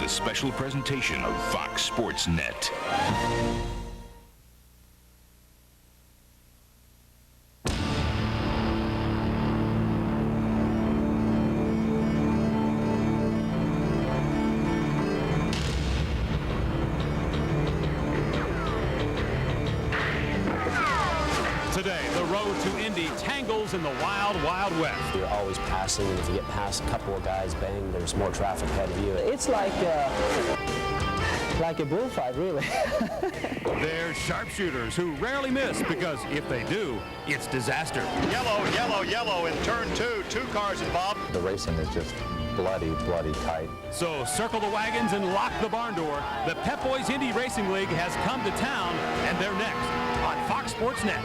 a special presentation of Fox Sports Net. Today, the road to Indy tangles in the wild, wild west. You're always passing, and if you get past a couple of guys, bang, there's more traffic ahead of you. It's like a bullfight, really. They're sharpshooters who rarely miss, because if they do, it's disaster. Yellow, yellow, yellow in turn two. 2 cars involved. The racing is just bloody, bloody tight. So circle the wagons and lock the barn door. The Pep Boys Indy Racing League has come to town, and they're next on Fox Sports Net.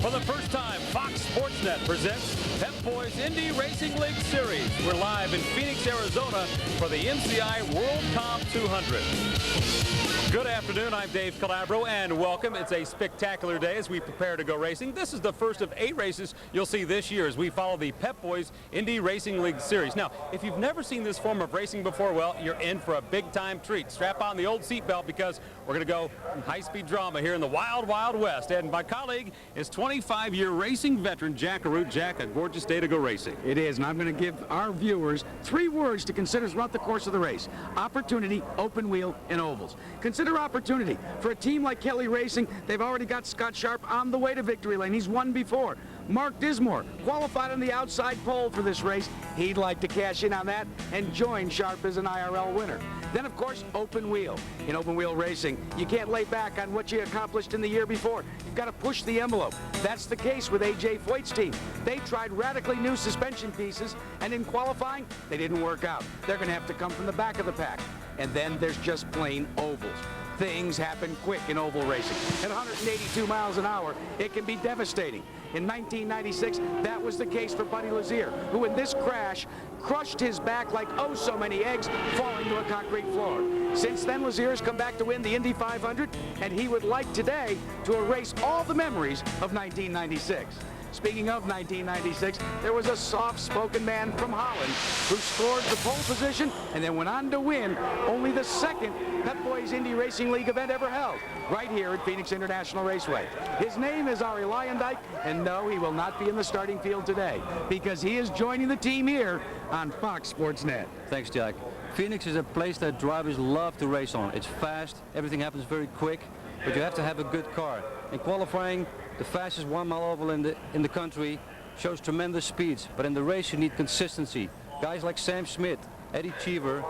For the first time, Fox Sports Net presents Pep Boys Indy Racing League Series. We're live in Phoenix, Arizona for the MCI WorldCom 200. Good afternoon, I'm Dave Calabro, and welcome. It's a spectacular day as we prepare to go racing. This is the first of 8 races you'll see this year as we follow the Pep Boys Indy Racing League Series. Now, if you've never seen this form of racing before, well, you're in for a big-time treat. Strap on the old seatbelt because we're going to go high-speed drama here in the wild, wild west. And my colleague is 25-year racing veteran Jack Arute. Jack, a gorgeous day to go racing. It is, and I'm going to give our viewers 3 words to consider throughout the course of the race: opportunity, open wheel, and ovals. Consider opportunity. For a team like Kelly Racing, they've already got Scott Sharp on the way to victory lane. He's won before. Mark Dismore qualified on the outside pole for this race. He'd like to cash in on that and join Sharp as an IRL winner. Then, of course, open wheel. In open wheel racing, you can't lay back on what you accomplished in the year before. You've got to push the envelope. That's the case with A.J. Foyt's team. They tried radically new suspension pieces, and in qualifying, they didn't work out. They're going to have to come from the back of the pack. And then there's just plain ovals. Things happen quick in oval racing. At 182 miles an hour, it can be devastating. In 1996, that was the case for Buddy Lazier, who in this crash crushed his back like oh so many eggs falling to a concrete floor. Since then, Lazier has come back to win the Indy 500, and he would like today to erase all the memories of 1996. Speaking of 1996, there was a soft-spoken man from Holland who scored the pole position and then went on to win only the 2nd Pep Boys Indy Racing League event ever held, right here at Phoenix International Raceway. His name is Arie Luyendyk, and no, he will not be in the starting field today because he is joining the team here on Fox Sports Net. Thanks, Jack. Phoenix is a place that drivers love to race on. It's fast, everything happens very quick, but you have to have a good car. In qualifying, the fastest 1-mile oval in the country shows tremendous speeds, but in the race you need consistency. Guys like Sam Smith, Eddie Cheever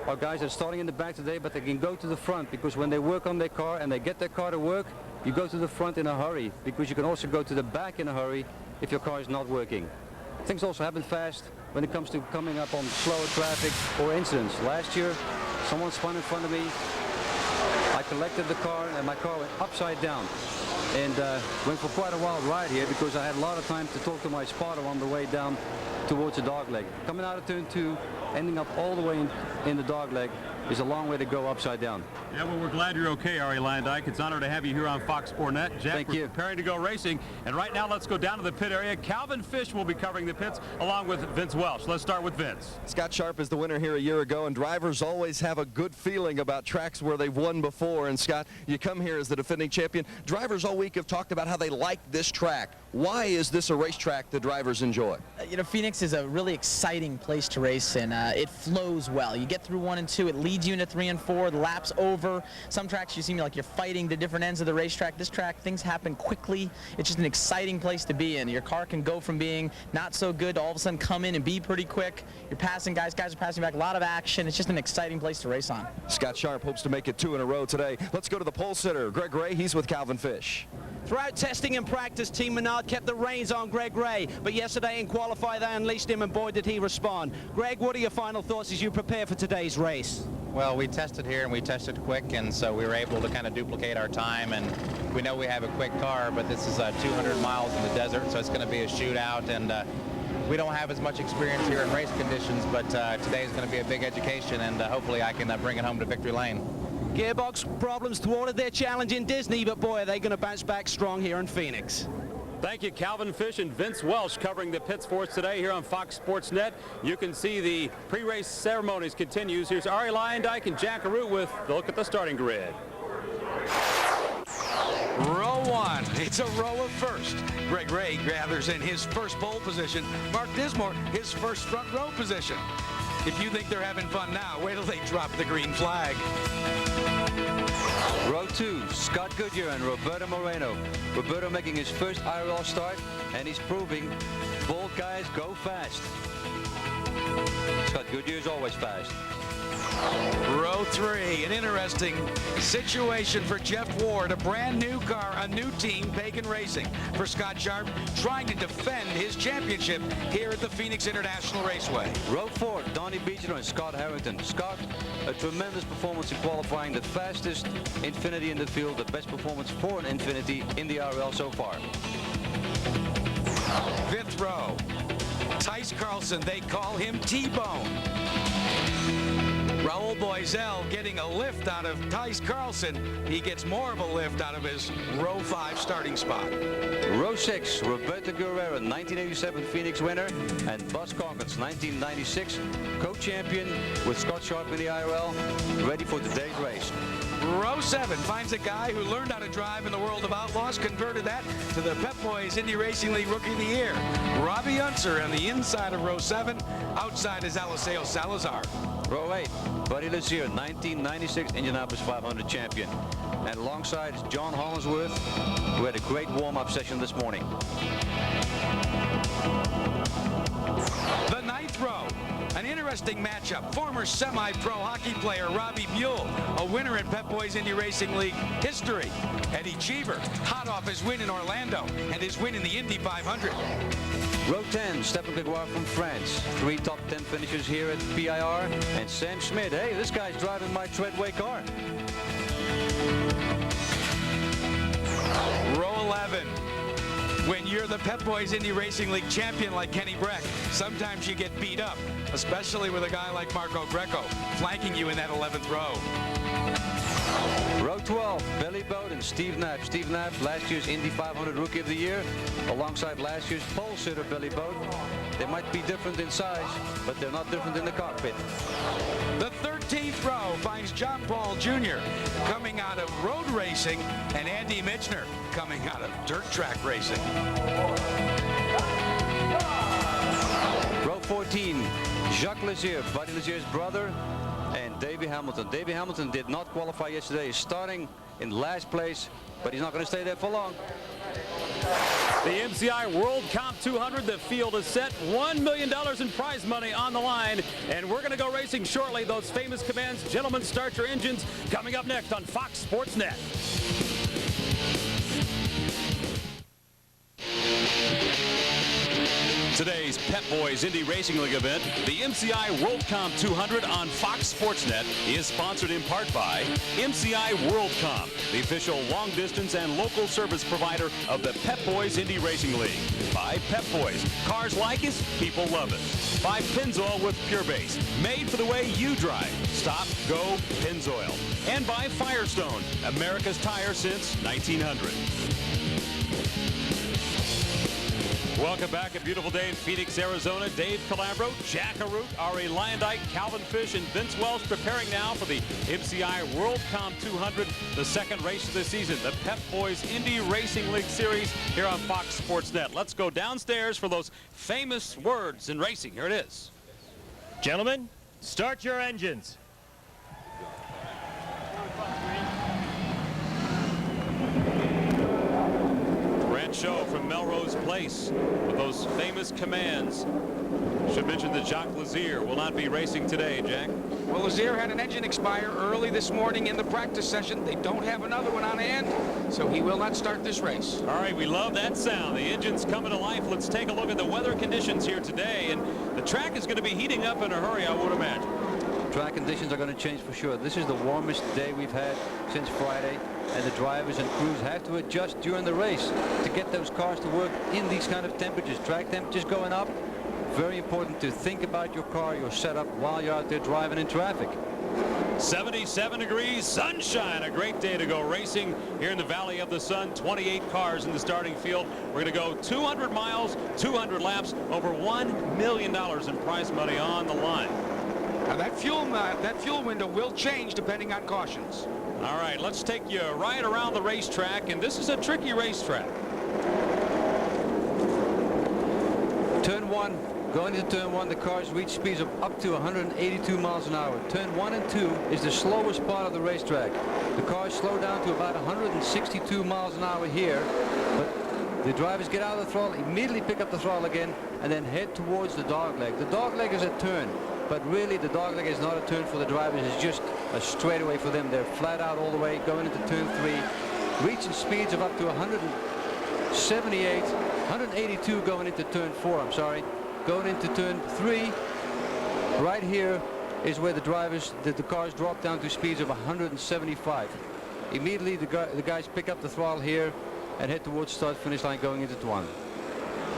are guys that are starting in the back today, but they can go to the front because when they work on their car and they get their car to work, you go to the front in a hurry because you can also go to the back in a hurry if your car is not working. Things also happen fast when it comes to coming up on slower traffic or incidents. Last year, someone spun in front of me. I collected the car and my car went upside down. And went for quite a wild ride here because I had a lot of time to talk to my spotter on the way down towards the dogleg. Coming out of turn 2, ending up all the way in the dogleg is a long way to go upside down. Yeah, well, we're glad you're okay, Arie Luyendyk. It's an honor to have you here on Fox Sports Net. Jack, Thank you. Preparing to go racing. And right now, let's go down to the pit area. Calvin Fish will be covering the pits along with Vince Welch. Let's start with Vince. Scott Sharp is the winner here a year ago, and drivers always have a good feeling about tracks where they've won before. And Scott, you come here as the defending champion. Drivers all week have talked about how they like this track. Why is this a racetrack the drivers enjoy? You know, Phoenix is a really exciting place to race in. It flows well. You get through 1 and 2, it leads you into 3 and 4, the lap's over. Some tracks you seem like you're fighting the different ends of the racetrack. This track, things happen quickly. It's just an exciting place to be in. Your car can go from being not so good to all of a sudden come in and be pretty quick. You're passing guys are passing back, a lot of action. It's just an exciting place to race on. Scott Sharp hopes to make it 2 in a row today. Let's go to the pole sitter, Greg Ray. He's with Calvin Fish. Throughout testing and practice, Team Menard kept the reins on Greg Ray, but yesterday in qualify they unleashed him, and boy did he respond. Greg, what are your final thoughts as you prepare for today's race? Well, we tested here and we tested quick, and so we were able to kind of duplicate our time, and we know we have a quick car, but this is 200 miles in the desert, so it's going to be a shootout, and we don't have as much experience here in race conditions, but today is going to be a big education, and hopefully I can bring it home to victory lane. Gearbox problems thwarted their challenge in Disney, but boy, are they going to bounce back strong here in Phoenix. Thank you, Calvin Fish and Vince Welsh, covering the pits for us today here on Fox Sports Net. You can see the pre-race ceremonies continues. Here's Arie Luyendyk and Jack Arute with the look at the starting grid. Row one. It's a row of first. Greg Ray gathers in his first pole position. Mark Dismore, his first front row position. If you think they're having fun now, wait till they drop the green flag. Row 2, Scott Goodyear and Roberto Moreno. Roberto making his first IRL start, and he's proving bold guys go fast. Scott Goodyear is always fast. Row 3, an interesting situation for Jeff Ward, a brand new car, a new team, Pagan Racing. For Scott Sharp, trying to defend his championship here at the Phoenix International Raceway. Row 4, Donnie Beechler and Scott Harrington. Scott, a tremendous performance in qualifying, the fastest Infiniti in the field, the best performance for an Infiniti in the RL so far. 5th row, Tice Carlson, they call him T-Bone. Raul Boisel getting a lift out of Tice Carlson. He gets more of a lift out of his row 5 starting spot. Row 6, Roberto Guerrero, 1987 Phoenix winner, and Buzz Calkins, 1996 co-champion with Scott Sharp in the IRL, ready for today's race. Row 7 finds a guy who learned how to drive in the world of outlaws, converted that to the Pep Boys Indy Racing League Rookie of the Year. Robbie Unser on the inside of row 7. Outside is Eliseo Salazar. Row 8, Buddy Lazier, 1996 Indianapolis 500 champion. And alongside is John Hollingsworth, who had a great warm-up session this morning. The 9th row, an interesting matchup. Former semi-pro hockey player Robbie Buell, a winner in Pep Boys Indy Racing League history. Eddie Cheever, hot off his win in Orlando and his win in the Indy 500. Row 10, Stefan Grégoire from France. 3 top 10 finishers here at PIR. And Sam Schmidt, hey, this guy's driving my Treadway car. Row 11. When you're the Pep Boys Indy Racing League champion like Kenny Breck, sometimes you get beat up, especially with a guy like Marco Greco flanking you in that 11th row. Row 12, Billy Boat and Steve Knapp. Steve Knapp, last year's Indy 500 Rookie of the Year, alongside last year's pole sitter Billy Boat. They might be different in size, but they're not different in the cockpit. The 13th row finds John Paul Jr. coming out of road racing and Andy Mitchner coming out of dirt track racing. Row 14, Jacques Lazier, Buddy Lazier's brother, and Davey Hamilton. Davey Hamilton did not qualify yesterday. He's starting in last place, but he's not going to stay there for long. The MCI WorldCom 200, the field is set. $1 million in prize money on the line, and we're going to go racing shortly. Those famous commands, gentlemen, start your engines, coming up next on Fox Sports Net. Today's Pep Boys Indy Racing League event, the MCI WorldCom 200 on Fox Sports Net, is sponsored in part by MCI WorldCom, the official long-distance and local service provider of the Pep Boys Indy Racing League. By Pep Boys, cars like us, people love us. By Pennzoil with Pure Base, made for the way you drive. Stop, go, Pennzoil. And by Firestone, America's tire since 1900. Welcome back. A beautiful day in Phoenix, Arizona. Dave Calabro, Jack Arute, Arie Luyendyk, Calvin Fish, and Vince Welsh preparing now for the MCI WorldCom 200, the second race of the season, the Pep Boys Indy Racing League Series here on Fox Sports Net. Let's go downstairs for those famous words in racing. Here it is. Gentlemen, start your engines. Show from Melrose Place with those famous commands. Should mention that Jacques Lazier will not be racing today, Jack. Well, Lazier had an engine expire early this morning in the practice session. They don't have another one on hand, so he will not start this race. All right, we love that sound. The engine's coming to life. Let's take a look at the weather conditions here today, and the track is going to be heating up in a hurry, I would imagine. Track conditions are going to change for sure. This is the warmest day we've had since Friday, and the drivers and crews have to adjust during the race to get those cars to work in these kind of temperatures. Track temperatures going up. Very important to think about your car, your setup, while you're out there driving in traffic. 77 degrees, sunshine, a great day to go racing here in the Valley of the Sun. 28 cars in the starting field. We're going to go 200 miles, 200 laps, over $1 million in prize money on the line. Now that fuel window will change depending on cautions. All right, let's take you right around the racetrack, and this is a tricky racetrack. Turn 1, going into turn 1, the cars reach speeds of up to 182 miles an hour. Turn 1 and 2 is the slowest part of the racetrack. The cars slow down to about 162 miles an hour here, but the drivers get out of the throttle, immediately pick up the throttle again, and then head towards the dogleg. The dogleg is a turn, but really the dogleg is not a turn for the drivers. It's just a straightaway for them. They're flat out all the way going into turn 3, reaching speeds of up to 178, 182 going into turn 4. I'm sorry, going into turn 3. Right here is where the cars drop down to speeds of 175. Immediately the guys pick up the throttle here and head towards start finish line going into 1.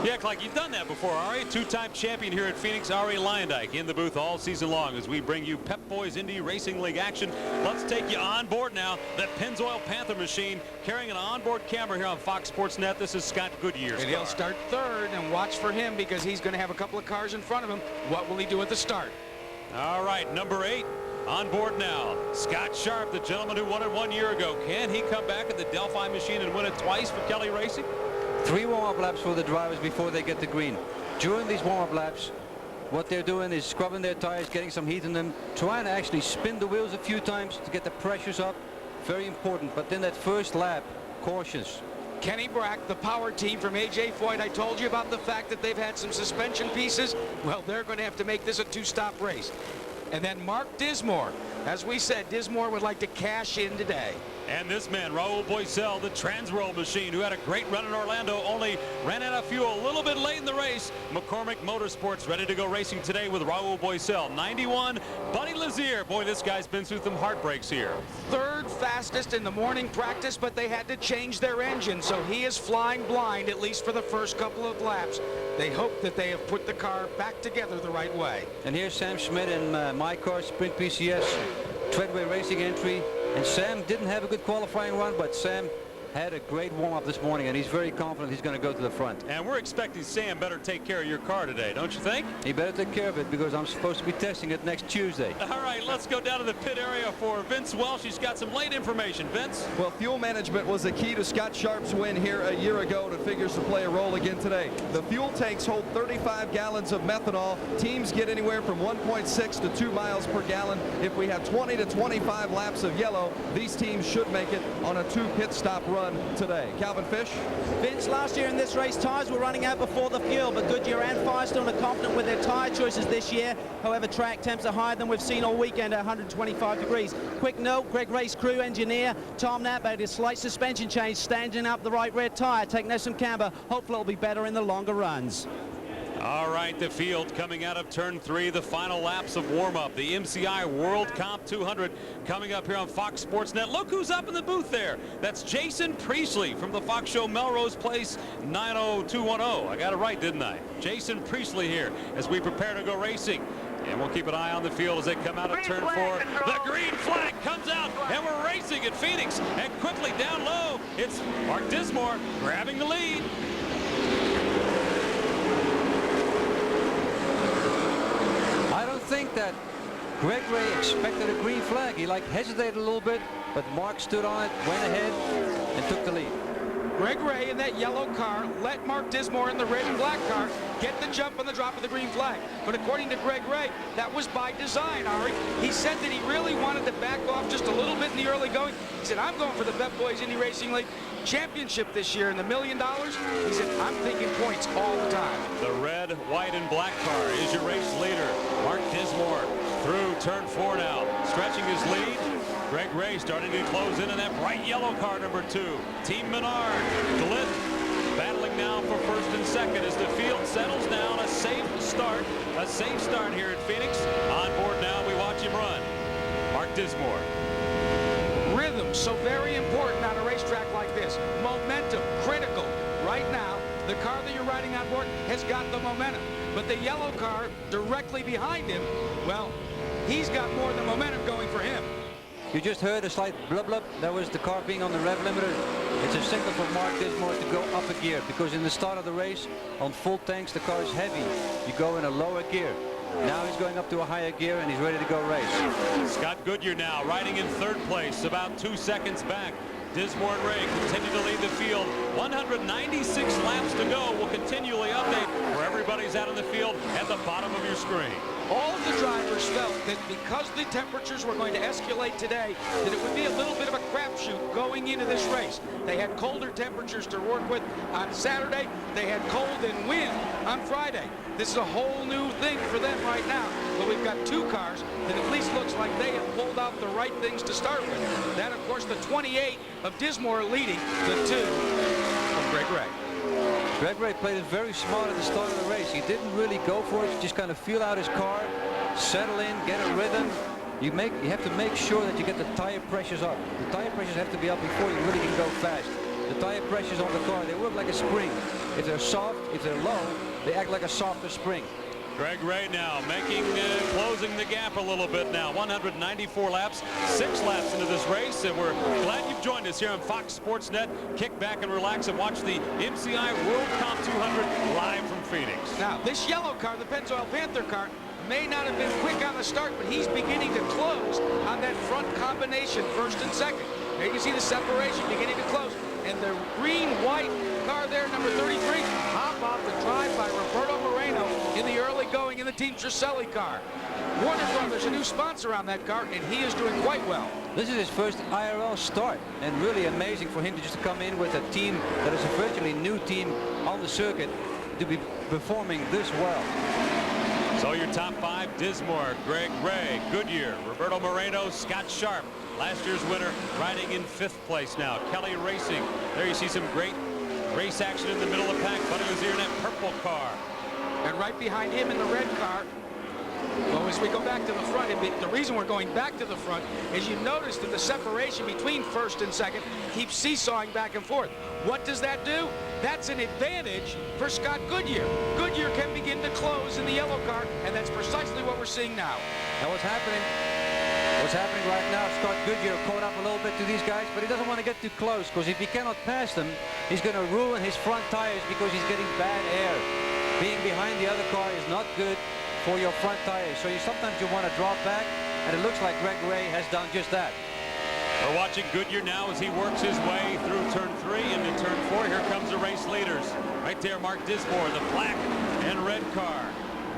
Yeah, like you've done that before, Ari. Two-time champion here at Phoenix, Ari Leyendijk, in the booth all season long as we bring you Pep Boys Indy Racing League action. Let's take you on board now. That Pennzoil Panther machine carrying an onboard camera here on Fox Sports Net. This is Scott Goodyear's And he'll start third, and watch for him because he's going to have a couple of cars in front of him. What will he do at the start? All right, number 8 on board now. Scott Sharp, the gentleman who won it 1 year ago. Can he come back at the Delphi machine and win it twice for Kelly Racing? 3 warm-up laps for the drivers before they get to green. During these warm-up laps, what they're doing is scrubbing their tires, getting some heat in them, trying to actually spin the wheels a few times to get the pressures up. Very important. But then that first lap, cautions. Kenny Brack, the power team from A.J. Foyt. I told you about the fact that they've had some suspension pieces. Well, they're going to have to make this a 2-stop race. And then Mark Dismore. As we said, Dismore would like to cash in today. And this man, Raul Boisel, the Transworld machine, who had a great run in Orlando, only ran out of fuel a little bit late in the race. McCormick Motorsports ready to go racing today with Raul Boisel. 91, Buddy Lazier. Boy, this guy's been through some heartbreaks here. Third fastest in the morning practice, but they had to change their engine, so he is flying blind, at least for the first couple of laps. They hope that they have put the car back together the right way. And here's Sam Schmidt in my car, Sprint PCS, Treadway Racing entry. And Sam didn't have a good qualifying run, but Sam had a great warm-up this morning, and he's very confident he's going to go to the front. And we're expecting Sam better take care of your car today, don't you think? He better take care of it because I'm supposed to be testing it next Tuesday. All right, let's go down to the pit area for Vince Welsh. He's got some late information. Vince? Well, fuel management was the key to Scott Sharp's win here a year ago, and it figures to play a role again today. The fuel tanks hold 35 gallons of methanol. Teams get anywhere from 1.6 to 2 miles per gallon. If we have 20 to 25 laps of yellow, these teams should make it on a 2 pit stop run today. Calvin Fish? Vince, last year in this race, tyres were running out before the fuel, but Goodyear and Firestone are confident with their tyre choices this year. However, track temps are higher than we've seen all weekend at 125 degrees. Quick note, Greg Race crew engineer Tom Knapp made a slight suspension change, standing up the right rear tyre, taking out some camber. Hopefully it'll be better in the longer runs. All right, the field coming out of turn 3, the final laps of warm-up. The MCI WorldCom 200 coming up here on Fox Sports Net. Look who's up in the booth there. That's Jason Priestley from the Fox Show Melrose Place 90210. I got it right, didn't I? Jason Priestley here as we prepare to go racing. And we'll keep an eye on the field as they come out of turn 4. The green flag comes out, and we're racing at Phoenix. And quickly down low, it's Mark Dismore grabbing the lead. I think that Greg Ray expected a green flag. He hesitated a little bit, but Mark stood on it, went ahead, and took the lead. Greg Ray in that yellow car let Mark Dismore in the red and black car get the jump on the drop of the green flag. But according to Greg Ray, that was by design, Ari. He said that he really wanted to back off just a little bit in the early going. He said, I'm going for the Pep Boys Indy Racing League championship this year and the $1 million. He said, I'm thinking points all the time. The red, white, and black car is your race leader. Mark Dismore through turn 4 now, stretching his lead. Greg Ray starting to close in that bright yellow car, number 2. Team Menard, Glidden, battling now for first and second as the field settles down. A safe start here at Phoenix. On board now, we watch him run. Mark Dismore. Rhythm, so very important on a racetrack like this. Momentum, critical. Right now, the car that you're riding on board has got the momentum. But the yellow car directly behind him, well, he's got more than momentum going for him. You just heard a slight blub blub. That was the car being on the rev limiter. It's a signal for Mark Dismore to go up a gear, because in the start of the race, on full tanks, the car is heavy. You go in a lower gear. Now he's going up to a higher gear and he's ready to go race. Scott Goodyear now riding in third place, about 2 seconds back. Dismore and Ray continue to lead the field. 196 laps to go. We'll continually update where everybody's out in the field at the bottom of your screen. All of the drivers felt that because the temperatures were going to escalate today, that it would be a little bit of a crapshoot going into this race. They had colder temperatures to work with on Saturday. They had cold and wind on Friday. This is a whole new thing for them right now. But we've got 2 cars that at least looks like they have pulled out the right things to start with. Then, of course, the 28 of Dismore leading the 2 of Greg Ray. Greg Ray played it very smart at the start of the race. He didn't really go for it, just kind of feel out his car, settle in, get a rhythm. You have to make sure that you get the tire pressures up. The tire pressures have to be up before you really can go fast. The tire pressures on the car, they work like a spring. If they're soft, if they're low, they act like a softer spring. Greg Ray now closing the gap a little bit now. 194 laps, 6 laps into this race, and we're glad you've joined us here on Fox Sports Net. Kick back and relax and watch the MCI WorldCom 200 live from Phoenix. Now, this yellow car, the Pennzoil Panther car, may not have been quick on the start, but he's beginning to close on that front combination, first and second. There you can see the separation beginning to close. And the green-white car there, number 33, hop off the drive by Roberto Moreno in the early going in the Team Trisselli car. Warner Brothers, a new sponsor on that car, and he is doing quite well. This is his first IRL start, and really amazing for him to just come in with a team that is a virtually new team on the circuit to be performing this well. So your top 5, Dismore, Greg Ray, Goodyear, Roberto Moreno, Scott Sharp. Last year's winner riding in 5th place now. Kelly Racing. There you see some great race action in the middle of the pack. Buddy was here in that purple car. And right behind him in the red car, well, as we go back to the front, the reason we're going back to the front is you notice that the separation between first and second keeps seesawing back and forth. What does that do? That's an advantage for Scott Goodyear. Goodyear can begin to close in the yellow car, and that's precisely what we're seeing now. Now what's happening right now, Scott Goodyear caught up a little bit to these guys, but he doesn't want to get too close, because if he cannot pass them, he's going to ruin his front tires because he's getting bad air. Being behind the other car is not good for your front tires, so sometimes you want to drop back, and it looks like Greg Ray has done just that. We're watching Goodyear now as he works his way through turn 3 into turn 4. Here comes the race leaders. Right there, Mark Dismore, the black and red car.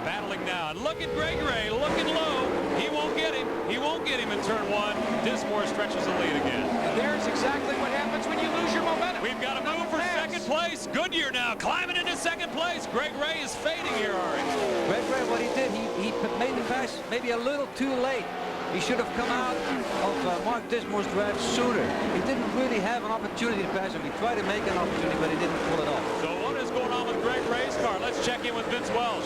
Battling now. And look at Greg Ray, looking low. He won't get him. He won't get him in turn 1. Dismore stretches the lead again. And there's exactly what happens when you lose your momentum. We've got a move for second place. Goodyear now climbing into second place. Greg Ray is fading here, Ari. Greg Ray, what he did, he made the pass maybe a little too late. He should have come out of Mark Dismore's drive sooner. He didn't really have an opportunity to pass him. He tried to make an opportunity, but he didn't pull it off. So what is going on with Greg Ray's car? Let's check in with Vince Welsh.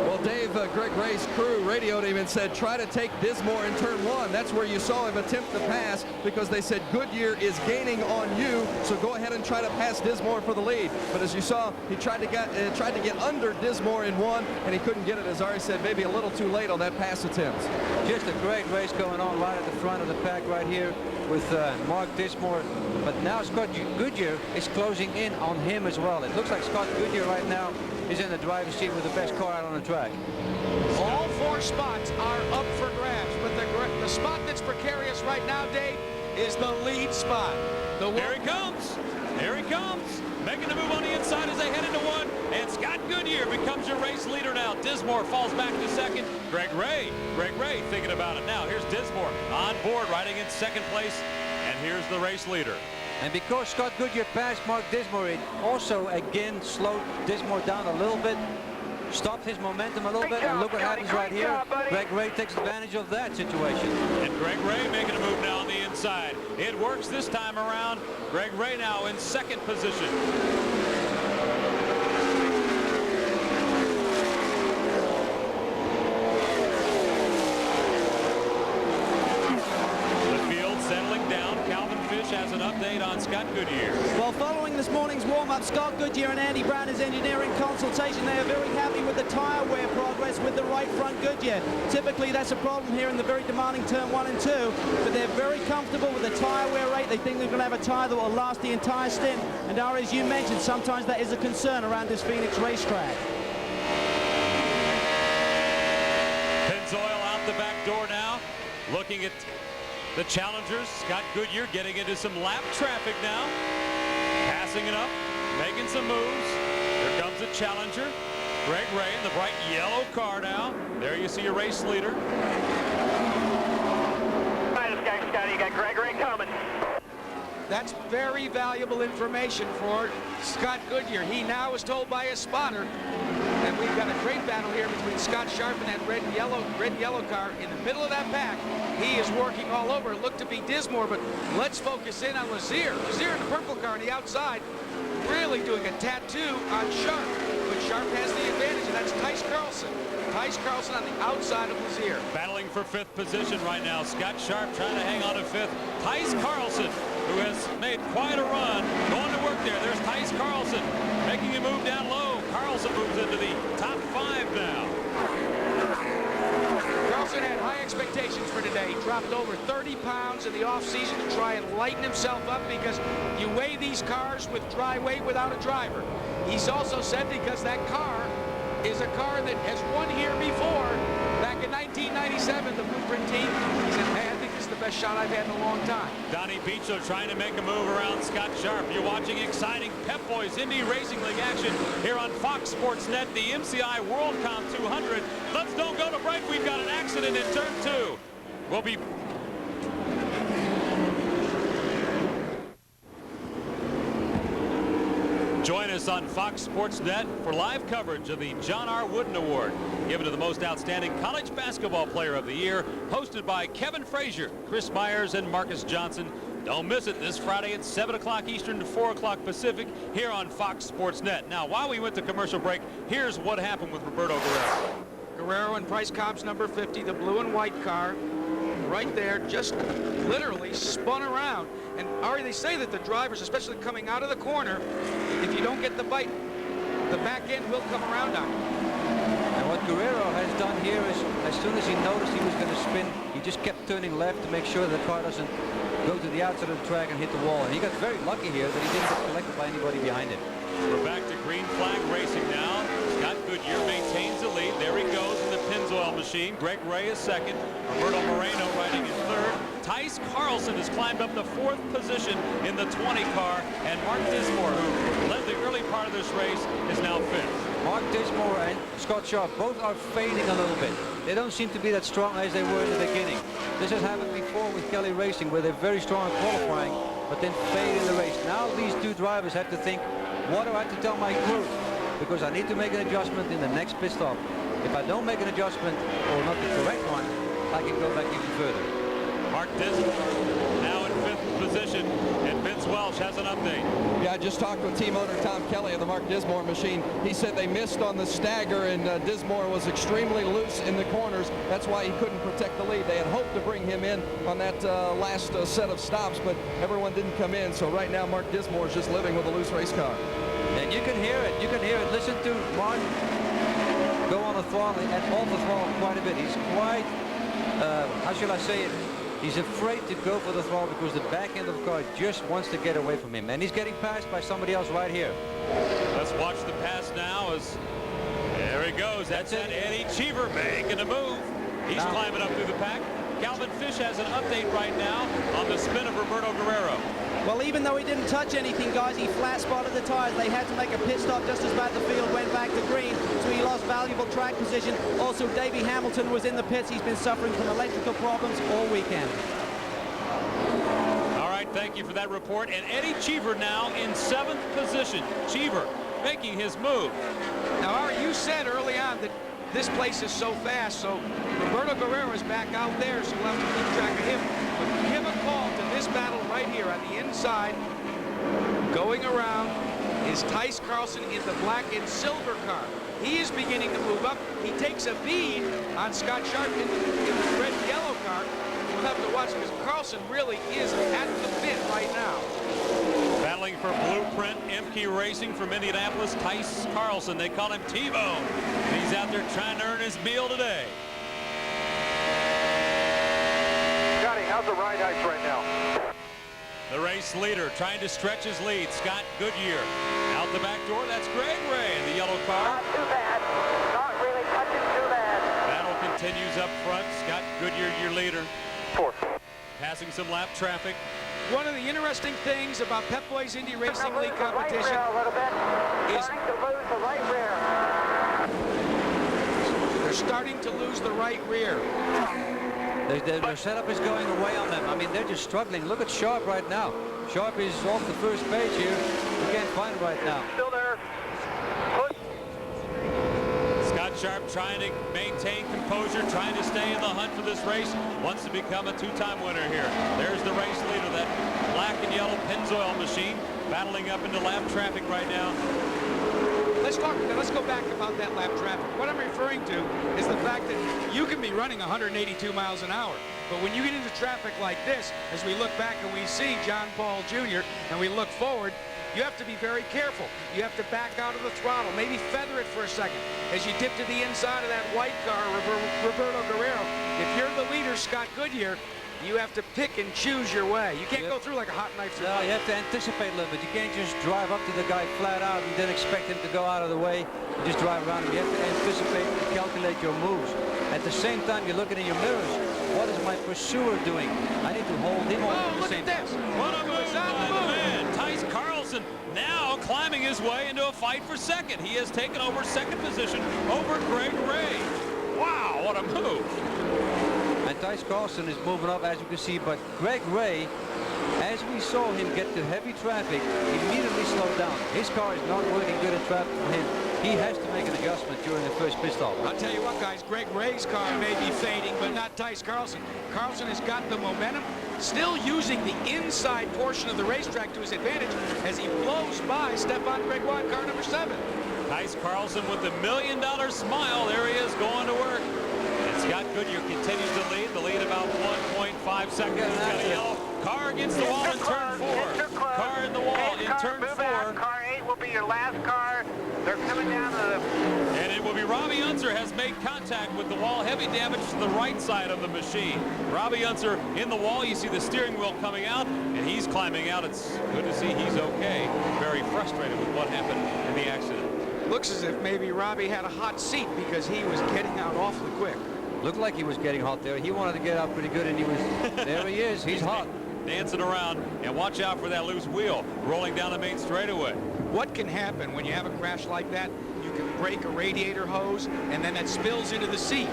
Well, Dave, Greg Ray's crew radioed him and said, try to take Dismore in turn 1. That's where you saw him attempt to pass, because they said Goodyear is gaining on you, so go ahead and try to pass Dismore for the lead. But as you saw, he tried to get under Dismore in 1, and he couldn't get it, as Ari said, maybe a little too late on that pass attempt. Just a great race going on right at the front of the pack right here with Mark Dismore. But now Scott Goodyear is closing in on him as well. It looks like Scott Goodyear right now is in the driver's seat with the best car out on the track. All 4 spots are up for grabs, but the spot that's precarious right now, Dave, is the lead spot. Here he comes. Here he comes. Making the move on the inside as they head into 1. And Scott Goodyear becomes your race leader now. Dismore falls back to second. Greg Ray thinking about it now. Here's Dismore on board, riding in second place. And here's the race leader. And because Scott Goodyear passed Mark Dismore, it also again slowed Dismore down a little bit. stopped his momentum a little bit, and look what happens right here. Greg Ray takes advantage of that situation. And Greg Ray making a move now on the inside. It works this time around. Greg Ray now in second position. Has an update on Scott Goodyear. Well, following this morning's warm-up, Scott Goodyear and Andy Brown, his engineering consultation, they are very happy with the tire wear progress with the right front Goodyear. Typically, that's a problem here in the very demanding turn 1 and 2, but they're very comfortable with the tire wear rate. They think they're going to have a tire that will last the entire stint. And Ari, as you mentioned, sometimes that is a concern around this Phoenix racetrack. Pennzoil out the back door now, looking at the challengers. Scott Goodyear getting into some lap traffic now. Passing it up, making some moves. Here comes the challenger. Greg Ray in the bright yellow car now. There you see your race leader. Hi, this guy Scott. You got Greg Ray coming. That's very valuable information for Scott Goodyear. He now is told by his spotter that we've got a great battle here between Scott Sharp and that red and yellow car in the middle of that pack. He is working all over. It looked to be Dismore, but let's focus in on Lazier. Lazier in the purple car on the outside, really doing a tattoo on Sharp. But Sharp has the advantage, and that's Tice Carlson. Tice Carlson on the outside of Lazier. Battling for 5th position right now. Scott Sharp trying to hang on to 5th. Tice Carlson, who has made quite a run, going to work there. There's Tice Carlson making a move down low. Carlson moves into the top 5 now. Carlson had high expectations for today. He dropped over 30 pounds in the offseason to try and lighten himself up because you weigh these cars with dry weight without a driver. He's also said because that car is a car that has won here before. Back in 1997, the Blueprint team, he said, hey, I think this is the best shot I've had in a long time. Donnie Beachlow trying to make a move around Scott Sharp. You're watching exciting Pep Boys Indy Racing League action here on Fox Sports Net, the MCI WorldCom 200. Let's don't go to break. We've got an accident in turn 2. We'll be... Join us on Fox Sports Net for live coverage of the John R. Wooden Award, given to the most outstanding college basketball player of the year, hosted by Kevin Frazier, Chris Myers, and Marcus Johnson. Don't miss it this Friday at 7 o'clock Eastern to 4 o'clock Pacific here on Fox Sports Net. Now, while we went to commercial break, here's what happened with Roberto Guerrero. Guerrero and Price Cobb's number 50, the blue and white car, right there, just literally spun around. And Ari, they say that the drivers, especially coming out of the corner, if you don't get the bite, the back end will come around on you. And what Guerrero has done here is, as soon as he noticed he was going to spin, he just kept turning left to make sure the car doesn't go to the outside of the track and hit the wall. And he got very lucky here that he didn't get collected by anybody behind him. We're back to green flag racing now. Scott Goodyear maintains the lead. There he goes in the Pennzoil machine. Greg Ray is second. Roberto Moreno riding in third. Tice Carlson has climbed up the 4th position in the 20 car. And Mark Dismore, who led the early part of this race, is now 5th. Mark Dismore and Scott Sharp both are fading a little bit. They don't seem to be that strong as they were in the beginning. This has happened before with Kelly Racing, where they're very strong in qualifying, but then fade in the race. Now these two drivers have to think, what do I have to tell my crew? Because I need to make an adjustment in the next pit stop. If I don't make an adjustment, or not the correct one, I can go back even further. Mark Dismore now in 5th position, and Vince Welch has an update. Yeah, I just talked with team owner Tom Kelly of the Mark Dismore machine. He said they missed on the stagger, and Dismore was extremely loose in the corners. That's why he couldn't protect the lead. They had hoped to bring him in on that last set of stops, but everyone didn't come in. So right now, Mark Dismore is just living with a loose race car. And you can hear it. You can hear it. Listen to Mark go on the throttle and off the throttle quite a bit. He's quite, how shall I say it? He's afraid to go for the throttle because the back end of the car just wants to get away from him. And he's getting passed by somebody else right here. Let's watch the pass now as there he goes. That's it. Eddie Cheever making a move. He's climbing up through the pack. Calvin Fish has an update right now on the spin of Roberto Guerrero. Well, even though he didn't touch anything, guys, he flat spotted the tires. They had to make a pit stop just as bad the field went back to green, so he lost valuable track position. Also, Davey Hamilton was in the pits. He's been suffering from electrical problems all weekend. All right, thank you for that report. And Eddie Cheever now in 7th position. Cheever making his move. Now, Ari, you said early on that this place is so fast, so Roberto Guerrero is back out there, so we'll have to keep track of him. But give a call to this battle right here on the inside. Going around is Tice Carlson in the black and silver car. He is beginning to move up. He takes a bead on Scott Sharp in the red and yellow car. We'll have to watch because Carlson really is at the bit right now. Battling for Blueprint MK Racing from Indianapolis, Tice Carlson. They call him T-Bone. He's out there trying to earn his meal today. Scotty, how's the ride height right now? The race leader trying to stretch his lead, Scott Goodyear. Out the back door, that's Greg Ray in the yellow car. Not too bad. Not really touching too bad. Battle continues up front. Scott Goodyear, your leader. Fourth. Passing some lap traffic. One of the interesting things about Pep Boys Indy Racing League competition is starting to lose the right rear. They're starting to lose the right rear. Their setup is going away on them. I mean, they're just struggling. Look at Sharp right now. Sharp is off the first page here. We can't find him right now. Still there. Push. Scott Sharp trying to maintain composure, trying to stay in the hunt for this race. Wants to become a two-time winner here. There's the race leader, that black and yellow Pennzoil machine, battling up into lap traffic right now. Let's go back about that lap traffic. What I'm referring to is the fact that you can be running 182 miles an hour, but when you get into traffic like this, as we look back and we see John Paul Jr. and we look forward, you have to be very careful. You have to back out of the throttle, maybe feather it for a second. As you dip to the inside of that white car, Roberto Guerrero, if you're the leader, Scott Goodyear, you have to pick and choose your way. You can't go through like a hot knife. No, you have to anticipate a little bit. You can't just drive up to the guy flat out and then expect him to go out of the way. You just drive around him. You have to anticipate and calculate your moves. At the same time, you're looking in your mirrors. What is my pursuer doing? I need to hold him off at the same time. What a move by the man. Tice Carlson now climbing his way into a fight for second. He has taken over second position over Greg Ray. Wow, what a move. And Tice Carlson is moving up, as you can see, but Greg Ray, as we saw him get to heavy traffic, immediately slowed down. His car is not working good in traffic for him. He has to make an adjustment during the first pit stop. I'll tell you what, guys, Greg Ray's car may be fading, but not Tice Carlson. Carlson has got the momentum, still using the inside portion of the racetrack to his advantage as he blows by Stefan Gregoire in car number 7. Tice Carlson with the $1 million smile. There he is going to work. And Scott Goodyear continues to lead. The lead about 1.5 seconds. He's got a yellow car against the wall in turn 4. Car in the wall in turn 4. Car 8 will be your last car. They're coming down to the... And it will be Robbie Unser has made contact with the wall. Heavy damage to the right side of the machine. Robbie Unser in the wall. You see the steering wheel coming out, and he's climbing out. It's good to see he's okay. Very frustrated with what happened in the accident. Looks as if maybe Robbie had a hot seat because he was getting out awfully quick. Looked like he was getting hot there. He wanted to get out pretty good, and he was... There he is. He's hot. Dancing around, and watch out for that loose wheel rolling down the main straightaway. What can happen when you have a crash like that? You can break a radiator hose, and then that spills into the seat.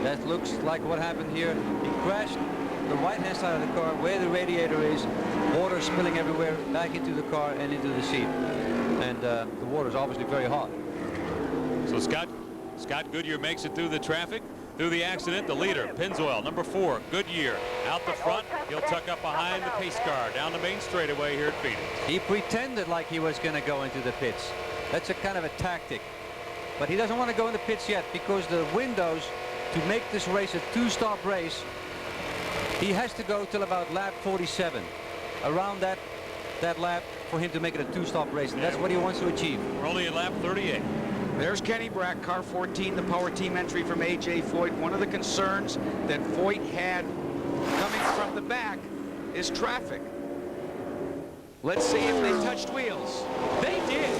That looks like what happened here. He crashed the right-hand side of the car where the radiator is. Water spilling everywhere, back into the car and into the seat. And the water is obviously very hot. So Scott Goodyear makes it through the traffic, through the accident. The leader, Pennzoil, number 4, Goodyear, out the front. He'll tuck up behind the pace car down the main straightaway here at Phoenix. He pretended like he was going to go into the pits. That's a kind of a tactic. But he doesn't want to go in the pits yet because the windows to make this race a 2-stop race, he has to go till about lap 47. Around that lap for him to make it a 2-stop race, and that's what he wants to achieve. We're only at lap 38. There's Kenny Brack, car 14, the power team entry from A.J. Foyt. One of the concerns that Foyt had coming from the back is traffic. Let's see if they touched wheels. They did.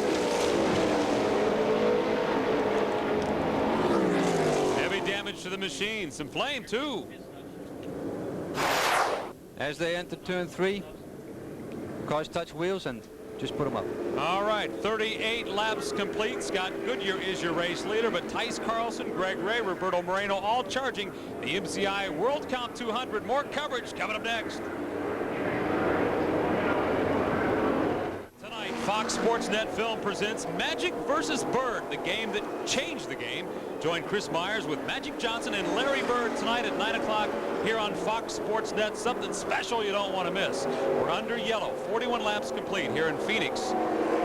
Heavy damage to the machine. Some flame, too. As they enter turn 3, cars touch wheels and just put them up. All right, 38 laps complete. Scott Goodyear is your race leader, but Tice Carlson, Greg Ray, Roberto Moreno all charging the MCI WorldCom 200. More coverage coming up next. Tonight, Fox Sports Net Film presents Magic vs. Bird, the game that changed the game. Join Chris Myers with Magic Johnson and Larry Bird tonight at 9 o'clock here on Fox Sports Net. Something special you don't want to miss. We're under yellow, 41 laps complete here in Phoenix.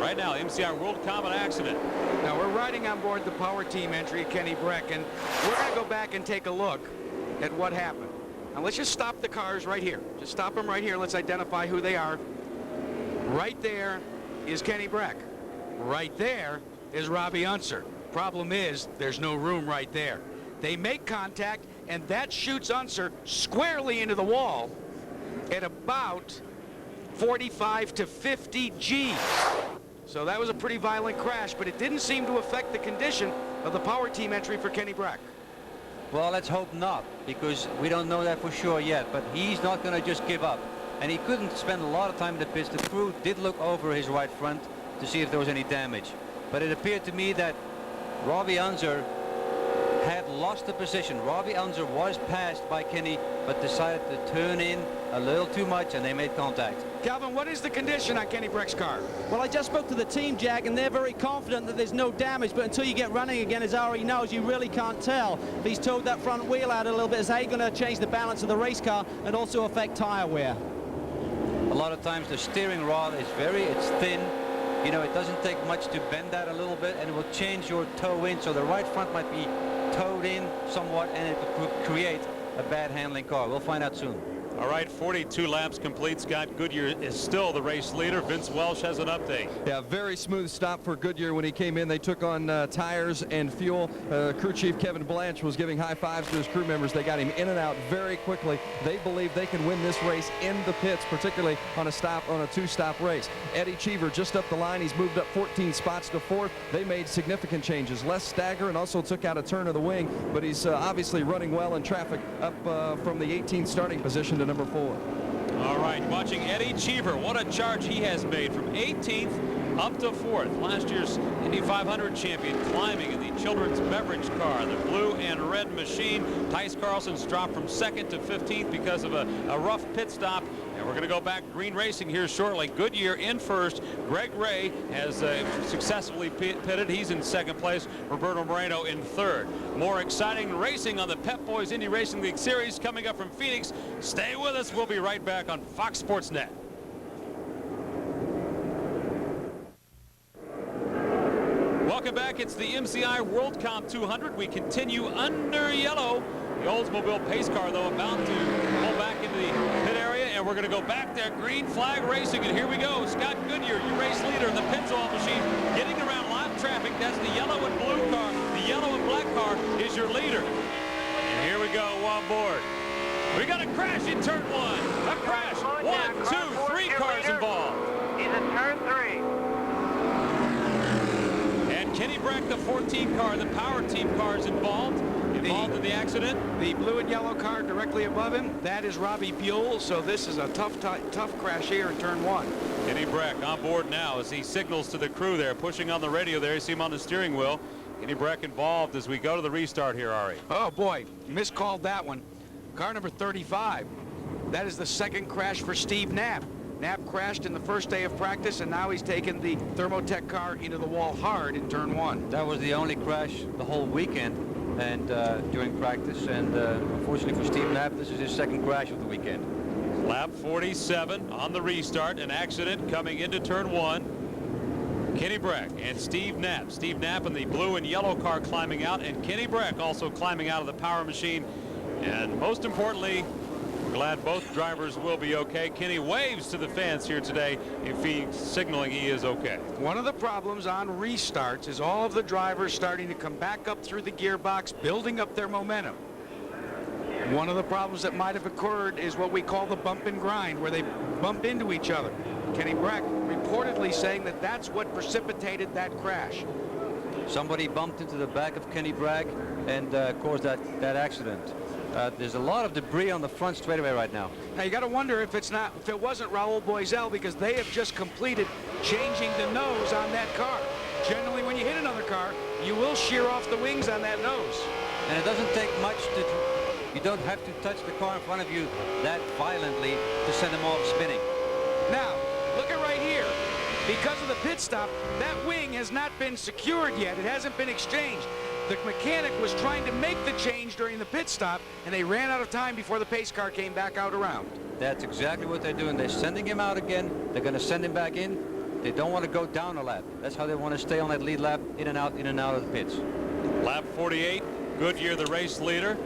Right now, MCI WorldCom, an accident. Now we're riding on board the power team entry, Kenny Breck, and we're going to go back and take a look at what happened. Now let's just stop the cars right here. Just stop them right here. Let's identify who they are. Right there is Kenny Breck. Right there is Robbie Unser. Problem is, there's no room right there. They make contact, and that shoots Unser squarely into the wall at about 45 to 50 G's. So that was a pretty violent crash, but it didn't seem to affect the condition of the power team entry for Kenny Breck. Well, let's hope not, because we don't know that for sure yet, but he's not going to just give up. And he couldn't spend a lot of time in the pits. The crew did look over his right front to see if there was any damage. But it appeared to me that Robbie Unser had lost the position. Robbie Unser was passed by Kenny, but decided to turn in a little too much, and they made contact. Calvin, what is the condition on Kenny Breck's car? Well, I just spoke to the team, Jack, and they're very confident that there's no damage, but until you get running again, as Ari knows, you really can't tell. If he's towed that front wheel out a little bit, is he going to change the balance of the race car and also affect tire wear? A lot of times the steering rod is it's thin. You know, it doesn't take much to bend that a little bit, and it will change your toe in, so the right front might be towed in somewhat, and it could create a bad handling car. We'll find out soon. All right, 42 laps complete. Scott Goodyear is still the race leader. Vince Welsh has an update. Yeah, very smooth stop for Goodyear when he came in. They took on tires and fuel. Crew chief Kevin Blanche was giving high fives to his crew members. They got him in and out very quickly. They believe they can win this race in the pits, particularly on a two-stop race. Eddie Cheever just up the line. He's moved up 14 spots to fourth. They made significant changes. Les Stagger, and also took out a turn of the wing, but he's obviously running well in traffic up from the 18th starting position to number 4. All right, watching Eddie Cheever. What a charge he has made from 18th up to 4th. Last year's Indy 500 champion climbing in the children's beverage car, the blue and red machine. Tice Carlson's dropped from 2nd to 15th because of a rough pit stop. And we're going to go back green racing here shortly. Goodyear in first. Greg Ray has successfully pitted. He's in 2nd place. Roberto Moreno in 3rd. More exciting racing on the Pep Boys Indy Racing League Series coming up from Phoenix. Stay with us. We'll be right back on Fox Sports Net. Welcome back. It's the MCI WorldCom 200. We continue under yellow. The Oldsmobile pace car, though, about to pull back into the pit area, and we're going to go back there. Green flag racing, and here we go. Scott Goodyear, your race leader in the Pennzoil machine, getting around live traffic. That's the yellow and blue car. The yellow and black car is your leader. And here we go on board. We got a crash in turn 1. A crash. 1, 2, 3 cars involved. He's in turn 3. And Kenny Breck, the 14 car, the power team car is involved in the accident. The blue and yellow car directly above him, that is Robbie Buell, so this is a tough crash here in turn 1. Kenny Breck on board now as he signals to the crew there, pushing on the radio there. You see him on the steering wheel. Kenny Breck involved as we go to the restart here, Ari. Oh boy, miscalled that one. Car number 35. That is the 2nd crash for Steve Knapp. Knapp crashed in the first day of practice, and now he's taken the Thermotech car into the wall hard in turn 1. That was the only crash the whole weekend and during practice, and unfortunately for Steve Knapp, this is his 2nd crash of the weekend. Lap 47 on the restart, an accident coming into turn 1. Kenny Breck and Steve Knapp. Steve Knapp in the blue and yellow car climbing out, and Kenny Breck also climbing out of the power machine. And most importantly, glad both drivers will be okay. Kenny waves to the fans here today in Phoenix, signaling he is okay. One of the problems on restarts is all of the drivers starting to come back up through the gearbox, building up their momentum. One of the problems that might have occurred is what we call the bump and grind, where they bump into each other. Kenny Breck reportedly saying that that's what precipitated that crash. Somebody bumped into the back of Kenny Breck and caused that accident. There's a lot of debris on the front straightaway right now. Now you got to wonder if it wasn't Raul Boisel, because they have just completed changing the nose on that car. Generally, when you hit another car, you will shear off the wings on that nose. And it doesn't take much you don't have to touch the car in front of you that violently to send them off spinning. Now, look at right here. because of the pit stop, that wing has not been secured yet. It hasn't been exchanged. The mechanic was trying to make the change during the pit stop, and they ran out of time before the pace car came back out around. That's exactly what they're doing. They're sending him out again. They're going to send him back in. They don't want to go down a lap. That's how they want to stay on that lead lap, in and out of the pits. Lap 48, Goodyear the race leader.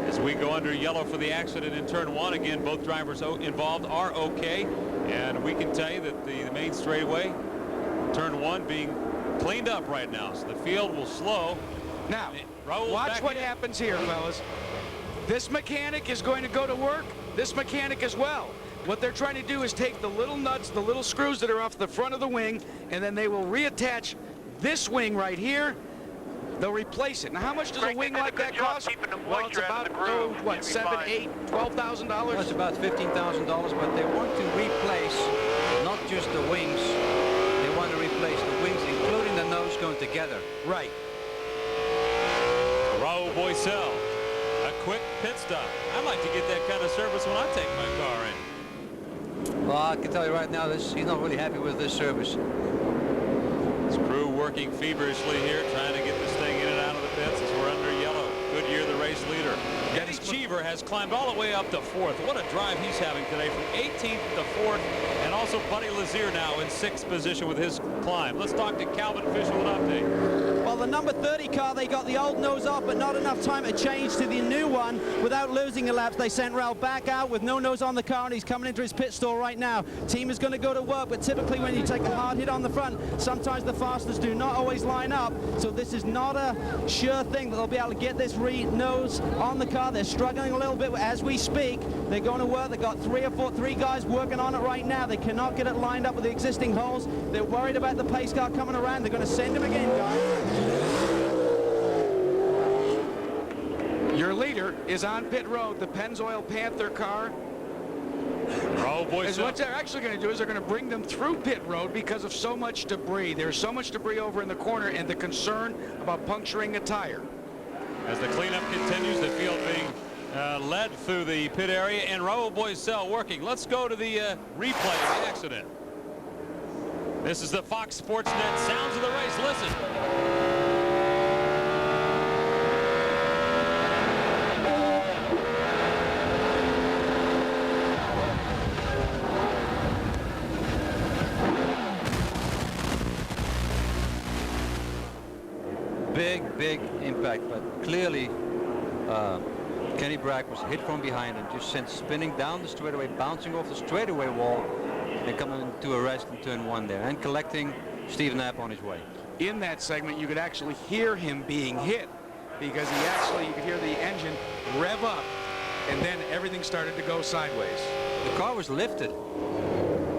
As we go under yellow for the accident in turn 1, again, both drivers involved are okay. And we can tell you that the main straightaway, turn 1 being cleaned up right now. So the field will slow. Now, watch what happens here, fellas. This mechanic is going to go to work. This mechanic as well. What they're trying to do is take the little nuts, the little screws that are off the front of the wing, and then they will reattach this wing right here. They'll replace it. Now, how much does a wing like that cost? Well, it's about, what, $7,000, $8,000, $12,000? Well, it's about $15,000, but they want to replace not just the wings. They want to replace the wings, including the nose, going together. Right. Raul Boisel, a quick pit stop. I'd like to get that kind of service when I take my car in. Well, I can tell you right now, he's not really happy with this service. His crew working feverishly here, trying to get this thing in and out of the pits as we're under yellow. Goodyear, the race leader. Eddie Cheever has climbed all the way up to 4th. What a drive he's having today from 18th to 4th. And also Buddy Lazier now in 6th position with his climb. Let's talk to Calvin Fish with an update. Well, the number 30 car, they got the old nose off, but not enough time to change to the new one without losing a lap. They sent Raul back out with no nose on the car, and he's coming into his pit stall right now. Team is going to go to work, but typically when you take a hard hit on the front, sometimes the fastest do not always line up. So this is not a sure thing that they'll be able to get this nose on the car. They're struggling a little bit as we speak. They're going to work. They've got three guys working on it right now. They cannot get it lined up with the existing holes. They're worried about the pace car coming around. They're going to send him again, guys. Your leader is on pit road, the Pennzoil Panther car. What they're actually going to do is they're going to bring them through pit road because of so much debris. There's so much debris over in the corner and the concern about puncturing a tire. As the cleanup continues, the field being led through the pit area, and Raul Boisel working. Let's go to the replay of the accident. This is the Fox Sports Net sounds of the race. Listen. Big impact, but clearly Kenny Bragg was hit from behind and just sent spinning down the straightaway, bouncing off the straightaway wall and coming to a rest in turn 1 there and collecting Steve Knapp on his way. In that segment, you could actually hear him being hit because you could hear the engine rev up, and then everything started to go sideways. The car was lifted.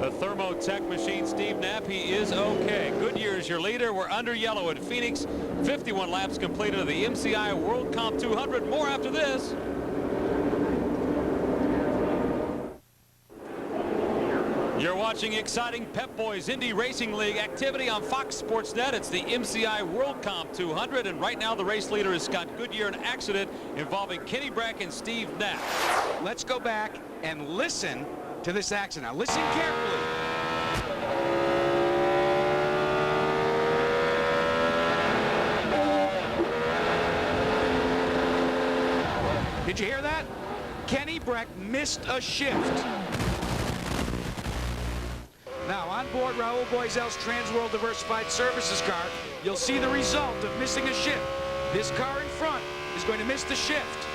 The Thermotech machine, Steve Knapp, he is okay. Goodyear is your leader. We're under yellow at Phoenix. 51 laps completed of the MCI WorldCom 200. More after this. You're watching exciting Pep Boys Indy Racing League activity on Fox Sports Net. It's the MCI WorldCom 200, and right now the race leader is Scott Goodyear. An accident involving Kenny Bragg and Steve Knapp. Let's go back and listen to this accident. Now listen carefully. Did you hear that? Kenny Bragg missed a shift. Now on board Raul Boisel's Trans World Diversified Services car, you'll see the result of missing a shift. This car in front is going to miss the shift.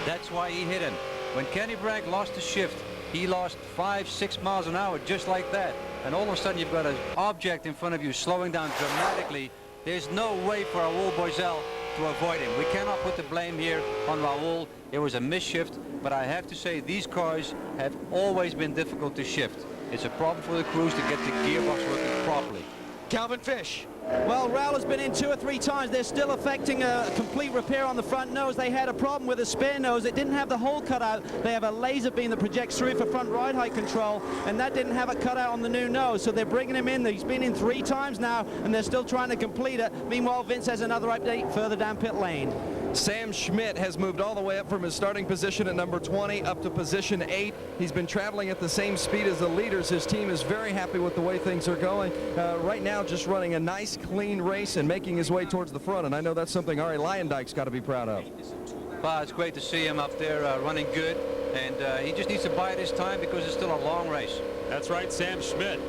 That's why he hit him. When Kenny Bragg lost the shift, he lost 5-6 miles an hour just like that. And all of a sudden you've got an object in front of you slowing down dramatically. There's no way for Raul Boisel to avoid him. We cannot put the blame here on Raul. It was a misshift, but I have to say these cars have always been difficult to shift. It's a problem for the crews to get the gearbox working properly. Calvin Fish. Well, Raul has been in 2 or 3 times. They're still affecting a complete repair on the front nose. They had a problem with a spare nose. It didn't have the hole cut out. They have a laser beam that projects through for front ride height control, and that didn't have it cut out on the new nose. So they're bringing him in. He's been in 3 times now, and they're still trying to complete it. Meanwhile, Vince has another update further down pit lane. Sam Schmidt has moved all the way up from his starting position at number 20 up to position 8. He's been traveling at the same speed as the leaders. His team is very happy with the way things are going. Right now, just running a nice, clean race and making his way towards the front. And I know that's something Arie Luyendijk's got to be proud of. Well, it's great to see him up there running good. And he just needs to bide his time because it's still a long race. That's right, Sam Schmidt.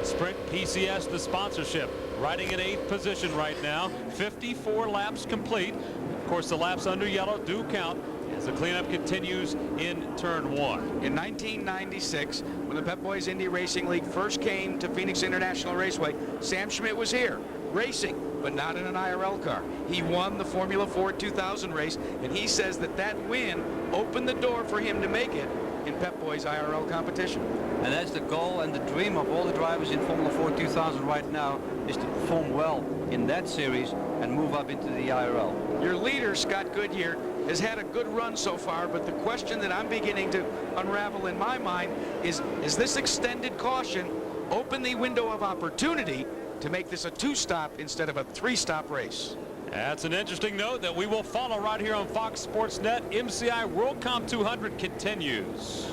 Sprint PCS, the sponsorship, riding in 8th position right now. 54 laps complete. Of course, the laps under yellow do count as the cleanup continues in turn 1. In 1996, when the Pep Boys Indy Racing League first came to Phoenix International Raceway, Sam Schmidt was here racing, but not in an IRL car. He won the Formula Ford 2000 race, and he says that that win opened the door for him to make it in Pep Boys IRL competition. And that's the goal and the dream of all the drivers in Formula Ford 2000 right now, is to perform well in that series and move up into the IRL. Your leader, Scott Goodyear, has had a good run so far, but the question that I'm beginning to unravel in my mind is this extended caution open the window of opportunity to make this a 2-stop instead of a 3-stop race? That's an interesting note that we will follow right here on Fox Sports Net. MCI WorldCom 200 continues.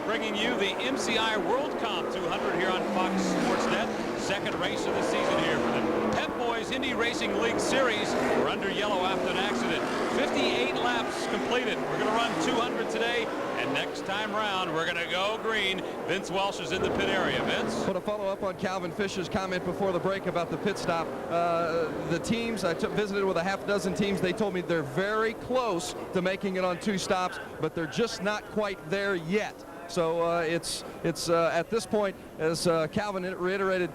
Bringing you the MCI WorldCom 200 here on Fox Sports Net. Second race of the season here for the Pep Boys Indy Racing League Series. We're under yellow after an accident. 58 laps completed. We're going to run 200 today, and next time round we're going to go green. Vince Welsh is in the pit area. Vince? Put a follow-up on Calvin Fisher's comment before the break about the pit stop. The teams, I visited with a half-dozen teams. They told me they're very close to making it on 2 stops, but they're just not quite there yet. So it's at this point, as Calvin reiterated,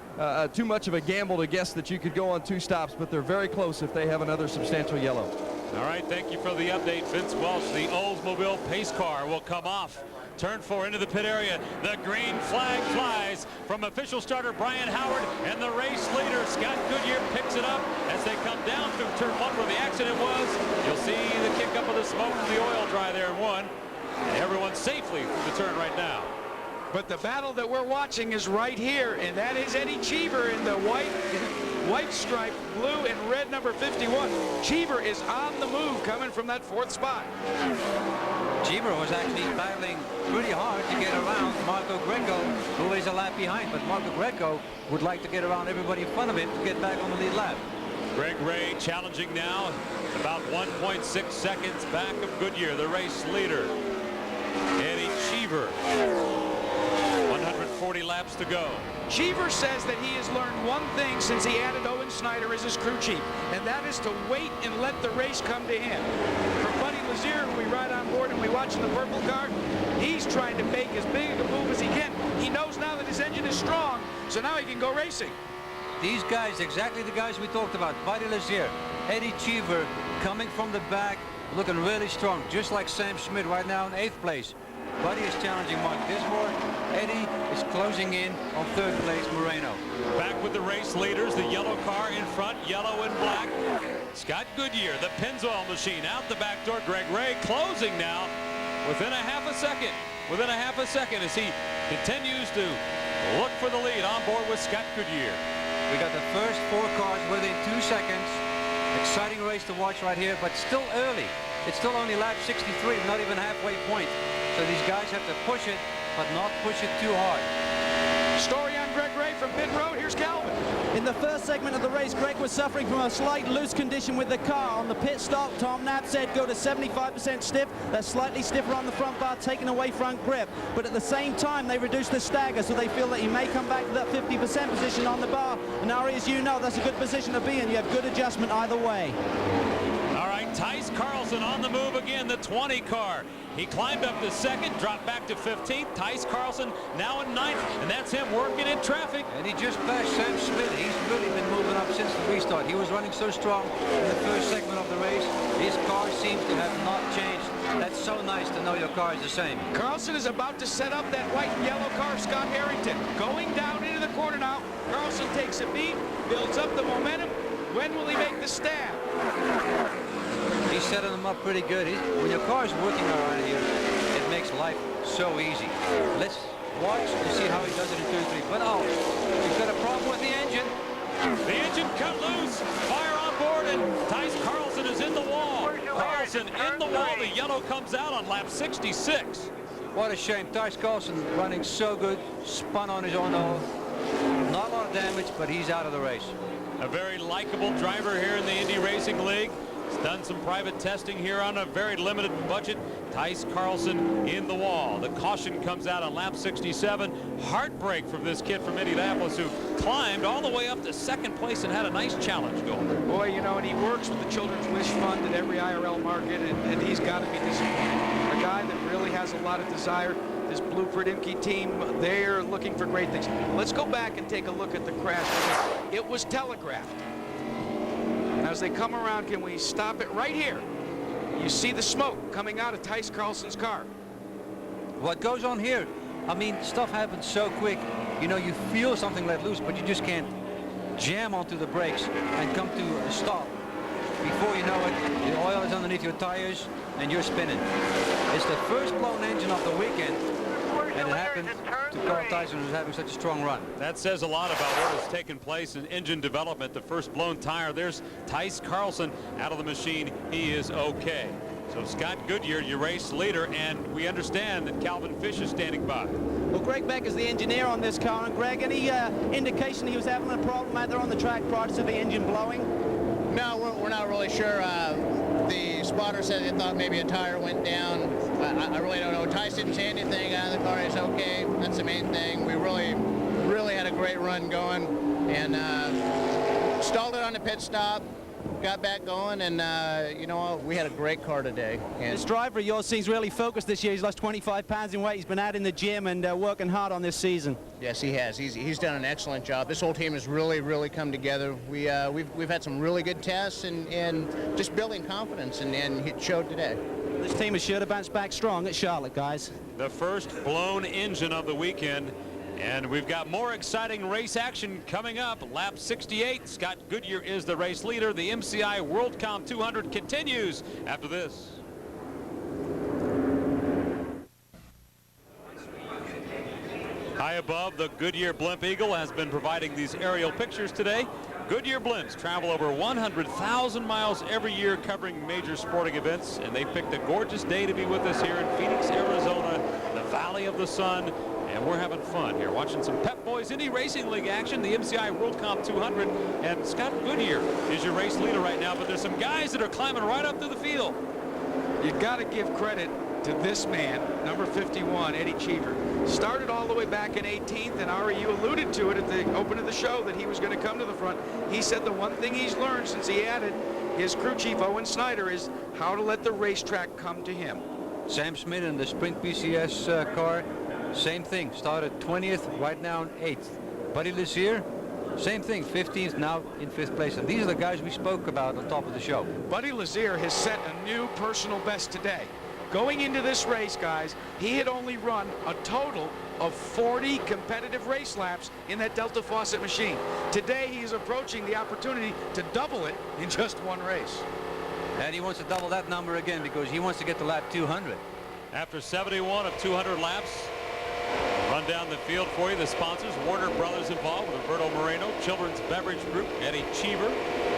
too much of a gamble to guess that you could go on 2 stops, but they're very close if they have another substantial yellow. All right, thank you for the update, Vince Welsh. The Oldsmobile pace car will come off. Turn 4 into the pit area. The green flag flies from official starter Brian Howard, and the race leader Scott Goodyear picks it up as they come down through turn 1 where the accident was. You'll see the kick up of the smoke from the oil dry there in 1. And everyone's safely through the turn right now. But the battle that we're watching is right here, and that is Eddie Cheever in the white stripe, blue and red number 51. Cheever is on the move coming from that 4th spot. Cheever was actually battling pretty hard to get around Marco Greco, who is a lap behind, but Marco Greco would like to get around everybody in front of him to get back on the lead lap. Greg Ray challenging now, about 1.6 seconds back of Goodyear, the race leader. Eddie Cheever, 140 laps to go. Cheever says that he has learned one thing since he added Owen Snyder as his crew chief, and that is to wait and let the race come to him. For Buddy Lazier, who we ride on board and we watch in the purple car, he's trying to make as big a move as he can. He knows now that his engine is strong, so now he can go racing. These guys, exactly the guys we talked about, Buddy Lazier, Eddie Cheever, coming from the back, looking really strong, just like Sam Schmidt right now in 8th place. Buddy is challenging Mark Dismore. Eddie is closing in on 3rd place, Moreno. Back with the race leaders, the yellow car in front, yellow and black. Scott Goodyear, the Pennzoil machine, out the back door. Greg Ray closing now within a half a second. Within a half a second as he continues to look for the lead on board with Scott Goodyear. We got the first 4 cars within 2 seconds. Exciting race to watch right here, but still early. It's still only lap 63, not even halfway point. So these guys have to push it, but not push it too hard. Story on Greg Ray from pit road. Here's Calvin. In the first segment of the race, Greg was suffering from a slight loose condition with the car. On the pit stop, Tom Knapp said go to 75% stiff. That's slightly stiffer on the front bar, taking away front grip. But at the same time, they reduced the stagger, so they feel that he may come back to that 50% position on the bar. And Ari, as you know, that's a good position to be in. You have good adjustment either way. All right, Tice Carlson on the move again, the 20 car. He climbed up to 2nd, dropped back to 15th. Tice Carlson now in 9th, and that's him working in traffic. And he just passed Sam Schmidt. He's really been moving up since the restart. He was running so strong in the first segment of the race. His car seems to have not changed. That's so nice to know your car is the same. Carlson is about to set up that white and yellow car, Scott Harrington. Going down into the corner now. Carlson takes a beat, builds up the momentum. When will he make the stab? He he's setting them up pretty good. When your car is working around here, it makes life so easy. Let's watch to see how he does it in turn 3. But oh, he's got a problem with the engine. The engine cut loose. Fire on board, and Tice Carlson is in the wall. Carlson in the wall. The yellow comes out on lap 66. What a shame. Tice Carlson running so good. Spun on his own. Not a lot of damage, but he's out of the race. A very likable driver here in the Indy Racing League. He's done some private testing here on a very limited budget. Tice Carlson in the wall. The caution comes out on lap 67. Heartbreak from this kid from Indianapolis who climbed all the way up to second place and had a nice challenge going. Boy, you know, and he works with the Children's Wish Fund at every IRL market, and he's got to be disappointed. A guy that really has a lot of desire. This Blueprint Imke team, they're looking for great things. Let's go back and take a look at the crash. It was telegraphed. As they come around, can we stop it right here? You see the smoke coming out of Tice Carlson's car. What goes on here? I mean, stuff happens so quick. You know, you feel something let loose, but you just can't jam onto the brakes and come to a stop. Before you know it, the oil is underneath your tires and you're spinning. It's the first blown engine of the weekend, and it happened to Carl Tyson, who's having such a strong run. That says a lot about what has taken place in engine development. The first blown tire. There's Tice Carlson out of the machine. He is okay. So Scott Goodyear, your race leader, and we understand that Calvin Fish is standing by. Well, Greg Beck is the engineer on this car. And Greg, any indication he was having a problem out there on the track prior to the engine blowing? No, we're not really sure. The spotter said they thought maybe a tire went down. I really don't know. Tice didn't say anything out of the car. He's okay. That's the main thing. We really had a great run going, and stalled it on the pit stop. Got back going, and you know what? We had a great car today. And This driver of yours seems really focused this year. He's lost 25 pounds in weight. He's been out in the gym and working hard on this season. yes, he has. He's done an excellent job. This whole team has really come together. We've had some really good tests and just building confidence, and it showed today. This team is sure to bounce back strong at Charlotte, guys. The first blown engine of the weekend. And we've got more exciting race action coming up. Lap 68. Scott Goodyear is the race leader. The MCI WorldCom 200 continues after this. High above, the Goodyear Blimp Eagle has been providing these aerial pictures today. Goodyear blimps travel over 100,000 miles every year covering major sporting events, and they picked a gorgeous day to be with us here in Phoenix, Arizona, the Valley of the Sun. And we're having fun here, watching some Pep Boys Indy Racing League action, the MCI WorldCom 200. And Scott Goodyear is your race leader right now, but there's some guys that are climbing right up through the field. You got to give credit to this man, number 51, Eddie Cheever. Started all the way back in 18th, and Ari, you alluded to it at the open of the show that he was going to come to the front. He said the one thing he's learned since he added his crew chief, Owen Snyder, is how to let the racetrack come to him. Sam Smith in the Sprint PCS car, same thing. Started 20th, right now in 8th. Buddy Lazier, same thing, 15th, now in 5th place. And these are the guys we spoke about on top of the show. Buddy Lazier has set a new personal best today. Going into this race, guys, he had only run a total of 40 competitive race laps in that Delta Faucet machine. Today, he is approaching the opportunity to double it in just one race. And he wants to double that number again because he wants to get to lap 200. After 71 of 200 laps, run down the field for you. The sponsors, Warner Brothers involved with Roberto Moreno, Children's Beverage Group, Eddie Cheever.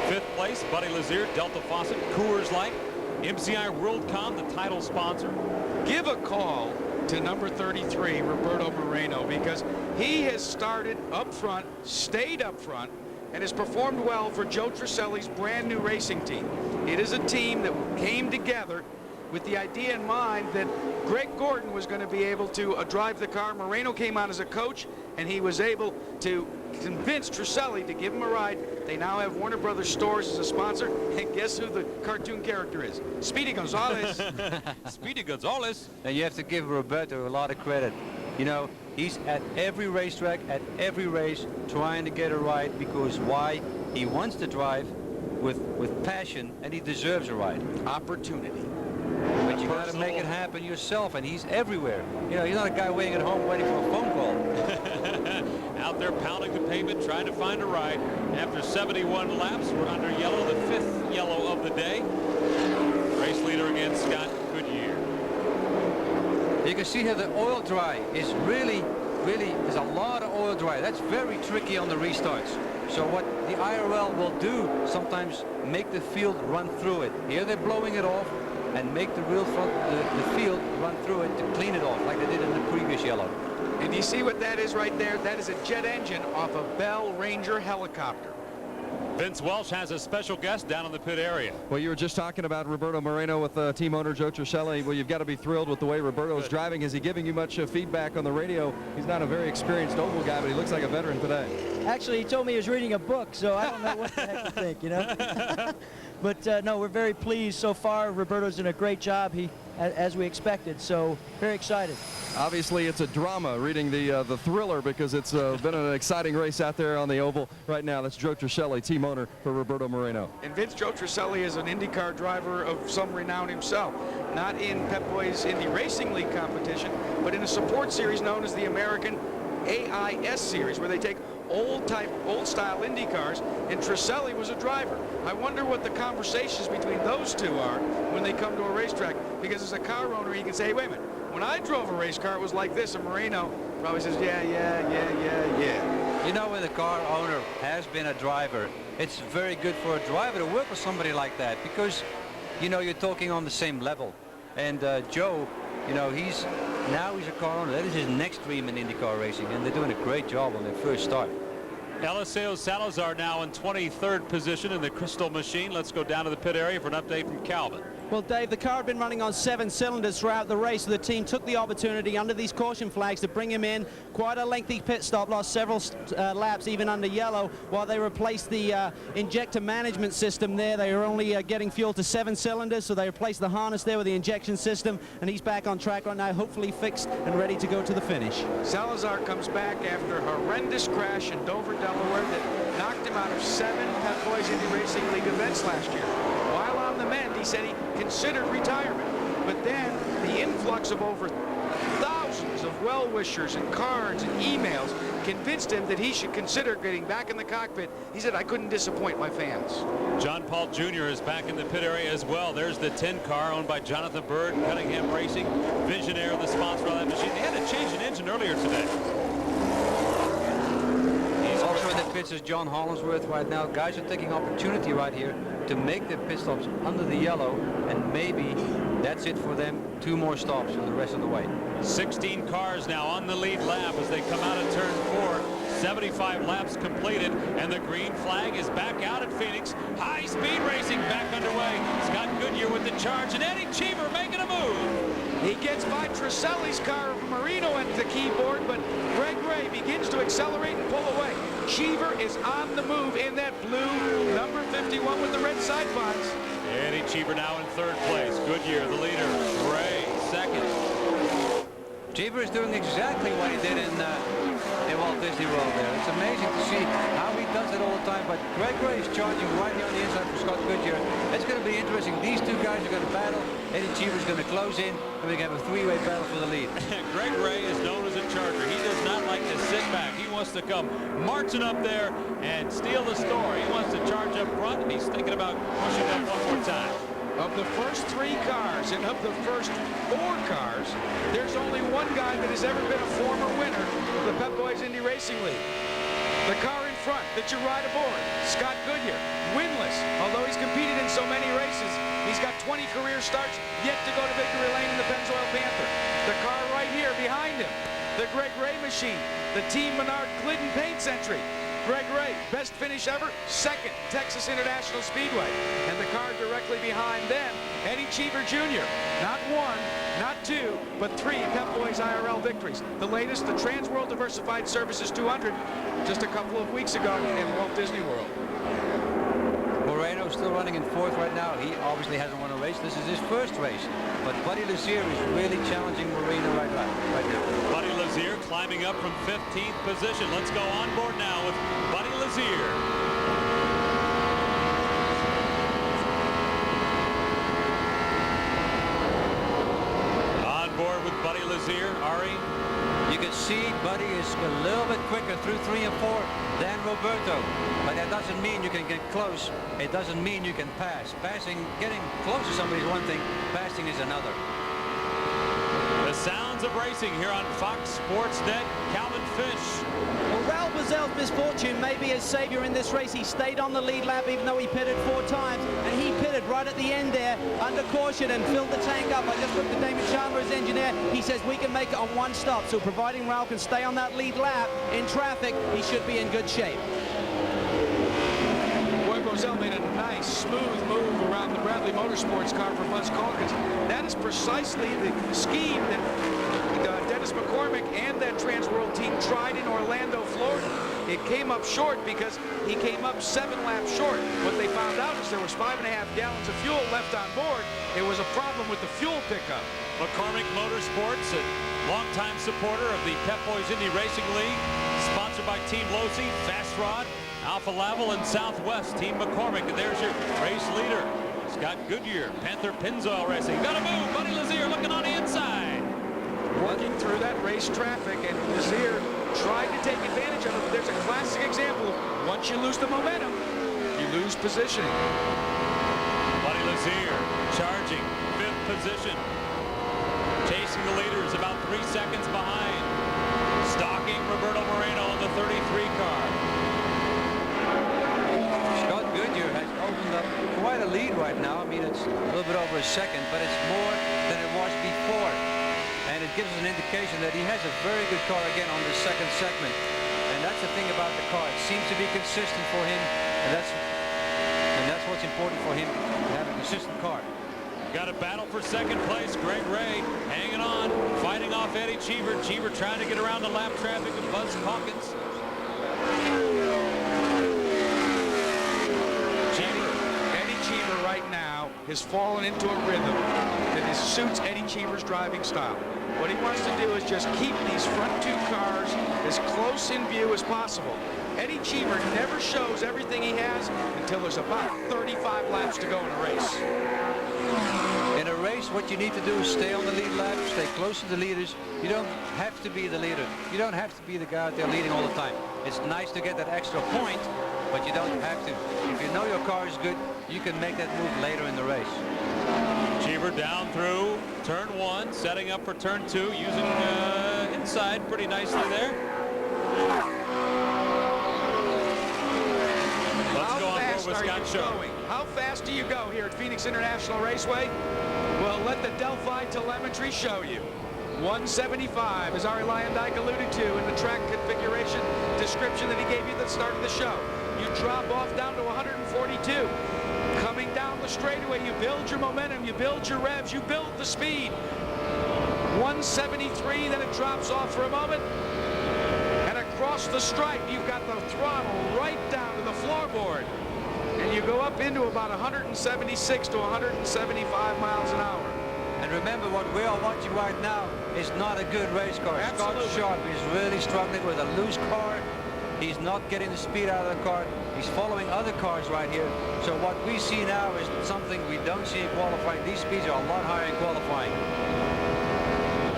5th place, Buddy Lazier, Delta Faucet, Coors Light, MCI WorldCom, the title sponsor. Give a call to number 33, Roberto Moreno, because he has started up front, stayed up front, and has performed well for Joe Trisselli's brand new racing team. It is a team that came together with the idea in mind that Greg Gordon was going to be able to drive the car. Moreno came on as a coach, and he was able to convince Trisselli to give him a ride. They now have Warner Brothers Stores as a sponsor, and guess who the cartoon character is? Speedy Gonzalez. Speedy Gonzalez. And you have to give Roberto a lot of credit. You know, he's at every racetrack, at every race, trying to get a ride because why? He wants to drive with passion, and he deserves a ride. Opportunity. But you got to make it happen yourself, and he's everywhere. You know, he's not a guy waiting at home waiting for a phone call. Out there pounding the pavement, trying to find a ride. After 71 laps, we're under yellow, the 5th yellow of the day. race leader again, Scott Goodyear. You can see here the oil dry is really, there's a lot of oil dry. That's very tricky on the restarts. So what the IRL will do sometimes make the field run through it. Here they're blowing it off and make the real front, the field run through it to clean it off like they did in the previous yellow. And you see what that is right there? That is a jet engine off a Bell Ranger helicopter. Vince Welch has a special guest down in the pit area. Well, you were just talking about Roberto Moreno with team owner Joe Tricelli. Well, you've got to be thrilled with the way Roberto is driving. Is he giving you much feedback on the radio? He's not a very experienced oval guy, but he looks like a veteran today. Actually, he told me he was reading a book, so I don't know what the heck to think, you know. But no, we're very pleased so far. Roberto's done a great job, as we expected, so very excited. Obviously, it's a drama reading the thriller because it's been an exciting race out there on the oval right now. That's Joe Tricelli, team owner for Roberto Moreno. And Vince Joe Tricelli is an IndyCar driver of some renown himself, not in Pep Boys Indy Racing League competition, but in a support series known as the American AIS series, where they take old style Indy cars, and Tricelli was a driver. I wonder what the conversations between those two are when they come to a racetrack, because as a car owner he can say, hey, wait a minute, when I drove a race car it was like this, and Moreno probably says, yeah. You know, when the car owner has been a driver, it's very good for a driver to work with somebody like that, because you know you're talking on the same level. And Joe, you know, he's a car owner. That is his next dream in IndyCar racing, and they're doing a great job on their first start. Eliseo Salazar now in 23rd position in the Crystal Machine. Let's go down to the pit area for an update from Calvin. Well, Dave, the car had been running on 7 cylinders throughout the race, so the team took the opportunity under these caution flags to bring him in. Quite a lengthy pit stop, lost several laps even under yellow, while they replaced the injector management system there. They were only getting fuel to 7 cylinders, so they replaced the harness there with the injection system, and he's back on track right now, hopefully fixed and ready to go to the finish. Salazar comes back after a horrendous crash in Dover, Delaware that knocked him out of 7 Pep Boys Indy Racing League events last year. While on the mend, he said he considered retirement, but then the influx of over thousands of well-wishers and cards and emails convinced him that he should consider getting back in the cockpit. He said, I couldn't disappoint my fans. John Paul Jr. is back in the pit area as well. There's the 10 car owned by Jonathan Bird, Cunningham Racing, Visionaire, the sponsor of that machine. They had to change an engine earlier today. Also in the pits is John Hollingsworth right now. Guys are taking opportunity right here to make their pit stops under the yellow, and maybe that's it for them. 2 more stops for the rest of the way. 16 cars now on the lead lap as they come out of turn 4. 75 laps completed, and the green flag is back out at Phoenix. High-speed racing back underway. Scott Goodyear with the charge, and Eddie Cheever making a move. He gets by Tricelli's car, Marino at the keyboard, but Greg Ray begins to accelerate and pull away. Cheever is on the move in that blue number 51 with the red side bonds. Eddie Cheever now in 3rd place. Goodyear, the leader. Ray, 2nd. Cheever is doing exactly what he did in Walt Disney World there. It's amazing to see how he does it all the time, but Greg Ray is charging right here on the inside for Scott Goodyear. It's going to be interesting. These 2 guys are going to battle. Eddie Cheever is going to close in, and we're going to have a 3-way battle for the lead. Greg Ray is known as a charger. He does not like to sit back. He wants to come marching up there and steal the store. He wants to charge up front, and he's thinking about pushing up one more time. Of the first 3 cars and of the first 4 cars, there's only one guy that has ever been a former winner of the Pep Boys Indy Racing League. The car in front that you ride aboard, Scott Goodyear, winless. Although he's competed in so many races, he's got 20 career starts, yet to go to victory lane in the Pennzoil Panther. The car right here behind him, the Greg Ray machine, the Team Menard Glidden Paint Century. Greg Ray, best finish ever, 2nd Texas International Speedway. And the car directly behind them, Eddie Cheever Jr. Not 1, not 2, but 3 Pep Boys IRL victories. The latest, the Trans World Diversified Services 200, just a couple of weeks ago in Walt Disney World. Moreno still running in 4th right now. He obviously hasn't won a race. This is his first race. But Buddy Lazier is really challenging Moreno right now. Buddy Lazier climbing up from 15th position. Let's go on board now with Buddy Lazier. On board with Buddy Lazier, Ari. You can see Buddy is a little bit quicker through 3 and 4 than Roberto. But that doesn't mean you can get close. It doesn't mean you can pass. Passing, getting close to somebody is one thing. Passing is another. The sounds of racing here on Fox Sports Net. Calvin Fish. Well, Raul Boesel's misfortune may be his savior in this race. He stayed on the lead lap even though he pitted 4 times, and he pitted right at the end there under caution and filled the tank up. I just looked at Damon Chandler, his engineer. He says we can make it on 1 stop, so providing Raul can stay on that lead lap in traffic, he should be in good shape. Boesel made a nice, smooth move around the Bradley Motorsports car for Buzz Calkins. That is precisely the scheme that Dennis McCormick and that Trans World team tried in Orlando, Florida. It came up short because he came up 7 laps short. What they found out is there was 5.5 gallons of fuel left on board. It was a problem with the fuel pickup. McCormick Motorsports, a longtime supporter of the Pep Boys Indy Racing League, sponsored by Team Losi, Fast Rod, Alpha Laval, and Southwest. Team McCormick, and there's your race leader, Scott Goodyear, Panther Pennzoil Racing. Got to move, Buddy Lazier looking on the inside. Working through that race traffic, and Lazier tried to take advantage of it, but there's a classic example. Once you lose the momentum, you lose positioning. Buddy Lazier charging 5th position. Chasing the leaders about 3 seconds behind. Stalking Roberto Moreno in the 33 car. Scott Goodyear has opened up quite a lead right now. I mean, it's a little bit over a second, but it's more than it was before. And it gives us an indication that he has a very good car again on the 2nd segment. And that's the thing about the car. It seems to be consistent for him, and that's what's important for him, to have a consistent car. Got a battle for 2nd place. Greg Ray hanging on, fighting off Eddie Cheever. Cheever trying to get around the lap traffic with Buzz Calkins. Eddie Cheever right now has fallen into a rhythm that suits Eddie Cheever's driving style. What he wants to do is just keep these front 2 cars as close in view as possible. Eddie Cheever never shows everything he has until there's about 35 laps to go in a race. In a race, what you need to do is stay on the lead lap, stay close to the leaders. You don't have to be the leader. You don't have to be the guy out there leading all the time. It's nice to get that extra point, but you don't have to. If you know your car is good, you can make that move later in the race. Cheever down through turn 1, setting up for turn 2, using inside pretty nicely there. Let's go on board with Scott Show. How fast do you go here at Phoenix International Raceway? Well, let the Delphi telemetry show you. 175, as Ari Lyondike alluded to in the track configuration description that he gave you at the start of the show. You drop off down to 142. Coming down the straightaway, you build your momentum, you build your revs, you build the speed. 173, then it drops off for a moment. And across the stripe, you've got the throttle right down to the floorboard. And you go up into about 176 to 175 miles an hour. And remember, what we are watching right now is not a good race car. Absolutely. Scott Sharp is really struggling with a loose car. He's not getting the speed out of the car. He's following other cars right here. So what we see now is something we don't see in qualifying. These speeds are a lot higher in qualifying.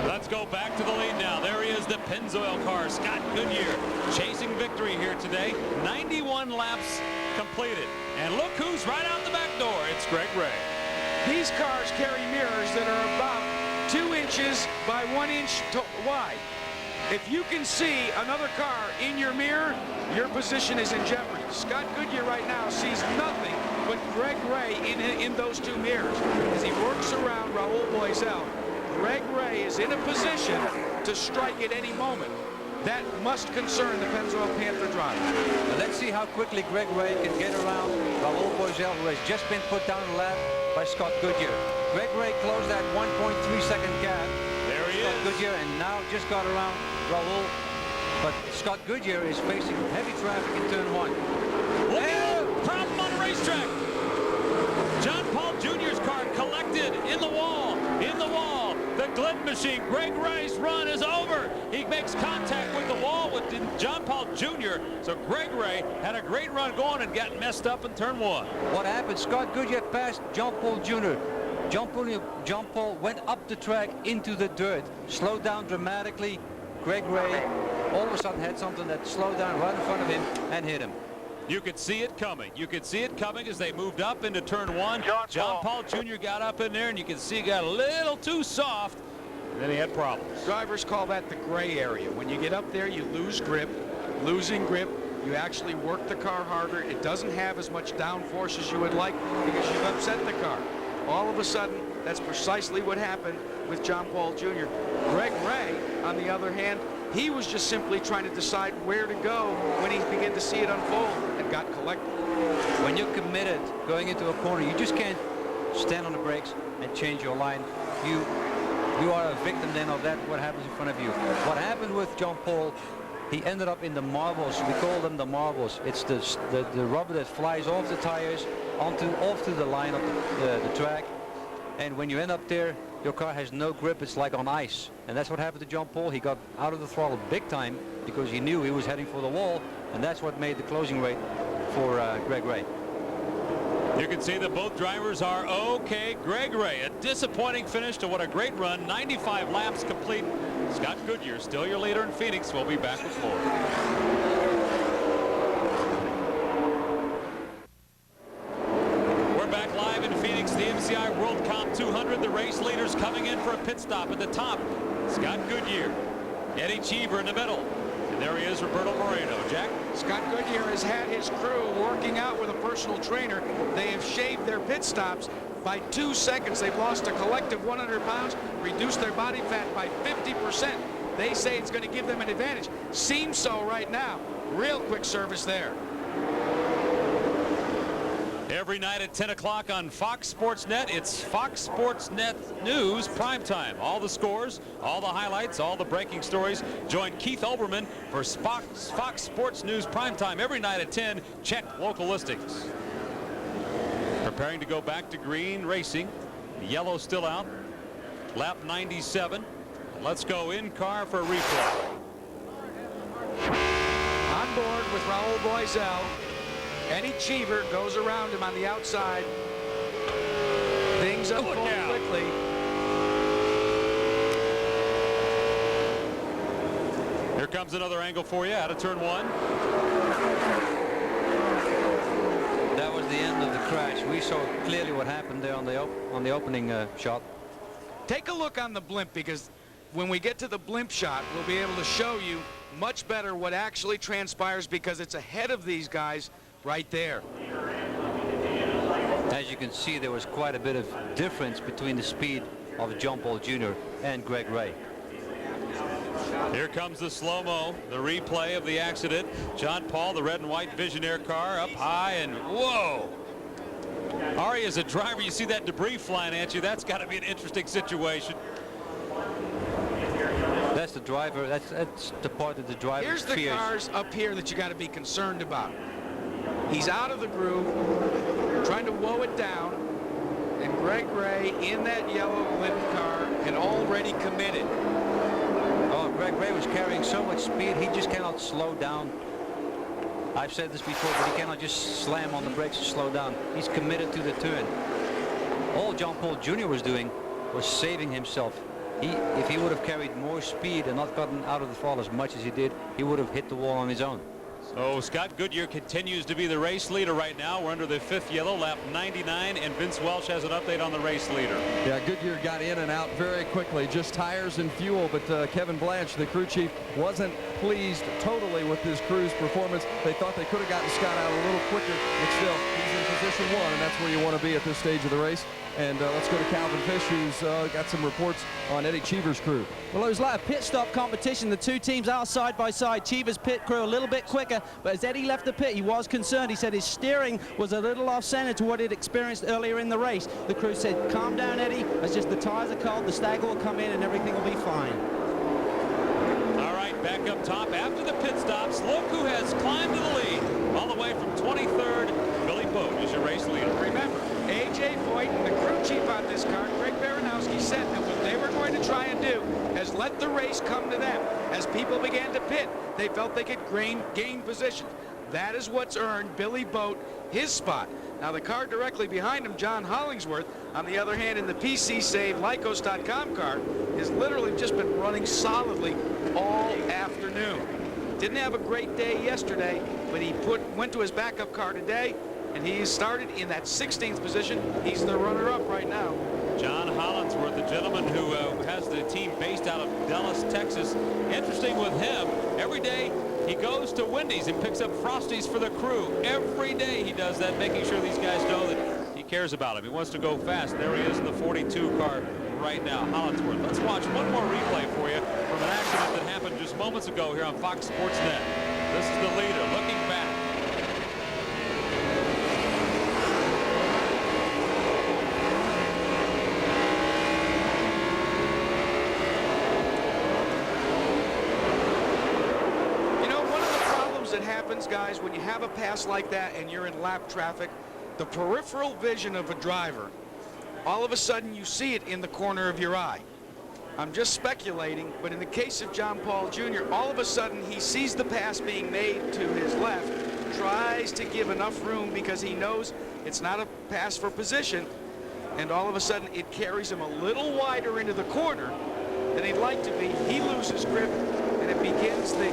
Let's go back to the lead now. There he is, the Pennzoil car, Scott Goodyear, chasing victory here today. 91 laps completed. And look who's right out the back door. It's Greg Ray. These cars carry mirrors that are about 2 inches by 1 inch wide. If you can see another car in your mirror, your position is in jeopardy. Scott Goodyear right now sees nothing but Greg Ray in those 2 mirrors. As he works around Raul Boesel, Greg Ray is in a position to strike at any moment. That must concern the Pennzoil Panther driver. Now let's see how quickly Greg Ray can get around Raul Boesel, who has just been put down the lap by Scott Goodyear. Greg Ray closed that 1.3 second gap. There he Scott is. Goodyear, and now just got around Raul. But Scott Goodyear is facing heavy traffic in turn 1. Look at the problem on the racetrack. John Paul Jr.'s car collected in the wall. In the wall. The Glidden machine. Greg Ray's run is over. He makes contact with the wall with John Paul Jr. So Greg Ray had a great run going and got messed up in turn 1. What happened? Scott Goodyear passed John Paul Jr. John Paul went up the track into the dirt, slowed down dramatically, Greg Ray all of a sudden had something that slowed down right in front of him and hit him. You could see it coming. You could see it coming as they moved up into turn 1. John Paul Jr. got up in there, and you can see he got a little too soft, and then he had problems. Drivers call that the gray area. When you get up there, you lose grip. Losing grip, you actually work the car harder. It doesn't have as much downforce as you would like because you've upset the car. All of a sudden, that's precisely what happened with John Paul Jr. Greg Ray, on the other hand, he was just simply trying to decide where to go when he began to see it unfold and got collected. When you're committed going into a corner, you just can't stand on the brakes and change your line. You are a victim then of that, what happens in front of you. What happened with John Paul, he ended up in the marbles. We call them the marbles. It's the rubber that flies off the tires off to the line of the track. And when you end up there, your car has no grip. It's like on ice. And that's what happened to John Paul. He got out of the throttle big time because he knew he was heading for the wall. And that's what made the closing rate for Greg Ray. You can see that both drivers are okay. Greg Ray, a disappointing finish to what a great run. 95 laps complete. Scott Goodyear, still your leader in Phoenix. We'll be back with more. We're back live in Phoenix, the MCI WorldCom 200. The race leaders coming in for a pit stop at the top. Scott Goodyear, Eddie Cheever in the middle. And there he is, Roberto Moreno. Jack? Scott Goodyear has had his crew working out with a personal trainer. They have shaved their pit stops by 2 seconds. They've lost a collective 100 pounds, reduced their body fat by 50%. They say it's going to give them an advantage. Seems so right now. Real quick service there. Every night at 10 o'clock on Fox Sports Net, it's Fox Sports Net News Primetime. All the scores, all the highlights, all the breaking stories. Join Keith Olbermann for Fox Sports News Primetime every night at 10. Check local listings. Preparing to go back to green racing. Yellow still out. Lap 97. Let's go in car for a replay. On board with Raul Boisel. Eddie Cheever goes around him on the outside. Things unfold quickly. Here comes another angle for you out of turn 1. That was the end of the crash. We saw clearly what happened there on the opening shot. Take a look on the blimp, because when we get to the blimp shot, we'll be able to show you much better what actually transpires, because it's ahead of these guys right there. As you can see, there was quite a bit of difference between the speed of John Paul Jr. and Greg Ray. Here comes the slow-mo, the replay of the accident. John Paul, the red and white Visionaire car, up high, and whoa! Ari, as a driver, you see that debris flying at you. That's got to be an interesting situation. That's the driver. That's the part that the driver fears. Here's the cars up here that you got to be concerned about. He's out of the groove, trying to woe it down, and Greg Ray in that yellow lit car had already committed. Oh, Greg Ray was carrying so much speed, he just cannot slow down. I've said this before, but he cannot just slam on the brakes to slow down. He's committed to the turn. All John Paul Jr. was doing was saving himself. If he would have carried more speed and not gotten out of the throttle as much as he did, he would have hit the wall on his own. So Scott Goodyear continues to be the race leader right now. We're under the 5th yellow, lap 99, and Vince Welch has an update on the race leader. Yeah, Goodyear got in and out very quickly, just tires and fuel, but Kevin Blanche, the crew chief, wasn't pleased totally with his crew's performance. They thought they could have gotten Scott out a little quicker, but still, he's in position 1, and that's where you want to be at this stage of the race. And let's go to Calvin Fish, who's got some reports on Eddie Cheever's crew. Well, it was like a pit stop competition. The two teams are side by side. Cheever's pit crew a little bit quicker, but as Eddie left the pit, he was concerned. He said his steering was a little off center to what he'd experienced earlier in the race. The crew said, calm down, Eddie. It's just the tires are cold. The stagger will come in and everything will be fine. All right, back up top after the pit stops. Look who has climbed to the lead. All the way from 23rd, Billy Boat is your race leader. Remember, A.J. Foyt and the crew chief on this car, Greg Baranowski, said that what they were going to try and do is let the race come to them. As people began to pit, they felt they could gain position. That is what's earned Billy Boat his spot. Now the car directly behind him, John Hollingsworth, on the other hand, in the PC Save Lycos.com car, has literally just been running solidly all afternoon. Didn't have a great day yesterday, but he went to his backup car today, and he started in that 16th position. He's the runner-up right now. John Hollingsworth, the gentleman who has the team based out of Dallas, Texas. Interesting with him, every day he goes to Wendy's and picks up Frosties for the crew. Every day he does that, making sure these guys know that he cares about him. He wants to go fast. There he is in the 42 car right now, Hollingsworth. Let's watch one more replay for you from an accident that happened just moments ago here on Fox Sports Net. This is the leader looking back. That happens, guys, when you have a pass like that and you're in lap traffic, the peripheral vision of a driver, all of a sudden you see it in the corner of your eye. I'm just speculating, but in the case of John Paul Jr., all of a sudden he sees the pass being made to his left, tries to give enough room because he knows it's not a pass for position, and all of a sudden it carries him a little wider into the corner than he'd like to be. He loses grip, and it begins the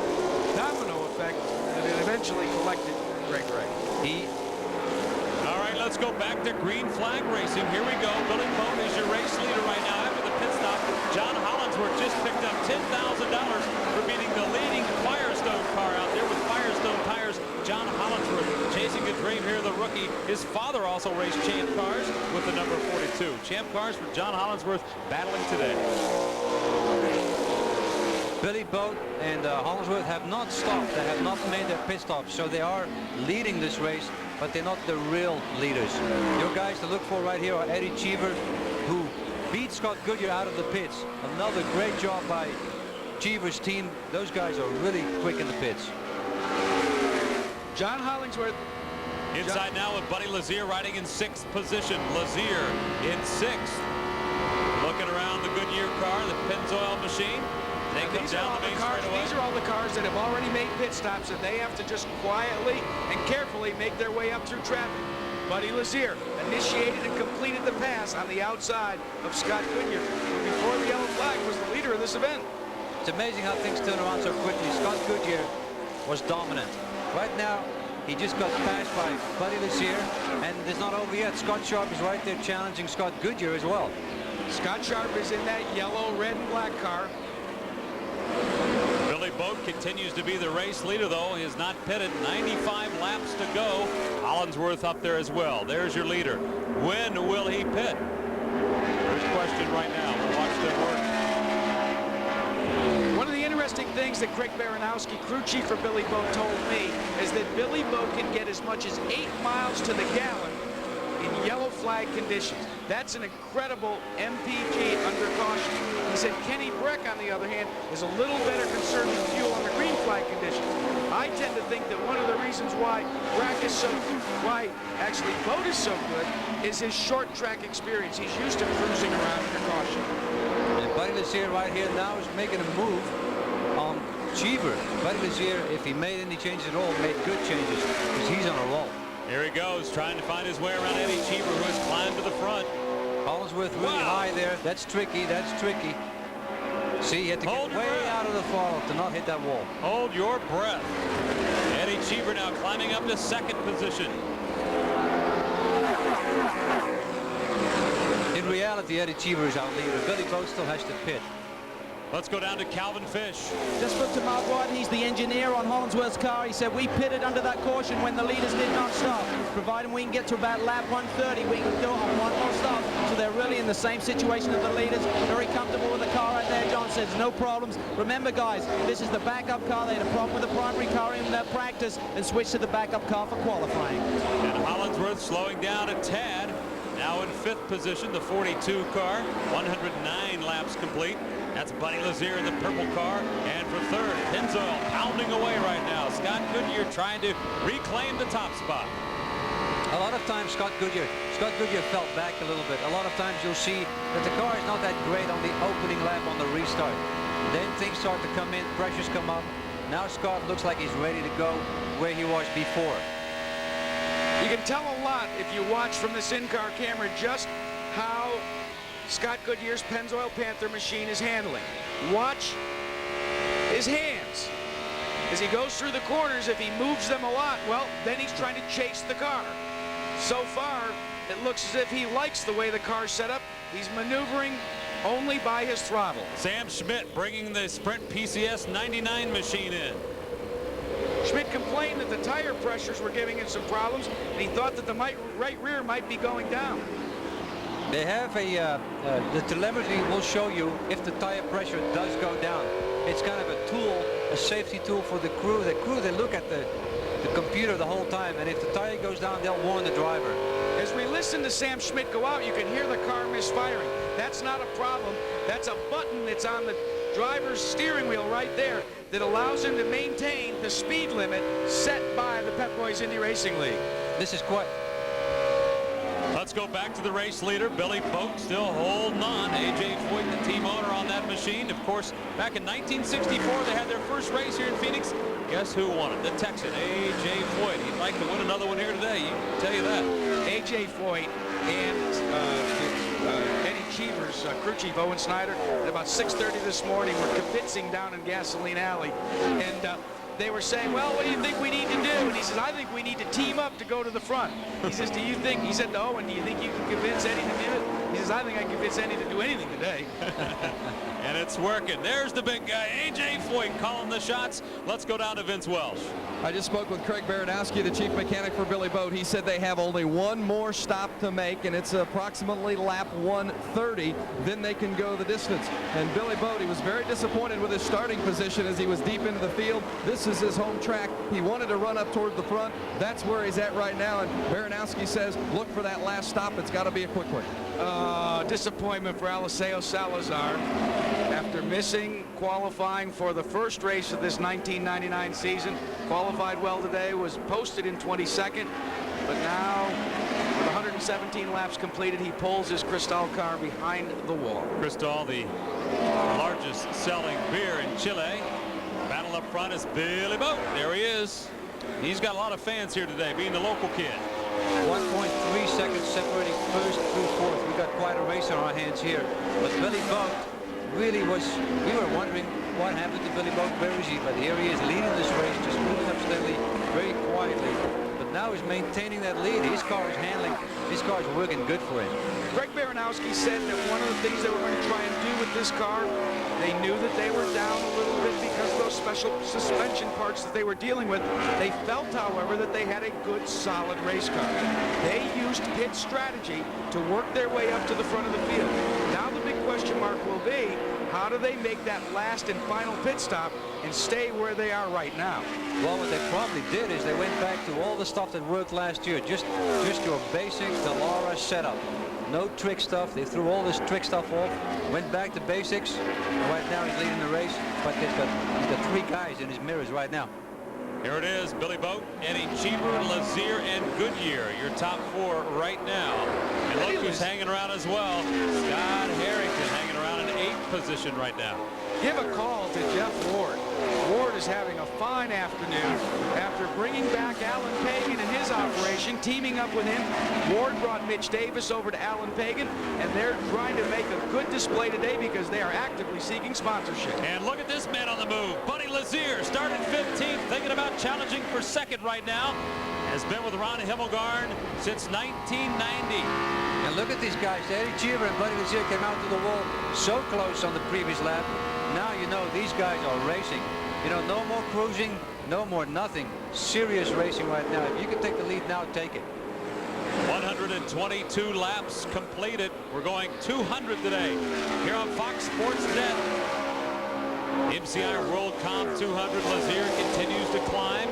domino effect that it eventually collected Greg Ray. All right, let's go back to green flag racing. Here we go. Billy Bone is your race leader right now after the pit stop. John Hollingsworth just picked up $10,000 for beating the leading Firestone car out there with Firestone tires. John Hollingsworth chasing a dream here, the rookie. His father also raced Champ cars with the number 42. Champ cars for John Hollingsworth battling today. Billy Boat and Hollingsworth have not stopped. They have not made their pit stops, so they are leading this race, but they're not the real leaders. Your guys to look for right here are Eddie Cheever, who beat Scott Goodyear out of the pits. Another great job by Cheever's team. Those guys are really quick in the pits. John Hollingsworth. Inside now with Buddy Lazier riding in 6th position. Lazier in 6th. Looking around the Goodyear car, the Pennzoil machine. They come down the main straightaway. These are all the cars that have already made pit stops, and they have to just quietly and carefully make their way up through traffic. Buddy Lazier initiated and completed the pass on the outside of Scott Goodyear, who before the yellow flag was the leader of this event. It's amazing how things turn around so quickly. Scott Goodyear was dominant. Right now, he just got passed by Buddy Lazier, and it's not over yet. Scott Sharp is right there challenging Scott Goodyear as well. Scott Sharp is in that yellow, red, and black car. Billy Boat continues to be the race leader, though. He is not pitted. 95 laps to go. Hollingsworth up there as well. There's your leader. When will he pit? First question right now. We'll watch them work. One of the interesting things that Craig Baranowski, crew chief for Billy Boat, told me is that Billy Boat can get as much as 8 miles to the gallon in yellow flag conditions. That's an incredible MPG under caution. He said Kenny Breck, on the other hand, is a little better conserving fuel under green flag conditions. I tend to think that one of the reasons why Breck is so, actually Boat is so good, is his short track experience. He's used to cruising around under caution. And Buddy Lazier right here now is making a move on Cheever. Buddy Lazier, if he made any changes at all, made good changes because he's on a roll. Here he goes, trying to find his way around Eddie Cheever, who has climbed to the front. Hollingsworth really high there. That's tricky. That's tricky. See, he had to get way out of the throttle to not hit that wall. Hold your breath. Eddie Cheever now climbing up to 2nd position. In reality, Eddie Cheever is our leader. Billy Boat still has to pit. Let's go down to Calvin Fish. Just spoke to Mark White. He's the engineer on Hollingsworth's car. He said we pitted under that caution when the leaders did not stop. Providing we can get to about lap 130, we can do it on one more stop. So they're really in the same situation as the leaders. Very comfortable with the car right there. John says no problems. Remember, guys, this is the backup car. They had a problem with the primary car in their practice and switched to the backup car for qualifying. And Hollingsworth slowing down a tad. Now in 5th position, the 42 car. 109 laps complete. That's Buddy Lazier in the purple car. And for 3rd, Pennzoil pounding away right now. Scott Goodyear trying to reclaim the top spot. A lot of times Scott Goodyear fell back a little bit. A lot of times you'll see that the car is not that great on the opening lap on the restart. Then things start to come in, pressures come up. Now Scott looks like he's ready to go where he was before. You can tell a lot if you watch from this in-car camera just how Scott Goodyear's Pennzoil Panther machine is handling. Watch his hands. As he goes through the corners, if he moves them a lot, well, then he's trying to chase the car. So far, it looks as if he likes the way the car's set up. He's maneuvering only by his throttle. Sam Schmidt bringing the Sprint PCS 99 machine in. Schmidt complained that the tire pressures were giving him some problems, and he thought that the right rear might be going down. They have the telemetry will show you if the tire pressure does go down. It's kind of a tool, a safety tool for the crew. The crew, they look at the computer the whole time, and if the tire goes down, they'll warn the driver. As we listen to Sam Schmidt go out, you can hear the car misfiring. That's not a problem. That's a button that's on the driver's steering wheel right there that allows him to maintain the speed limit set by the Pep Boys Indy Racing League. This is quite... Let's go back to the race leader, Billy Boat, still holding on. A.J. Foyt, the team owner on that machine. Of course, back in 1964, they had their first race here in Phoenix. Guess who won it? The Texan, A.J. Foyt. He'd like to win another one here today, I can tell you that. A.J. Foyt and Eddie Cheever's crew chief, Owen Snyder, at about 6:30 this morning, were kibitzing down in Gasoline Alley. And they were saying, well, what do you think we need to do? And he says, I think we need to team up to go to the front. He says, do you think, he said to Owen, do you think you can convince Eddie to do it? He says, I think I can convince Eddie to do anything today. And it's working. There's the big guy, A.J. Foyt, calling the shots. Let's go down to Vince Welsh. I just spoke with Craig Baranowski, the chief mechanic for Billy Boat. He said they have only one more stop to make, and it's approximately lap 130. Then they can go the distance. And Billy Boat, he was very disappointed with his starting position as he was deep into the field. This is his home track. He wanted to run up toward the front. That's where he's at right now. And Baranowski says, look for that last stop. It's got to be a quick one. Disappointment for Eliseo Salazar. After missing qualifying for the first race of this 1999 season, qualified well today, was posted in 22nd, but now with 117 laps completed, he pulls his Cristal car behind the wall. Cristal, the largest selling beer in Chile. Battle up front is Billy Boat. There he is. He's got a lot of fans here today, being the local kid. 1.3 seconds separating first through fourth. We got quite a race on our hands here. But Billy Boat really was, we were wondering what happened to Billy Boat. Where is he? But here he is leading this race, just moving up steadily, very quietly. But now he's maintaining that lead. His car is handling, his car is working good for him. Craig Baranowski said that one of the things they were going to try and do with this car, they knew that they were down a little bit because of those special suspension parts that they were dealing with. They felt, however, that they had a good, solid race car. They used pit strategy to work their way up to the front of the field. Now the big question mark will be, how do they make that last and final pit stop and stay where they are right now? Well, what they probably did is they went back to all the stuff that worked last year. Just your basic Dallara setup. No trick stuff. They threw all this trick stuff off, went back to basics. And right now he's leading the race, but he's got three guys in his mirrors right now. Here it is, Billy Boat, Eddie Cheever, Lazier, and Goodyear, your top four right now. And look who's hanging around as well. Scott Harrington hanging around in 8th position right now. Give a call to Jeff Ward. Ward is having a fine afternoon after bringing back Alan Pagan in his operation, teaming up with him. Ward brought Mitch Davis over to Alan Pagan, and they're trying to make a good display today because they are actively seeking sponsorship. And look at this man on the move. Buddy Lazier started 15th, thinking about challenging for second right now. Has been with Ron Himmelgarn since 1990. And look at these guys. Eddie Cheever and Buddy Lazier came out to the wall so close on the previous lap. Now you know these guys are racing. You know, no more cruising, no more nothing. Serious racing right now. If you can take the lead now, take it. 122 laps completed. We're going 200 today here on Fox Sports Net. MCI WorldCom 200. Lazier continues to climb.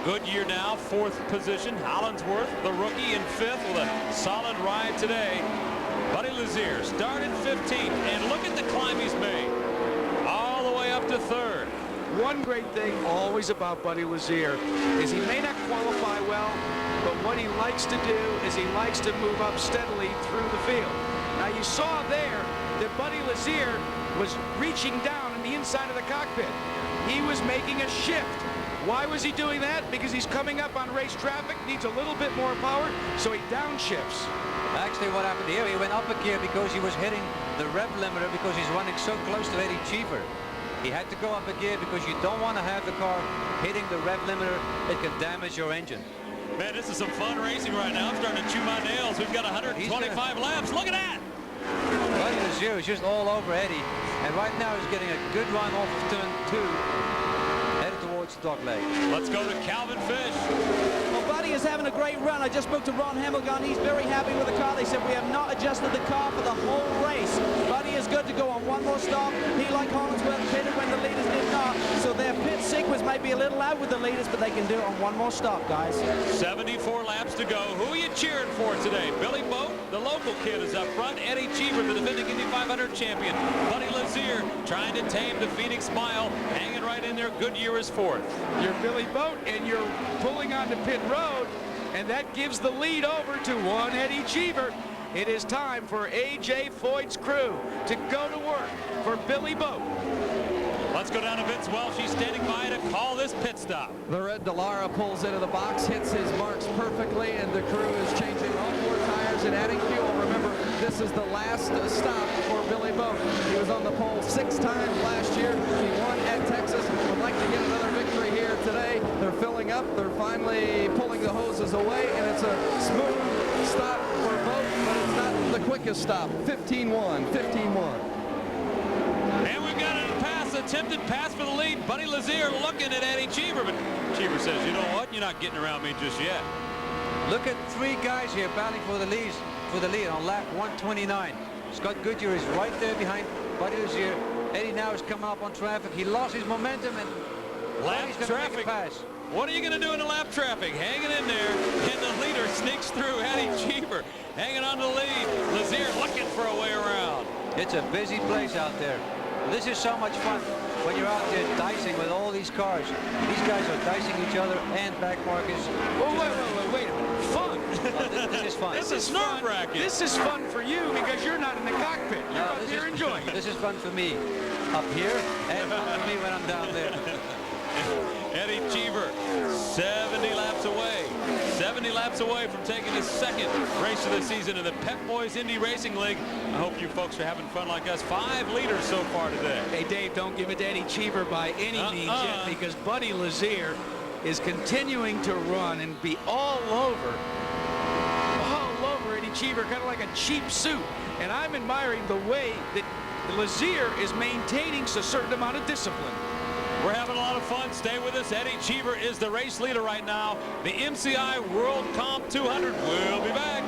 Goodyear now 4th position. Hollinsworth, the rookie, in 5th with a solid ride today. Buddy Lazier started 15th, and look at the climb he's made. All the way up to 3rd. One great thing always about Buddy Lazier is he may not qualify well, but what he likes to do is he likes to move up steadily through the field. Now you saw there that Buddy Lazier was reaching down in the inside of the cockpit. He was making a shift Why was he doing that? Because he's coming up on race traffic, needs a little bit more power, so he downshifts. Actually, what happened here, he went up a gear because he was hitting the rev limiter because he's running so close to Eddie Cheever. He had to go up a gear because you don't want to have the car hitting the rev limiter. It can damage your engine. Man, this is some fun racing right now. I'm starting to chew my nails. We've got 125 laps. Look at that. Buddy Lazier is just all over Eddie. And right now he's getting a good run off of turn 2. Headed towards dog leg. Let's go to Calvin Fish. Well, Buddy is having a great run. I just spoke to Ron Hemmelgarn. He's very happy with the car. They said we have not adjusted the car for the whole race. Buddy is good to go on one more stop. He, like Hollinsworth, pitted when the leaders did not. So their pit sequence may be a little out with the leaders, but they can do it on one more stop, guys. 74 laps to go. Who are you cheering for today? Billy Boat, the local kid, is up front. Eddie Cheever, the defending Indy 500 champion. Buddy Lazier trying to tame the Phoenix Smile, hanging right in there. Goodyear is fourth. You're Billy Boat, and you're pulling onto pit road, and that gives the lead over to one Eddie Cheever. It is time for A.J. Foyt's crew to go to work for Billy Boat. Let's go down to Vince Welsh. He's standing by to call this pit stop. The red Dallara pulls into the box, hits his marks perfectly, and the crew is changing all 4 tires and adding fuel. Remember, this is the last stop for Billy Boat. He was on the pole 6 times last year. He won at Texas. Would like to get another victory here today. They're filling up. They're finally pulling the hoses away, and it's a smooth stop for Boat, but it's not the quickest stop. 15-1, 15-1. And we've got a pass, attempted pass for the lead. Buddy Lazier looking at Eddie Cheever, but Cheever says, you know what? You're not getting around me just yet. Look at 3 guys here battling for the lead on lap 129. Scott Goodyear is right there behind Buddy Lazier. Eddie now is coming up on traffic. He lost his momentum and lap traffic. Pass. What are you going to do in the lap traffic? Hanging in there, and the leader sneaks through. Eddie Cheever hanging on the lead. Lazier looking for a way around. It's a busy place out there. This is so much fun when you're out there dicing with all these cars. These guys are dicing each other and back markers. Oh, wait a minute. Fun. This is fun. This is fun. This is fun for you because you're not in the cockpit. You're up here enjoying it. This is fun for me up here and fun for me when I'm down there. Eddie Cheever, 70 laps away. 70 laps away from taking his 2nd race of the season in the Pep Boys Indy Racing League. I hope you folks are having fun like us. 5 leaders so far today. Hey, Dave, don't give it to Eddie Cheever by any means yet, because Buddy Lazier is continuing to run and be all over Eddie Cheever, kind of like a cheap suit. And I'm admiring the way that Lazier is maintaining a certain amount of discipline. We're having a lot of fun. Stay with us. Eddie Cheever is the race leader right now. The MCI WorldCom 200. We'll be back.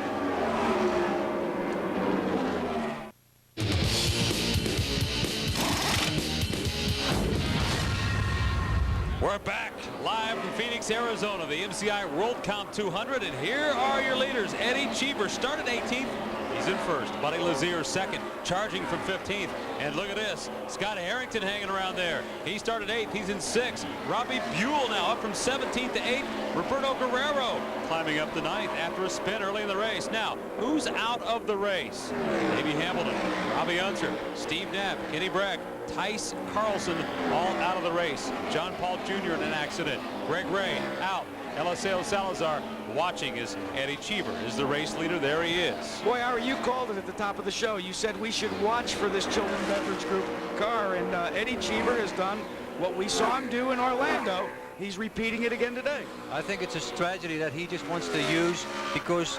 We're back live from Phoenix, Arizona, the MCI WorldCom 200, and here are your leaders. Eddie Cheever started 18th. He's in first. Buddy Lazier second, charging from 15th. And look at this, Scott Harrington hanging around there. He started 8th. He's in 6th. Robbie Buell now up from 17th to 8th. Roberto Guerrero climbing up to 9th after a spin early in the race. Now, who's out of the race? Davey Hamilton, Robbie Unser, Steve Knapp, Kenny Brack, Tice Carlson, all out of the race. John Paul Jr. in an accident. Greg Ray out. Eliseo Salazar watching as Eddie Cheever is the race leader. There he is. Boy, Howard, you called it at the top of the show. You said we should watch for this Children Beverage Group car, and Eddie Cheever has done what we saw him do in Orlando. He's repeating it again today. I think it's a strategy that he just wants to use because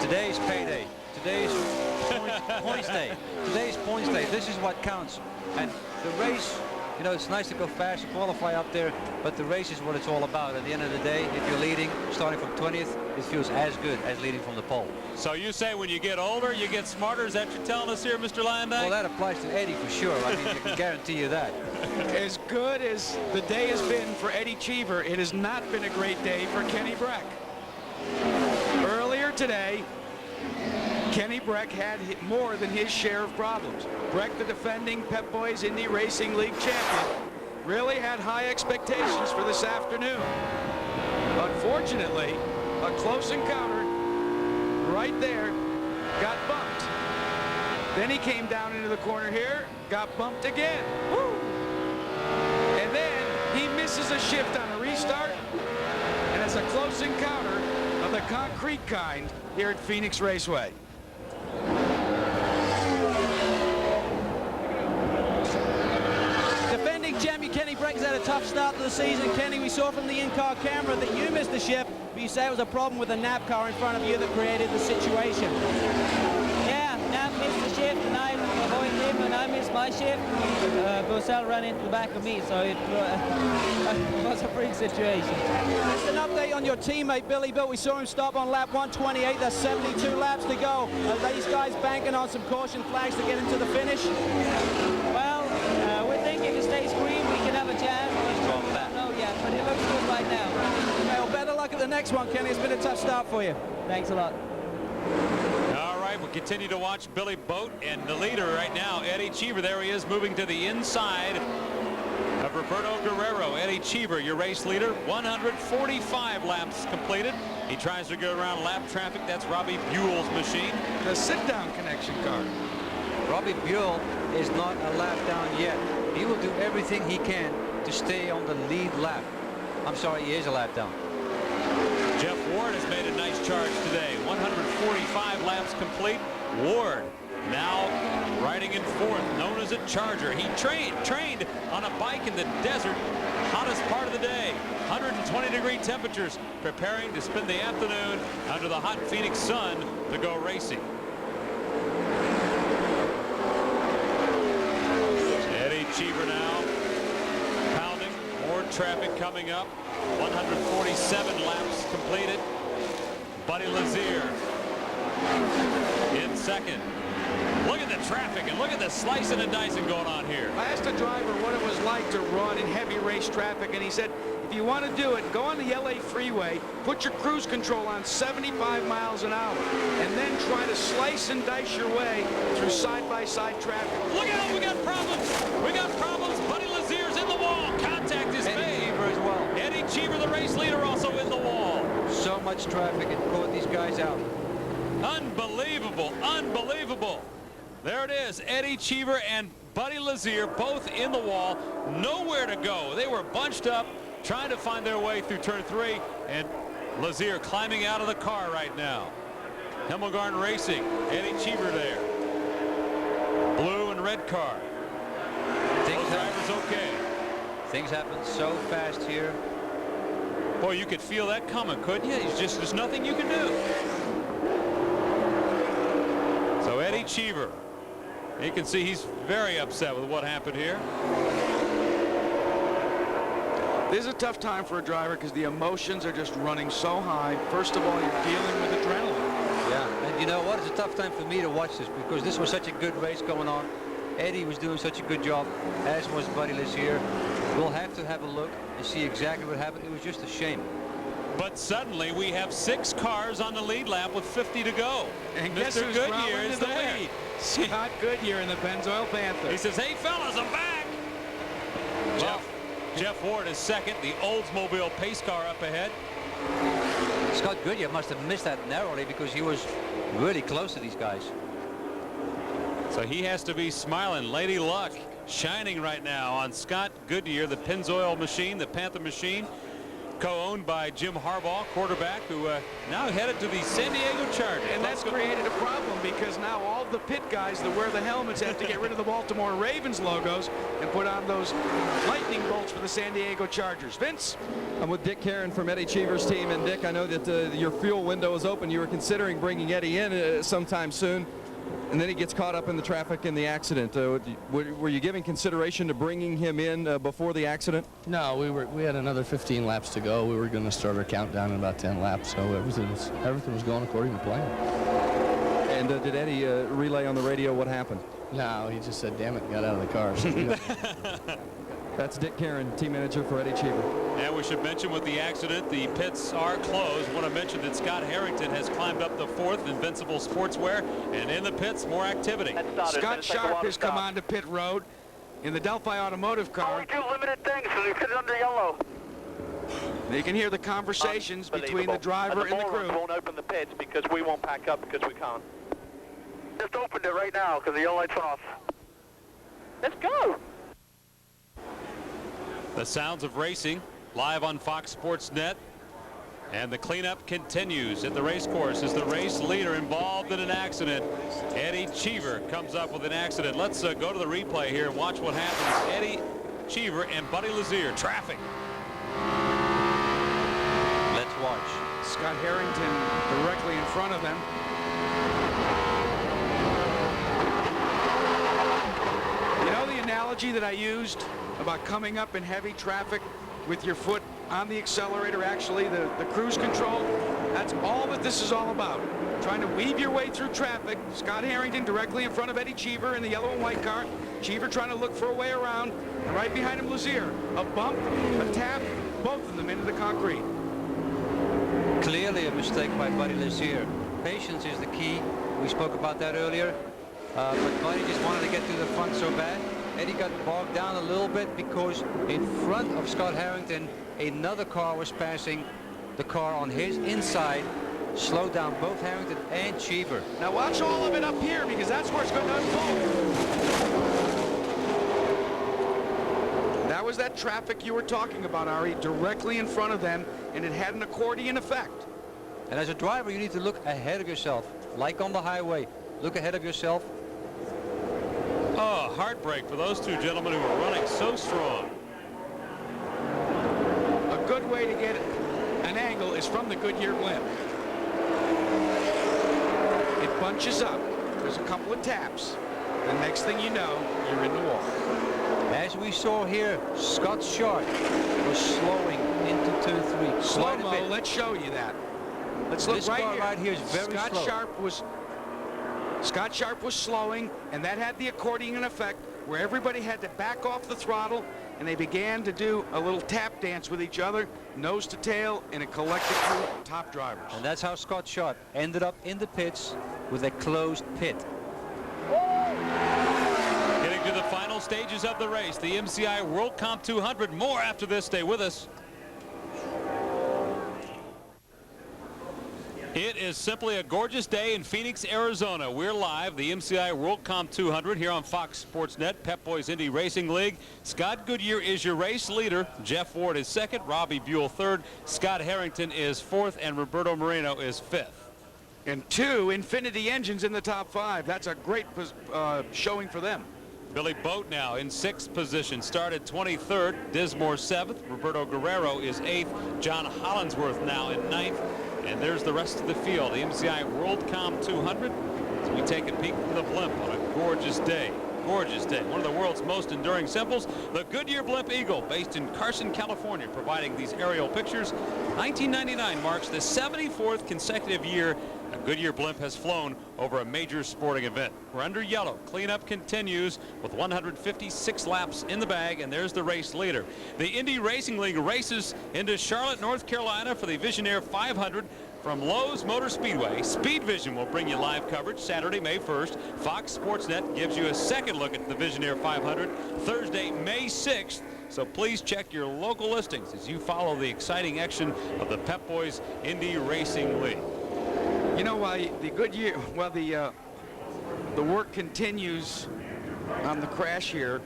today's payday. Today's points day. Today's points day. This is what counts. And the race, you know, it's nice to go fast and qualify up there, but the race is what it's all about. At the end of the day, if you're leading, starting from 20th, it feels as good as leading from the pole. So you say when you get older, you get smarter? Is that what you're telling us here, Mr. Lyondike? Well, that applies to Eddie for sure. I mean, I can guarantee you that. As good as the day has been for Eddie Cheever, it has not been a great day for Kenny Brack. Earlier today, Kenny Brack had more than his share of problems. Brack, the defending Pep Boys Indy Racing League champion, really had high expectations for this afternoon. Unfortunately, a close encounter right there, got bumped. Then he came down into the corner here, got bumped again. Woo! And then he misses a shift on a restart, and it's a close encounter of the concrete kind here at Phoenix Raceway. Defending champion Kenny Brack's had a tough start to the season. Kenny, we saw from the in-car camera that you missed the shift, but you say it was a problem with the NAP car in front of you that created the situation. Yeah, NAP missed the shift, and I avoided him, and I missed my shift. Bosell ran into the back of me, so it was a freak situation. Just an update on your teammate, Billy Bill. We saw him stop on lap 128. There's 72 laps to go. Are these guys banking on some caution flags to get into the finish? Well, we're thinking if it stays green, we can have a chance. No, yeah, but it looks good right now. Well, better luck at the next one, Kenny. It's been a tough start for you. Thanks a lot. All right, we'll continue to watch Billy Boat, and the leader right now, Eddie Cheever. There he is, moving to the inside of Roberto Guerrero. Eddie Cheever, your race leader, 145 laps completed. He tries to go around lap traffic. That's Robbie Buell's machine. The sit-down connection car. Robbie Buell is not a lap down yet. He will do everything he can to stay on the lead lap. I'm sorry, he is a lap down. Jeff Ward has made a nice charge today. 145 laps complete. Ward now riding in fourth, known as a Charger. He trained on a bike in the desert, hottest part of the day. 120-degree temperatures, preparing to spend the afternoon under the hot Phoenix sun to go racing. Eddie Cheever now pounding. More traffic coming up. 147 laps completed. Buddy Lazier in second. Look at the traffic and look at the slicing and dicing going on here. I asked a driver what it was like to run in heavy race traffic, and he said, if you want to do it, go on the LA freeway, put your cruise control on 75 miles an hour, and then try to slice and dice your way through side-by-side traffic. Look out, we got problems. We got problems. Buddy Lazier's in the wall. Contact is made. Eddie Cheever as well. Eddie Cheever, the race leader, also in the wall. So much traffic, it caught these guys out. Unbelievable, unbelievable. There it is, Eddie Cheever and Buddy Lazier both in the wall, nowhere to go. They were bunched up, trying to find their way through turn 3, and Lazier climbing out of the car right now. Himmelgarn Racing, Eddie Cheever there. Blue and red car. Both drivers okay. Things happen so fast here. Boy, you could feel that coming, couldn't you? There's nothing you can do. So Eddie Cheever, you can see he's very upset with what happened here. This is a tough time for a driver because the emotions are just running so high. First of all, you're dealing with adrenaline. Yeah, and you know what? It's a tough time for me to watch this because this was such a good race going on. Eddie was doing such a good job, as was Buddy Lazier. We'll have to have a look and see exactly what happened. It was just a shame. But suddenly we have 6 cars on the lead lap with 50 to go. And guess Mr. who's Goodyear is the there. lead? Scott Goodyear in the Pennzoil Panther. He says, hey fellas, I'm back. Jeff Ward is second. The Oldsmobile pace car up ahead. Scott Goodyear must have missed that narrowly because he was really close to these guys. So he has to be smiling. Lady Luck shining right now on Scott Goodyear, the Pennzoil machine, the Panther machine, co-owned by Jim Harbaugh, quarterback, who now headed to the San Diego Chargers. And that's created a problem because now all the pit guys that wear the helmets have to get rid of the Baltimore Ravens logos and put on those lightning bolts for the San Diego Chargers. Vince? I'm with Dick Caron from Eddie Cheever's team. And Dick, I know that your fuel window is open. You were considering bringing Eddie in sometime soon. And then he gets caught up in the traffic in the accident. Were you giving consideration to bringing him in before the accident? No, we had another 15 laps to go. We were going to start our countdown in about 10 laps, so everything was going according to plan. And did Eddie relay on the radio what happened? No, he just said, damn it, and got out of the car. So, That's Dick Caron, team manager for Eddie Cheever. And we should mention with the accident, the pits are closed. I want to mention that Scott Harrington has climbed up the 4th, Invincible Sportswear, and in the pits, more activity. Scott Sharp has come onto pit road in the Delphi Automotive car. We do limited things, so you sit under yellow. You can hear the conversations between the driver and the crew. Won't open the pits because we won't pack up because we can't. Just opened it right now because the yellow light's off. Let's go. The sounds of racing live on Fox Sports Net. And the cleanup continues at the race course as the race leader involved in an accident. Eddie Cheever comes up with an accident. Let's go to the replay here and watch what happens. Eddie Cheever and Buddy Lazier. Traffic. Let's watch. Scott Harrington directly in front of them. You know the analogy that I used about coming up in heavy traffic with your foot on the accelerator, actually the cruise control? That's all that this is all about. Trying to weave your way through traffic. Scott Harrington directly in front of Eddie Cheever in the yellow and white car. Cheever trying to look for a way around. And right behind him, Lazier. A bump, a tap, both of them into the concrete. Clearly a mistake by Buddy Lazier. Patience is the key. We spoke about that earlier. But Buddy just wanted to get to the front so bad. Eddie got bogged down a little bit because in front of Scott Harrington, another car was passing. The car on his inside slowed down both Harrington and Cheever. Now watch all of it up here because that's where it's going to unfold. That was that traffic you were talking about, Ari, directly in front of them, and it had an accordion effect. And as a driver, you need to look ahead of yourself. Like on the highway, look ahead of yourself. Oh, heartbreak for those two gentlemen who were running so strong. A good way to get an angle is from the Goodyear blimp. It bunches up. There's a couple of taps. The next thing you know, you're in the wall. As we saw here, Scott Sharp was slowing into 2-3. Slow-mo, let's show you that. Let's look this right car here. Right here is very slow. Scott Sharp was slowing, and that had the accordion effect where everybody had to back off the throttle, and they began to do a little tap dance with each other, nose to tail, in a collective group of top drivers. And that's how Scott Sharp ended up in the pits with a closed pit. Getting to the final stages of the race, the MCI WorldCom 200. More after this. Stay with us. It is simply a gorgeous day in Phoenix, Arizona. We're live, the MCI WorldCom 200 here on Fox Sports Net, Pep Boys Indy Racing League. Scott Goodyear is your race leader. Jeff Ward is second, Robbie Buell third, Scott Harrington is fourth, and Roberto Moreno is fifth. And two Infinity engines in the top five. That's a great showing for them. Billy Boat now in sixth position, started 23rd, Dismore seventh, Roberto Guerrero is eighth, John Hollinsworth now in ninth. And there's the rest of the field, the MCI WorldCom 200. As we take a peek from the blimp on a gorgeous day. Gorgeous day. One of the world's most enduring symbols, the Goodyear Blimp Eagle, based in Carson, California, providing these aerial pictures. 1999 marks the 74th consecutive year a Goodyear blimp has flown over a major sporting event. We're under yellow. Cleanup continues with 156 laps in the bag, and there's the race leader. The Indy Racing League races into Charlotte, North Carolina for the Visionaire 500 from Lowe's Motor Speedway. Speed Vision will bring you live coverage Saturday, May 1st. Fox Sports Net gives you a second look at the Visionaire 500 Thursday, May 6th. So please check your local listings as you follow the exciting action of the Pep Boys Indy Racing League. You know why the Goodyear, well, the work continues on the crash here.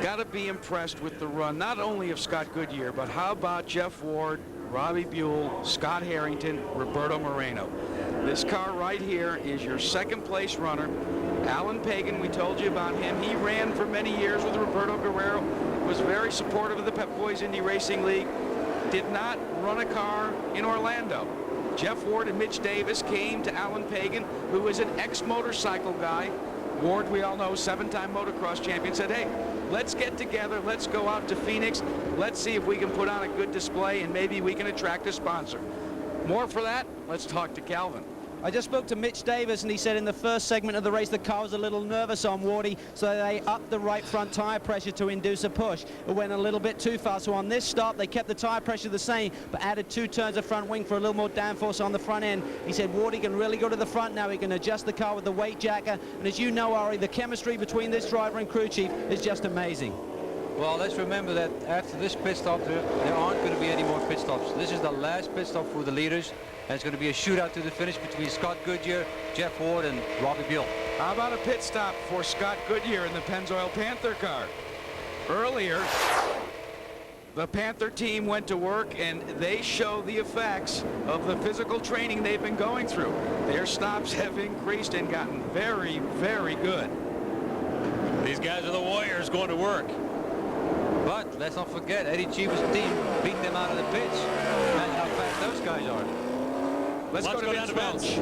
Got to be impressed with the run, not only of Scott Goodyear, but how about Jeff Ward, Robbie Buell, Scott Harrington, Roberto Moreno. This car right here is your second place runner. Alan Pagan, we told you about him. He ran for many years with Roberto Guerrero, was very supportive of the Pep Boys Indy Racing League, did not run a car in Orlando. Jeff Ward and Mitch Davis came to Alan Pagan, who is an ex-motorcycle guy. Ward, we all know, 7-time motocross champion, said, hey, let's get together, let's go out to Phoenix, let's see if we can put on a good display and maybe we can attract a sponsor. More for that, let's talk to Calvin. I just spoke to Mitch Davis, and he said in the first segment of the race the car was a little nervous on Wardy, so they upped the right front tire pressure to induce a push. It went a little bit too far, so on this stop they kept the tire pressure the same, but added 2 turns of front wing for a little more downforce on the front end. He said Wardy can really go to the front now. He can adjust the car with the weight jacker, and as you know, Ari, the chemistry between this driver and crew chief is just amazing. Well, let's remember that after this pit stop, there aren't going to be any more pit stops. This is the last pit stop for the leaders, and it's going to be a shootout to the finish between Scott Goodyear, Jeff Ward, and Robbie Buell. How about a pit stop for Scott Goodyear in the Pennzoil Panther car? Earlier, The Panther team went to work, and they show the effects of the physical training they've been going through. Their stops have increased and gotten very, very good. These guys are the Warriors going to work. But let's not forget, Eddie Cheever's team beat them out of the pits. Imagine how fast those guys are. Let's go down to bench.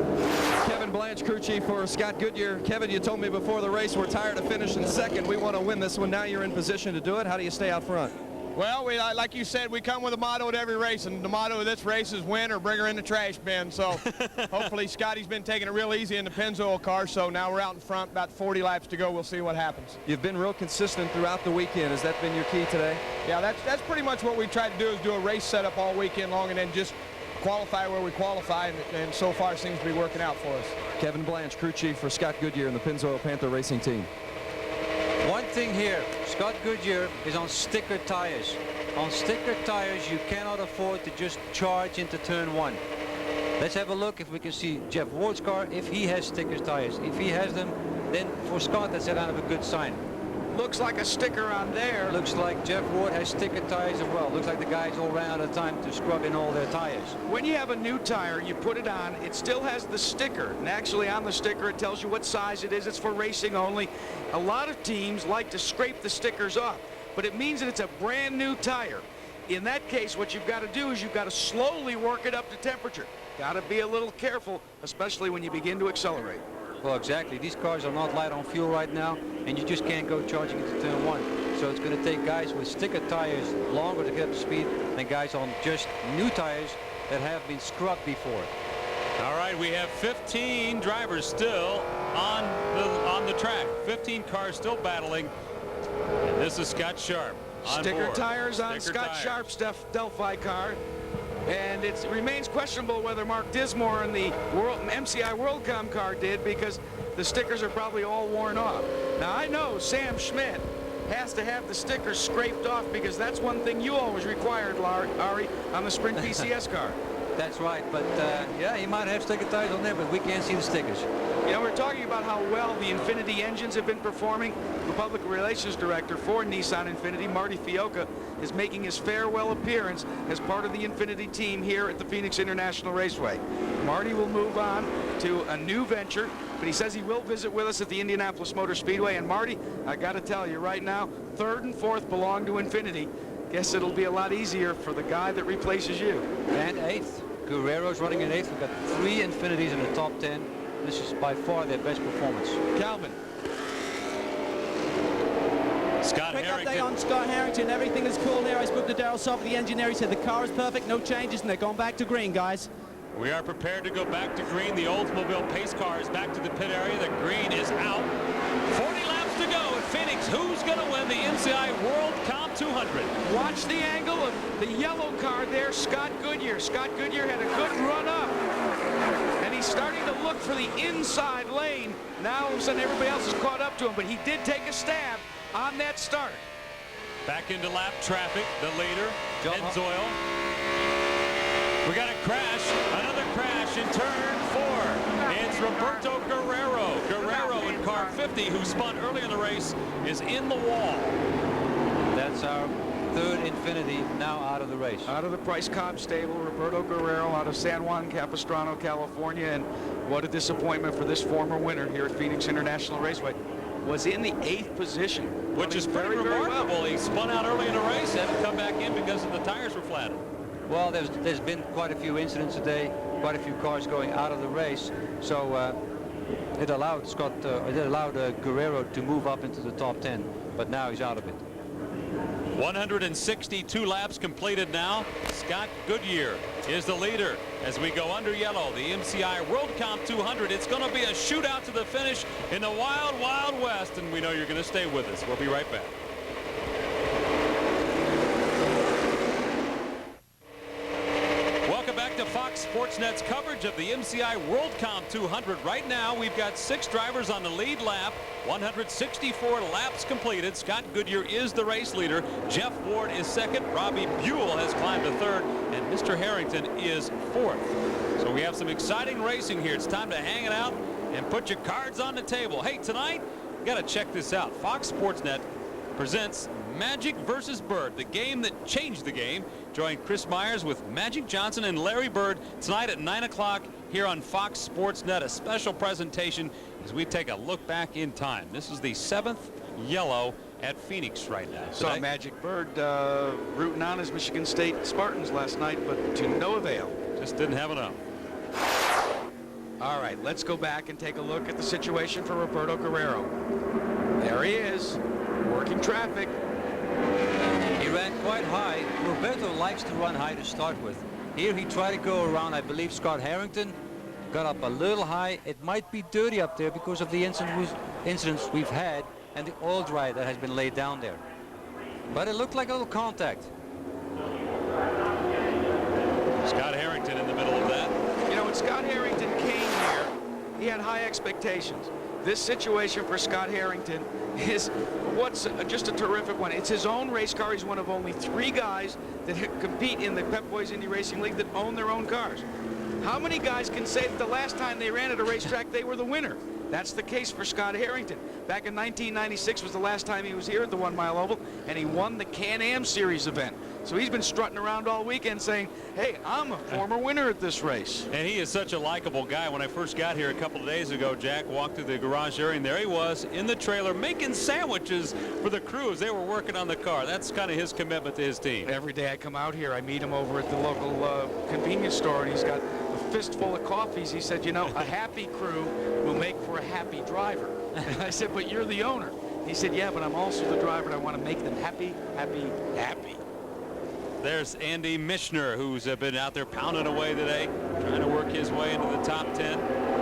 Kevin Blanche, crew chief for Scott Goodyear. Kevin, you told me before the race we're tired of finishing second. We want to win this one. Now you're in position to do it. How do you stay out front? Well, like you said, we come with a motto at every race, and the motto of this race is win or bring her in the trash bin. So hopefully Scotty's been taking it real easy in the Pennzoil car, so now we're out in front, about 40 laps to go. We'll see what happens. You've been real consistent throughout the weekend. Has that been your key today? Yeah, that's pretty much what we try to do, is do a race setup all weekend long and then just qualify where we qualify, and so far it seems to be working out for us. Kevin Blanche, crew chief for Scott Goodyear and the Pennzoil Panther Racing Team. One thing here, Scott Goodyear is on sticker tires. On sticker tires, you cannot afford to just charge into turn one. Let's have a look if we can see Jeff Ward's car, if he has sticker tires. If he has them, then for Scott, that's kind of a good sign. Looks like a sticker on there. Looks like Jeff Ward has sticker tires as well. Looks like the guys all ran out of time to scrub in all their tires. When you have a new tire, you put it on, it still has the sticker. And actually on the sticker, it tells you what size it is. It's for racing only. A lot of teams like to scrape the stickers off, but it means that it's a brand new tire. In that case, what you've got to do is you've got to slowly work it up to temperature. Got to be a little careful, especially when you begin to accelerate. Well, exactly. These cars are not light on fuel right now, and you just can't go charging into turn one. So it's going to take guys with sticker tires longer to get up to speed than guys on just new tires that have been scrubbed before. All right, we have 15 drivers still on the track. 15 cars still battling. And this is Scott Sharp on Sticker board. tires on Sticker Scott tires. Sharp's Delphi car. And it remains questionable whether Mark Dismore and the MCI WorldCom car did, because the stickers are probably all worn off. Now, I know Sam Schmidt has to have the stickers scraped off, because that's one thing you always required, Ari, on the Sprint PCS car. That's right, but yeah, he might have sticker tires on there, but we can't see the stickers. You know, we're talking about how well the Infiniti engines have been performing. The public relations director for Nissan Infiniti, Marty Fiocca, is making his farewell appearance as part of the Infiniti team here at the Phoenix International Raceway. Marty will move on to a new venture, but he says he will visit with us at the Indianapolis Motor Speedway. And Marty, I got to tell you right now, 3rd and 4th belong to Infiniti. Guess it'll be a lot easier for the guy that replaces you. And 8th. Guerrero's running in 8th. We've got 3 Infinitis in the top 10. This is by far their best performance. Calvin. Scott Quick Harrington. update on Scott Harrington. Everything is cool here. I spoke to Daryl Soft, the engineer. He said the car is perfect, no changes, and they're going back to green, guys. We are prepared to go back to green. The Oldsmobile pace car is back to the pit area. The green is out. 40 laps to go at Phoenix. Who's going to win the MCI WorldCom 200? Watch the angle of the yellow car there, Scott Goodyear. Scott Goodyear had a good run up, and he's starting to look for the inside lane. Now all of a sudden everybody else has caught up to him, but he did take a stab on that start. Back into lap traffic, the leader, Pennzoil. We got a crash, another crash in turn 4. It's Roberto Guerrero. Guerrero in car 50, who spun early in the race, is in the wall. That's our 3rd Infiniti now out of the race. Out of the Price Cobb stable, Roberto Guerrero out of San Juan Capistrano, California. And what a disappointment for this former winner here at Phoenix International Raceway. Was in the 8th position. Which is very remarkable. Well. He spun out early in the race, had to come back in because the tires were flattened. Well, there's been quite a few incidents today, quite a few cars going out of the race, so it allowed Guerrero to move up into the top 10, but now he's out of it. 162 laps completed now. Scott Goodyear is the leader as we go under yellow. The MCI WorldCom 200. It's going to be a shootout to the finish in the wild, wild west, and we know you're going to stay with us. We'll be right back. Welcome back to Fox Sportsnet's coverage of the MCI WorldCom 200. Right now, we've got 6 drivers on the lead lap. 164 laps completed. Scott Goodyear is the race leader. Jeff Ward is 2nd. Robbie Buell has climbed to 3rd. And Mr. Harrington is 4th. So we have some exciting racing here. It's time to hang it out and put your cards on the table. Hey, tonight, you got to check this out. Fox Sportsnet presents Magic versus Bird, the game that changed the game. Join Chris Myers with Magic Johnson and Larry Bird tonight at 9 o'clock here on Fox Sports Net. A special presentation as we take a look back in time. This is the 7th yellow at Phoenix right now. Saw Magic Bird rooting on his Michigan State Spartans last night, but to no avail. Just didn't have enough. All right, let's go back and take a look at the situation for Roberto Guerrero. There he is, working traffic. He ran quite high. Roberto likes to run high to start with. Here he tried to go around, I believe, Scott Harrington. Got up a little high. It might be dirty up there because of the incidents we've had and the oil dry that has been laid down there. But it looked like a little contact. Scott Harrington in the middle of that. You know, when Scott Harrington came here, he had high expectations. This situation for Scott Harrington is just a terrific one. It's his own race car. He's one of only 3 guys that compete in the Pep Boys Indy Racing League that own their own cars. How many guys can say that the last time they ran at a racetrack they were the winner? That's the case for Scott Harrington. Back in 1996 was the last time he was here at the 1 Mile Oval, and he won the Can-Am Series event. So he's been strutting around all weekend saying, hey, I'm a former winner at this race. And he is such a likable guy. When I first got here a couple of days ago, Jack walked through the garage area, and there he was in the trailer making sandwiches for the crew as they were working on the car. That's kind of his commitment to his team. Every day I come out here, I meet him over at the local convenience store, and he's got a fistful of coffees. He said, you know, a happy crew will make for a happy driver. And I said, but you're the owner. He said, yeah, but I'm also the driver, and I want to make them happy, happy, happy. There's Andy Michener, who's been out there pounding away today, trying to work his way into the top 10.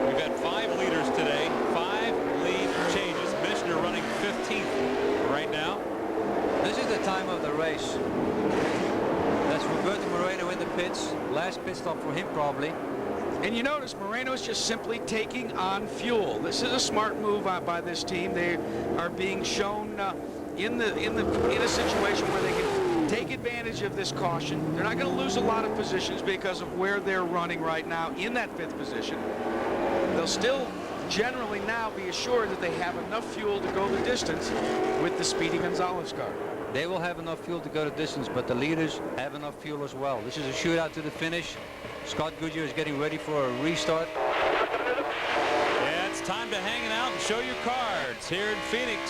We've got 5 leaders today, 5 lead changes. Michener running 15th right now. This is the time of the race. That's Roberto Moreno in the pits. Last pit stop for him probably. And you notice Moreno is just simply taking on fuel. This is a smart move by this team. They are being shown in a situation where they can take advantage of this caution. They're not going to lose a lot of positions because of where they're running right now in that 5th position. They'll still generally now be assured that they have enough fuel to go the distance with the Speedy Gonzalez car. They will have enough fuel to go the distance, but the leaders have enough fuel as well. This is a shootout to the finish. Scott Goodyear is getting ready for a restart. Yeah, it's time to hang out and show your cards here in Phoenix.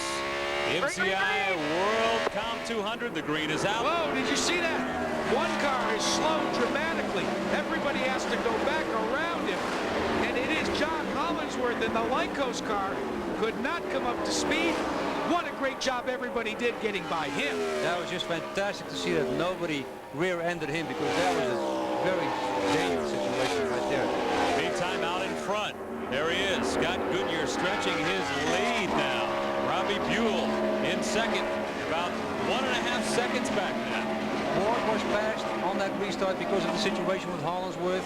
MCI WorldCom 200. The green is out. Whoa, did you see that? One car is slowed dramatically. Everybody has to go back around him. And it is John Hollingsworth in the Lycos car. Could not come up to speed. What a great job everybody did getting by him. That was just fantastic to see that nobody rear-ended him, because that was a very dangerous situation right there. Big time out in front. There he is. Scott Goodyear stretching his lead now. Robbie Buell in second, about 1.5 seconds back now. Ward was passed on that restart because of the situation with Hollingsworth.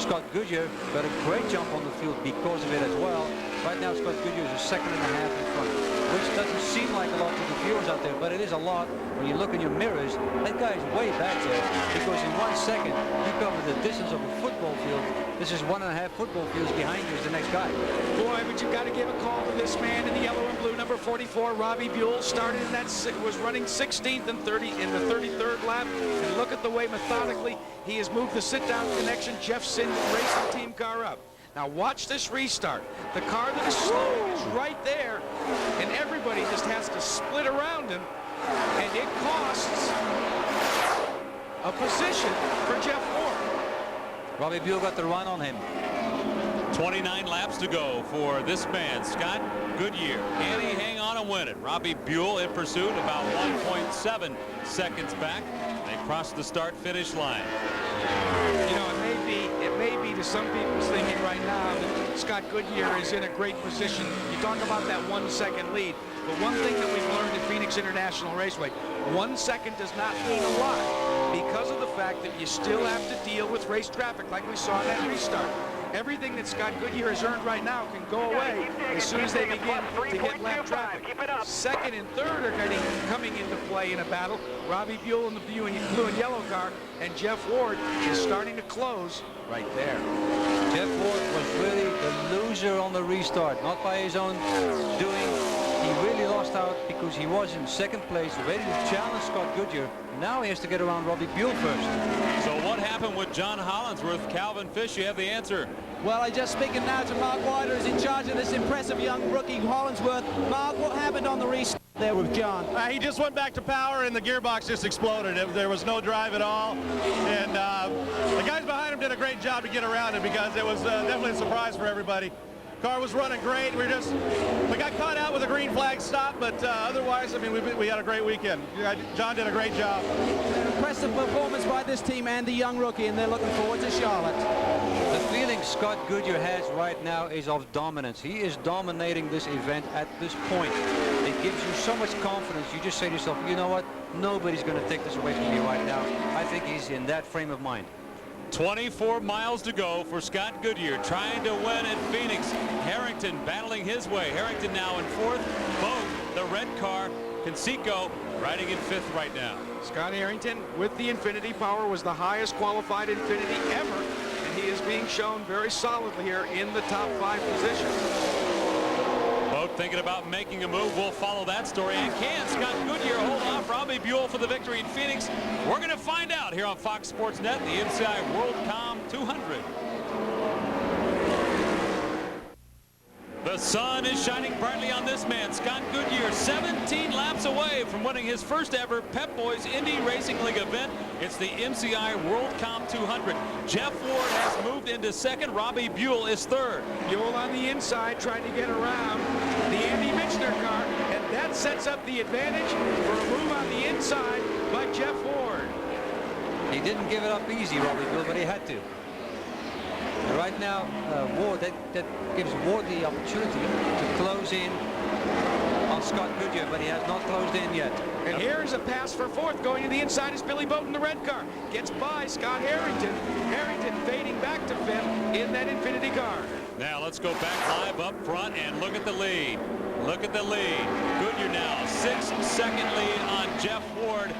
Scott Goodyear got a great jump on the field because of it as well. Right now Scott Goodyear is a 2.5 seconds in front, which doesn't seem like a lot to the viewers out there, but it is a lot when you look in your mirrors. That guy is way back there, because in 1 second you cover the distance of a football field. This is 1.5 football fields behind you is the next guy. Boy, but you've got to give a call to this man in the yellow and blue, number 44, Robbie Buell. Started in that, was running 16th and 30 in the 33rd lap. And look at the way methodically he has moved the sit-down connection Jeff Sin Racing Team car up. Now watch this restart. The car that is slowing is right there, and everybody just has to split around him, and it costs a position for Jeff Ward. Robbie Buell got the run on him. 29 laps to go for this man, Scott Goodyear. Can he hang on and win it? Robbie Buell in pursuit, about 1.7 seconds back. They cross the start-finish line. You know, it may be to some people's thinking right now that Scott Goodyear is in a great position. You talk about that 1 second lead, but one thing that we've learned at Phoenix International Raceway, 1 second does not mean a lot, because of the fact that you still have to deal with race traffic like we saw in that restart. Everything that Scott Goodyear has earned right now can go away as soon as they begin to hit lap traffic. Second and third are coming into play in a battle. Robbie Buell in the blue and yellow car, and Jeff Ward is starting to close right there. Jeff Ward was really the loser on the restart, not by his own doing. he really lost out because he was in second place, ready to challenge Scott Goodyear. Now he has to get around Robbie Buell first. So what happened with John Hollinsworth? Calvin Fish, you have the answer. Well, I'm just speaking now to Mark Weiler, who's in charge of this impressive young rookie, Hollinsworth. Mark, what happened on the restart there with John? He just went back to power and the gearbox just exploded. There was no drive at all. And the guys behind him did a great job to get around it because it was definitely a surprise for everybody. Car was running great. We got caught out with a green flag stop, but otherwise, I mean, we had a great weekend. John did a great job. Impressive performance by this team and the young rookie, and they're looking forward to Charlotte. The feeling Scott Goodyear has right now is of dominance. He is dominating this event at this point. It gives you so much confidence. You just say to yourself, you know what? Nobody's going to take this away from me right now. I think he's in that frame of mind. 24 miles to go for Scott Goodyear, trying to win at Phoenix. Harrington battling his way. Harrington now in fourth. Both the red car. Conseco riding in fifth right now. Scott Harrington with the Infinity Power was the highest qualified Infinity ever, and he is being shown very solidly here in the top 5 position. Both thinking about making a move. We'll follow that story. And can Scott Goodyear hold off Robbie Buell for the victory in Phoenix? We're going to find out here on Fox Sports Net, the MCI WorldCom 200. The sun is shining brightly on this man, Scott Goodyear, 17 laps away from winning his first ever Pep Boys Indy Racing League event. It's the MCI WorldCom 200. Jeff Ward has moved into second. Robbie Buell is third. Buell on the inside trying to get around the Andy Michner car, and that sets up the advantage for a move on the inside by Jeff Ward. He didn't give it up easy, Robbie Buell, but he had to. And right now, Ward, that gives Ward the opportunity to close in on Scott Goodyear, but he has not closed in yet. And here's a pass for fourth. Going to the inside is Billy Boat in the red car. Gets by Scott Harrington. Harrington fading back to fifth in that Infinity car. Now let's go back live up front and look at the lead. Look at the lead. Goodyear now 6-second lead on Jeff Ward.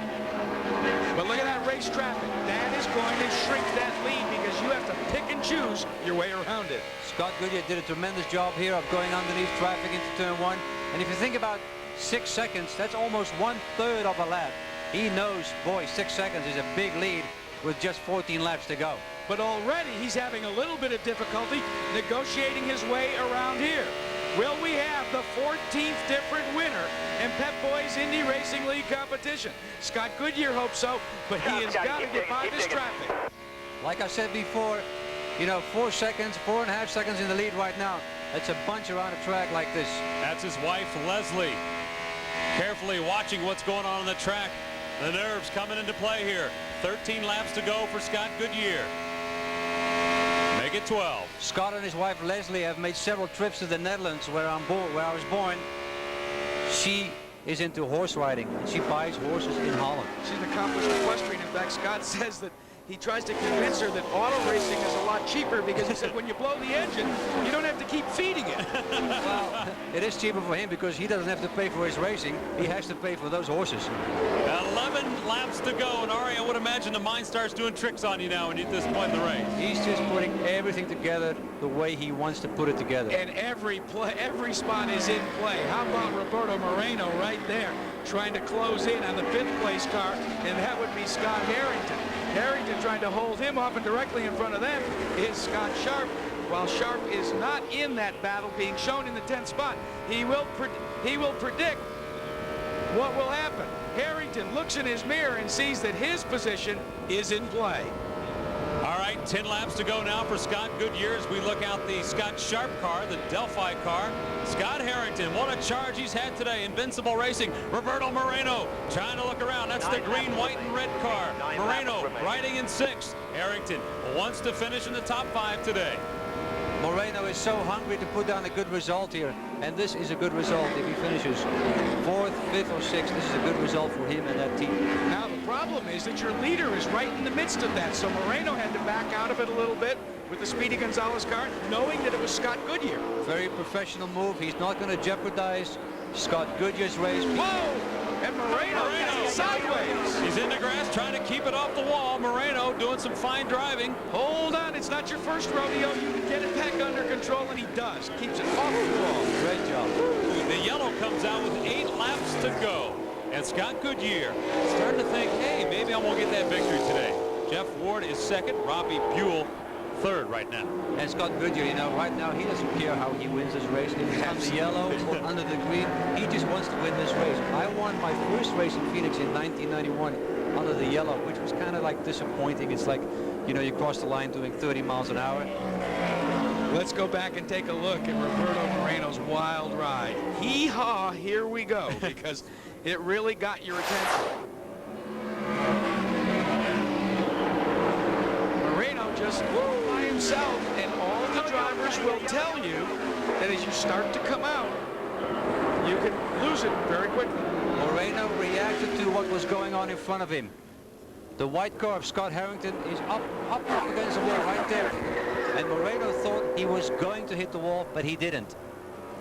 But look at that race traffic. That is going to shrink that lead because you have to pick and choose your way around it. Scott Goodyear did a tremendous job here of going underneath traffic into turn 1. And if you think about 6 seconds, that's almost 1/3 of a lap. He knows, boy, 6 seconds is a big lead with just 14 laps to go. But already he's having a little bit of difficulty negotiating his way around here. Will we have the 14th different winner in Pep Boys Indy Racing League competition? Scott Goodyear hopes so, but he has got to get by this traffic. Like I said before, you know, 4 seconds, 4.5 seconds in the lead right now. That's a bunch around a track like this. That's his wife, Leslie, carefully watching what's going on the track. The nerves coming into play here. 13 laps to go for Scott Goodyear. Make it 12. Scott and his wife Leslie have made several trips to the Netherlands, where I was born. She is into horse riding, and she buys horses in Holland. She's an accomplished equestrian. In fact, Scott says that he tries to convince her that auto racing is a lot cheaper because he said when you blow the engine, you don't have to keep feeding it. Well, it is cheaper for him because he doesn't have to pay for his racing. He has to pay for those horses. 11 laps to go, and Ari, I would imagine the mind starts doing tricks on you now when you're at this point in the race. He's just putting everything together the way he wants to put it together. And every spot is in play. How about Roberto Moreno right there trying to close in on the 5th place car, and that would be Scott Harrington. Harrington trying to hold him off, and directly in front of them is Scott Sharp. While Sharp is not in that battle, being shown in the 10th spot, he will predict what will happen. Harrington looks in his mirror and sees that his position is in play. All right, 10 laps to go now for Scott Goodyear as we look out the Scott Sharp car, the Delphi car. Scott Harrington, what a charge he's had today. Invincible Racing. Roberto Moreno trying to look around. That's the green, white, and red car. Moreno riding in 6th. Harrington wants to finish in the top 5 today. Moreno is so hungry to put down a good result here, and this is a good result if he finishes 4th, 5th, or 6th. This is a good result for him and that team. Now the problem is that your leader is right in the midst of that, so Moreno had to back out of it a little bit with the Speedy Gonzalez car, knowing that it was Scott Goodyear. Very professional move. He's not going to jeopardize Scott Goodyear's race. Whoa! And Moreno sideways. He's in the grass trying to keep it off the wall. Moreno doing some fine driving. Hold on, it's not your first rodeo. You can get it back under control, and he does. Keeps it off the wall. Great job. The yellow comes out with 8 laps to go. And Scott Goodyear starting to think, hey, maybe I'm going to get that victory today. Jeff Ward is second. Robbie Buell third right now. And Scott Goodyear, you know, right now he doesn't care how he wins this race. If it's on the yellow or under the green, he just wants to win this race. I won my first race in Phoenix in 1991 under the yellow, which was kind of like disappointing. It's like, you know, you cross the line doing 30 miles an hour. Let's go back and take a look at Roberto Moreno's wild ride. Hee-haw, here we go, because it really got your attention. Moreno just flew by himself, and all the drivers will tell you that as you start to come out, you can lose it very quickly. Moreno reacted to what was going on in front of him. The white car of Scott Harrington is up against the wall right there. And Moreno thought he was going to hit the wall, but he didn't.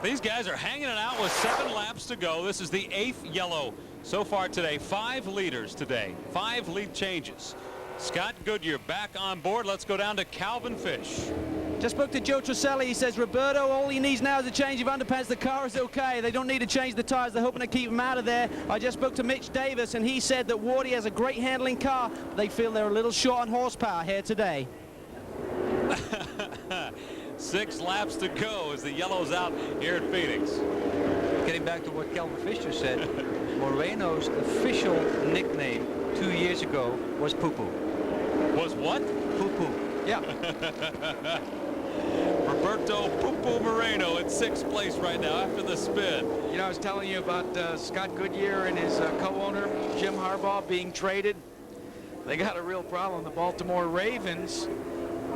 These guys are hanging it out with 7 laps to go. This is the 8th yellow so far today. 5 leaders today. 5 lead changes. Scott Goodyear back on board. Let's go down to Calvin Fish. Just spoke to Joe Truselli. He says, Roberto, all he needs now is a change of underpants. The car is okay. They don't need to change the tires. They're hoping to keep him out of there. I just spoke to Mitch Davis, and he said that Wardy has a great handling car. They feel they're a little short on horsepower here today. 6 laps to go as the yellow's out here at Phoenix. Getting back to what Calvin Fisher said, Moreno's official nickname 2 years ago was Poo Poo. Was what? Poo Poo. Yeah. Roberto Poo Poo Moreno in 6th place right now after the spin. You know, I was telling you about Scott Goodyear and his co-owner, Jim Harbaugh, being traded. They got a real problem. The Baltimore Ravens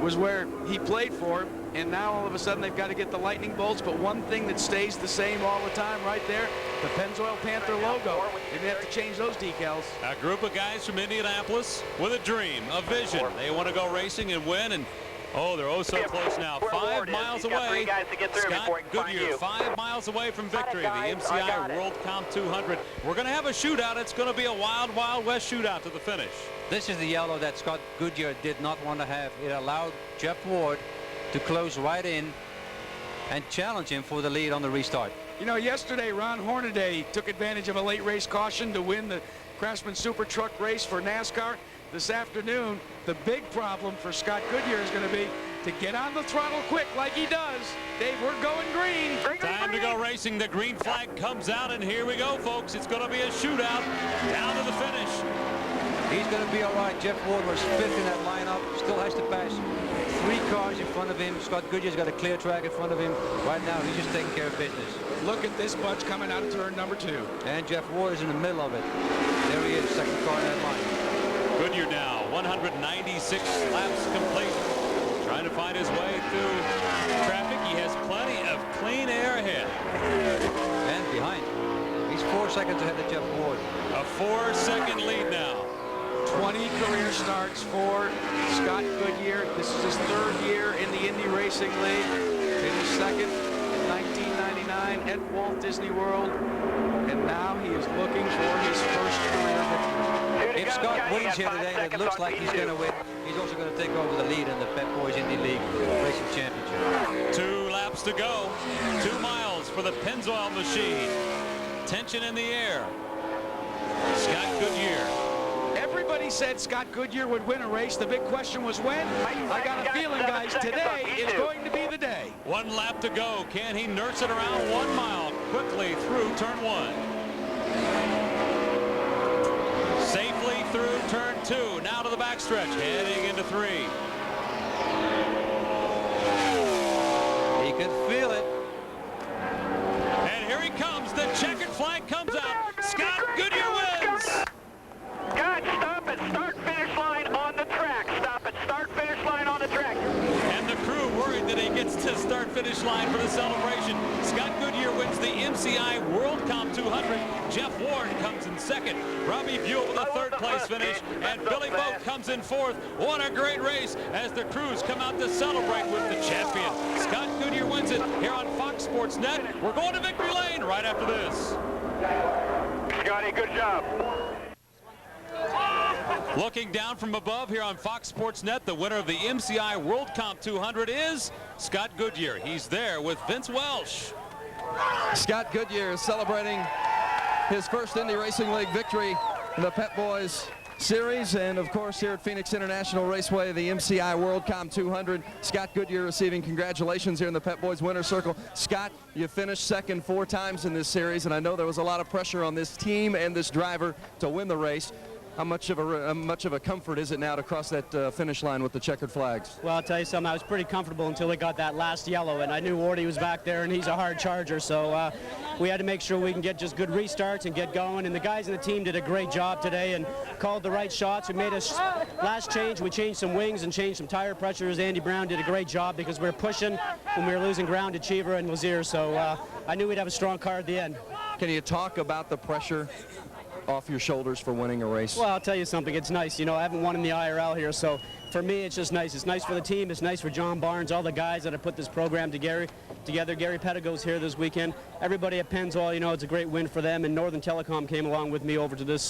was where he played for, and now all of a sudden they've got to get the lightning bolts. But one thing that stays the same all the time right there, the Pennzoil Panther logo. They're going to have to change those decals. A group of guys from Indianapolis with a dream, a vision. They want to go racing and win, and oh, they're oh so close now. 5 miles away. Scott Goodyear 5 miles away from victory. The MCI WorldCom 200. We're going to have a shootout. It's going to be a wild, wild west shootout to the finish. This is the yellow that Scott Goodyear did not want to have. It allowed Jeff Ward to close right in and challenge him for the lead on the restart. You know, yesterday Ron Hornaday took advantage of a late race caution to win the Craftsman Super Truck race for NASCAR. This afternoon, the big problem for Scott Goodyear is going to be to get on the throttle quick like he does. Dave, we're going green. Time to go racing. The green flag comes out, and here we go, folks. It's going to be a shootout down to the finish. He's going to be all right. Jeff Ward was 5th in that lineup. Still has to pass 3 cars in front of him. Scott Goodyear's got a clear track in front of him. Right now, he's just taking care of business. Look at this bunch coming out of turn number 2. And Jeff Ward is in the middle of it. There he is, 2nd car in that line. Goodyear now, 196 laps complete. Trying to find his way through traffic. He has plenty of clean air ahead. And behind. He's 4 seconds ahead of Jeff Ward. A 4-second lead now. 20 career starts for Scott Goodyear. This is his 3rd year in the Indy Racing League. Finished 2nd in 1999 at Walt Disney World. And now he is looking for his first career victory. If Scott wins here today, and it looks like he's going to win, he's also going to take over the lead in the Pep Boys Indy League Racing Championship. 2 laps to go. 2 miles for the Pennzoil machine. Tension in the air. Scott Goodyear. Everybody said Scott Goodyear would win a race. The big question was when. I got a feeling, guys, today is going to be the day. 1 lap to go. Can he nurse it around 1 mile quickly through turn 1? Safely through turn 2. Now to the backstretch, heading into 3. He can feel it. And here he comes. The checkered flag comes out. Scott Goodyear wins. God, stop at start-finish line on the track. Stop at start-finish line on the track. And the crew worried that he gets to start-finish line for the celebration. Scott Goodyear wins the MCI WorldCom 200. Jeff Ward comes in 2nd. Robbie Buell with a 3rd place finish. And Billy Boat comes in 4th. What a great race as the crews come out to celebrate with the champion. Scott Goodyear wins it here on Fox Sports Net. We're going to victory lane right after this. Scotty, good job. Looking down from above here on Fox Sports Net, the winner of the MCI WorldCom 200 is Scott Goodyear. He's there with Vince Welsh. Scott Goodyear is celebrating his first Indy Racing League victory in the Pep Boys Series, and of course here at Phoenix International Raceway, the MCI WorldCom 200. Scott Goodyear receiving congratulations here in the Pep Boys winner's circle. Scott, you finished second 4 times in this series, and I know there was a lot of pressure on this team and this driver to win the race. How much of a comfort is it now to cross that finish line with the checkered flags? Well, I'll tell you something, I was pretty comfortable until we got that last yellow, and I knew Wardy was back there, and he's a hard charger, so we had to make sure we can get just good restarts and get going, and the guys in the team did a great job today and called the right shots. We made us last change, we changed some wings and changed some tire pressures. Andy Brown did a great job because we were pushing when we were losing ground to Cheever and Lazier, so I knew we'd have a strong car at the end. Can you talk about the pressure off your shoulders for winning a race? Well, I'll tell you something, it's nice. You know, I haven't won in the IRL here, so for me, it's just nice. It's nice for the team, it's nice for John Barnes, all the guys that have put this program together. Gary Pettigo's here this weekend. Everybody at Pennzoil, you know, it's a great win for them, and Northern Telecom came along with me over to this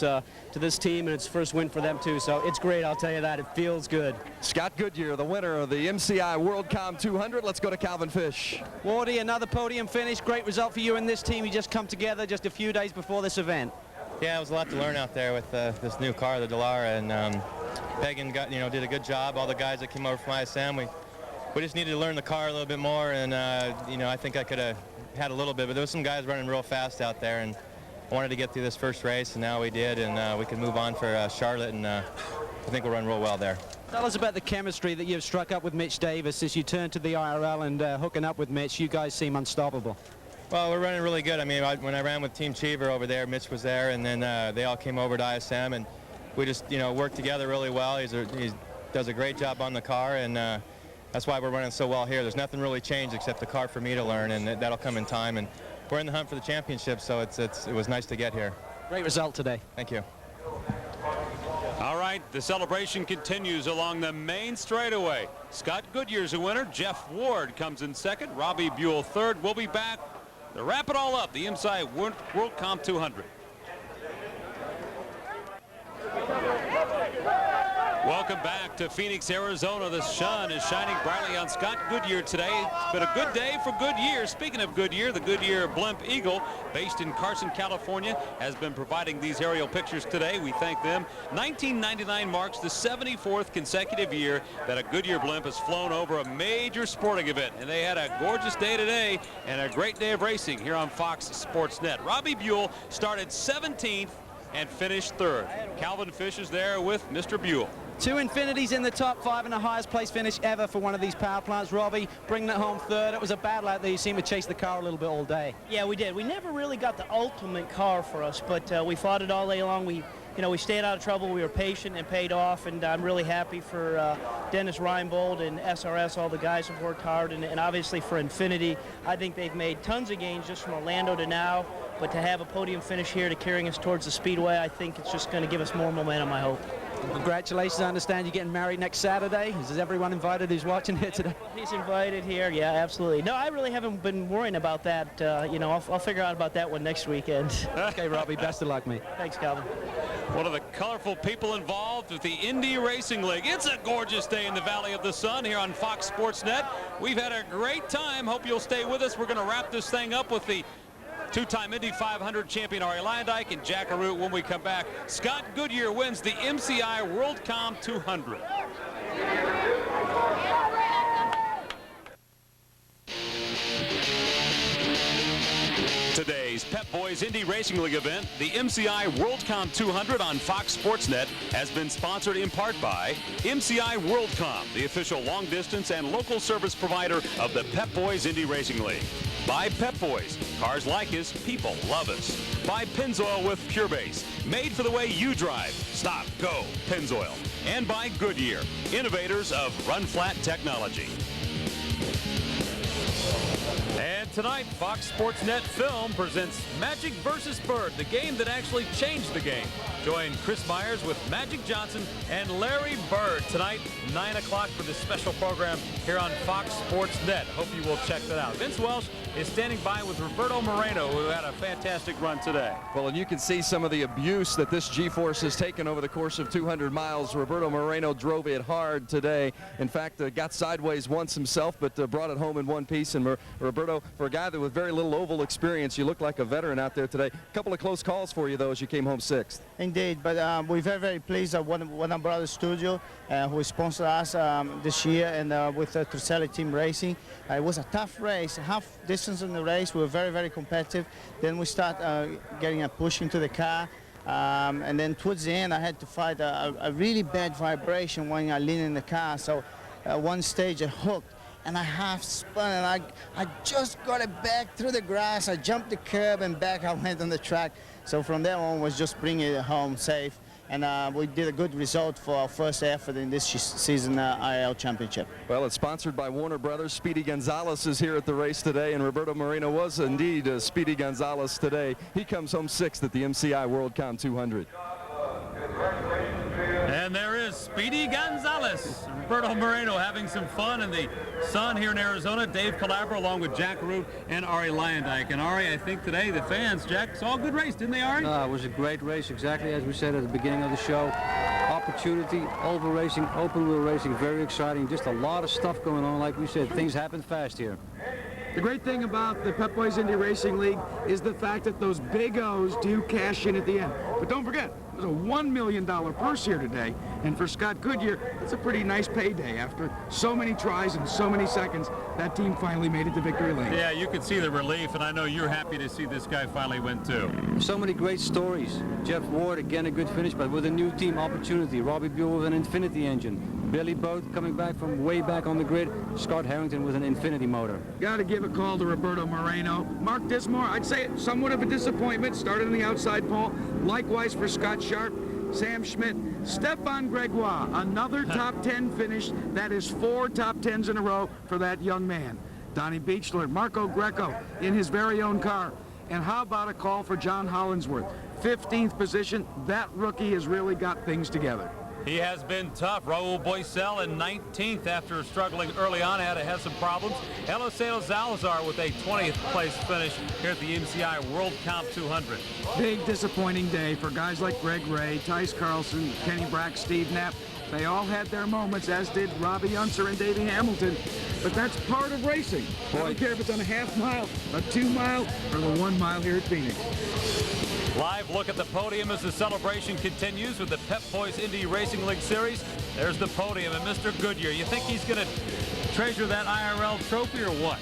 team, and it's first win for them too, so it's great, I'll tell you that. It feels good. Scott Goodyear, the winner of the MCI WorldCom 200. Let's go to Calvin Fish. Wardy, another podium finish. Great result for you and this team. You just come together just a few days before this event. Yeah, it was a lot to learn out there with this new car, the Dallara, and Pagan did a good job. All the guys that came over from ISM, we just needed to learn the car a little bit more, and I think I could have had a little bit, but there was some guys running real fast out there, and I wanted to get through this first race, and now we did, and we can move on for Charlotte, and I think we'll run real well there. Tell us about the chemistry that you've struck up with Mitch Davis as you turn to the IRL and hooking up with Mitch. You guys seem unstoppable. Well, we're running really good. I mean, when I ran with Team Cheever over there, Mitch was there, and then they all came over to ISM, and we just, worked together really well. He does a great job on the car, and that's why we're running so well here. There's nothing really changed except the car for me to learn, and that'll come in time. And we're in the hunt for the championship, so it was nice to get here. Great result today. Thank you. All right, the celebration continues along the main straightaway. Scott Goodyear's a winner. Jeff Ward comes in second. Robbie Buell third. We'll be back to wrap it all up, the MCI WorldCom 200. Welcome back to Phoenix, Arizona. The sun is shining brightly on Scott Goodyear today. It's been a good day for Goodyear. Speaking of Goodyear, the Goodyear Blimp Eagle, based in Carson, California, has been providing these aerial pictures today. We thank them. 1999 marks the 74th consecutive year that a Goodyear blimp has flown over a major sporting event. And they had a gorgeous day today and a great day of racing here on Fox Sports Net. Robbie Buell started 17th and finished third. Calvin Fish is there with Mr. Buell. 2 Infinities in the top 5 and the highest place finish ever for one of these power plants. Robbie bringing it home third. It was a battle out there. You seemed to chase the car a little bit all day. Yeah, we did. We never really got the ultimate car for us, but we fought it all day long. We stayed out of trouble. We were patient and paid off, and I'm really happy for Dennis Reinbold and SRS. All the guys have worked hard, and obviously for Infinity, I think they've made tons of gains just from Orlando to now. But to have a podium finish here to carrying us towards the Speedway, I think it's just going to give us more momentum, I hope. Congratulations. I understand you're getting married next Saturday. Is everyone invited who's watching here today? He's invited here. Yeah, absolutely. No, I really haven't been worrying about that. I'll figure out about that one next weekend. Okay, Robbie, best of luck, mate. Thanks, Calvin. One of the colorful people involved with the Indy Racing League. It's a gorgeous day in the Valley of the Sun here on Fox Sports Net. We've had a great time. Hope you'll stay with us. We're going to wrap this thing up with the two-time Indy 500 champion Arie Luyendyk and Jack Arute when we come back. Scott Goodyear wins the MCI WorldCom 200. Today's Pep Boys Indy Racing League event, the MCI WorldCom 200 on Fox Sports Net, has been sponsored in part by MCI WorldCom, the official long-distance and local service provider of the Pep Boys Indy Racing League. By Pep Boys, cars like us, people love us. By Pennzoil with Pure Base, made for the way you drive. Stop, go, Pennzoil. And by Goodyear, innovators of run-flat technology. And tonight, Fox Sports Net Film presents Magic vs. Bird, the game that actually changed the game. Join Chris Myers with Magic Johnson and Larry Bird tonight, 9 o'clock for this special program here on Fox Sports Net. Hope you will check that out. Vince Welsh is standing by with Roberto Moreno, who had a fantastic run today. Well, and you can see some of the abuse that this G-Force has taken over the course of 200 miles. Roberto Moreno drove it hard today. In fact, got sideways once himself, but brought it home in one piece. And Roberto, for a guy that with very little oval experience, you look like a veteran out there today. A couple of close calls for you, though, as you came home 6th. Indeed, but we're very, very pleased at Warner Brothers Studio, who sponsored us this year, and with the Truselli Team Racing. It was a tough race, half distance in the race. We were very, very competitive. Then we start getting a push into the car. And then towards the end, I had to fight a really bad vibration when I leaned in the car. So one stage I hooked, and I half spun, and I just got it back through the grass. I jumped the curb, and back I went on the track. So from there on was just bringing it home safe. And we did a good result for our first effort in this season IL Championship. Well, it's sponsored by Warner Brothers. Speedy Gonzalez is here at the race today, and Roberto Moreno was indeed Speedy Gonzalez today. He comes home 6th at the MCI WorldCom 200. And there is Speedy Gonzalez. Roberto Moreno having some fun in the sun here in Arizona. Dave Calabro along with Jack Root and Ari Lyondike. And Ari, I think today the fans, Jack, saw a good race, didn't they, Ari? It was a great race, exactly as we said at the beginning of the show. Opportunity, oval racing, open wheel racing, very exciting. Just a lot of stuff going on. Like we said, things happen fast here. The great thing about the Pep Boys Indy Racing League is the fact that those big O's do cash in at the end. But don't forget, there's a $1 million purse here today, and for Scott Goodyear, it's a pretty nice payday. After so many tries and so many seconds, that team finally made it to victory lane. Yeah, you can see the relief, and I know you're happy to see this guy finally win too. So many great stories. Jeff Ward, again, a good finish, but with a new team opportunity. Robbie Buell with an Infinity engine. Billy Boat coming back from way back on the grid. Scott Harrington with an Infinity motor. Got to give a call to Roberto Moreno. Mark Dismore, I'd say somewhat of a disappointment. Started in the outside pole. Likewise for Scott Sharp, Sam Schmidt, Stefan Gregoire. Another top 10 finish. That is 4 top 10s in a row for that young man. Donnie Beechler, Marco Greco in his very own car. And how about a call for John Hollinsworth? 15th position. That rookie has really got things together. He has been tough. Raul Boisel in 19th after struggling early on, had some problems. Eliseo Salazar with a 20th place finish here at the MCI WorldCom 200. Big disappointing day for guys like Greg Ray, Tice Carlson, Kenny Brack, Steve Knapp. They all had their moments, as did Robbie Unser and Davey Hamilton. But that's part of racing. I don't care if it's on a half mile, a 2 mile, or the 1 mile here at Phoenix. Live look at the podium as the celebration continues with the Pep Boys Indy Racing League Series. There's the podium and Mr. Goodyear. You think he's going to treasure that IRL trophy or what?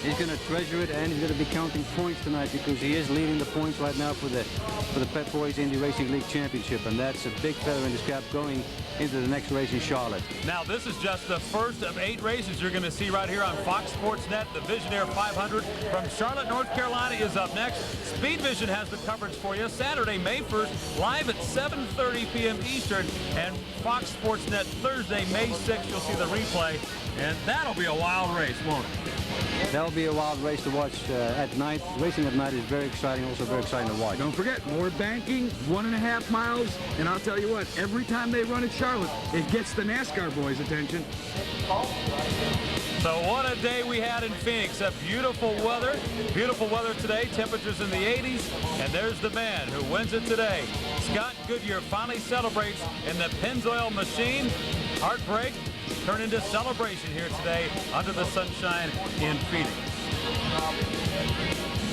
He's going to treasure it, and he's going to be counting points tonight because he is leading the points right now for the Pep Boys Indy Racing League Championship, and that's a big feather in his cap going into the next race in Charlotte. Now, this is just the first of 8 races you're going to see right here on Fox Sports Net. The Visionaire 500 from Charlotte, North Carolina is up next. Speed Vision has the coverage for you Saturday, May 1st, live at 7:30 p.m. Eastern, and Fox Sports Net Thursday, May 6th. You'll see the replay, and that'll be a wild race, won't it? That'll be a wild race to watch at night. Racing at night is very exciting, also very exciting to watch. Don't forget, more banking, 1.5 miles, and I'll tell you what, every time they run at Charlotte, it gets the NASCAR boys' attention. So what a day we had in Phoenix. A beautiful weather today. Temperatures in the 80s, and there's the man who wins it today. Scott Goodyear finally celebrates in the Pennzoil machine. Heartbreak turned into celebration here today under the sunshine in Phoenix.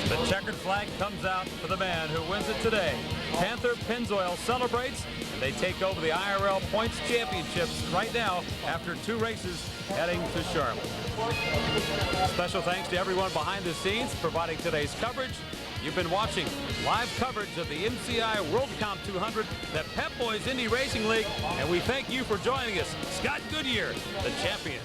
The checkered flag comes out for the man who wins it today. Panther Pennzoil celebrates, and they take over the IRL Points Championships right now after 2 races heading to Charlotte. Special thanks to everyone behind the scenes providing today's coverage. You've been watching live coverage of the MCI WorldCom 200, the Pep Boys Indy Racing League, and we thank you for joining us. Scott Goodyear, the champion.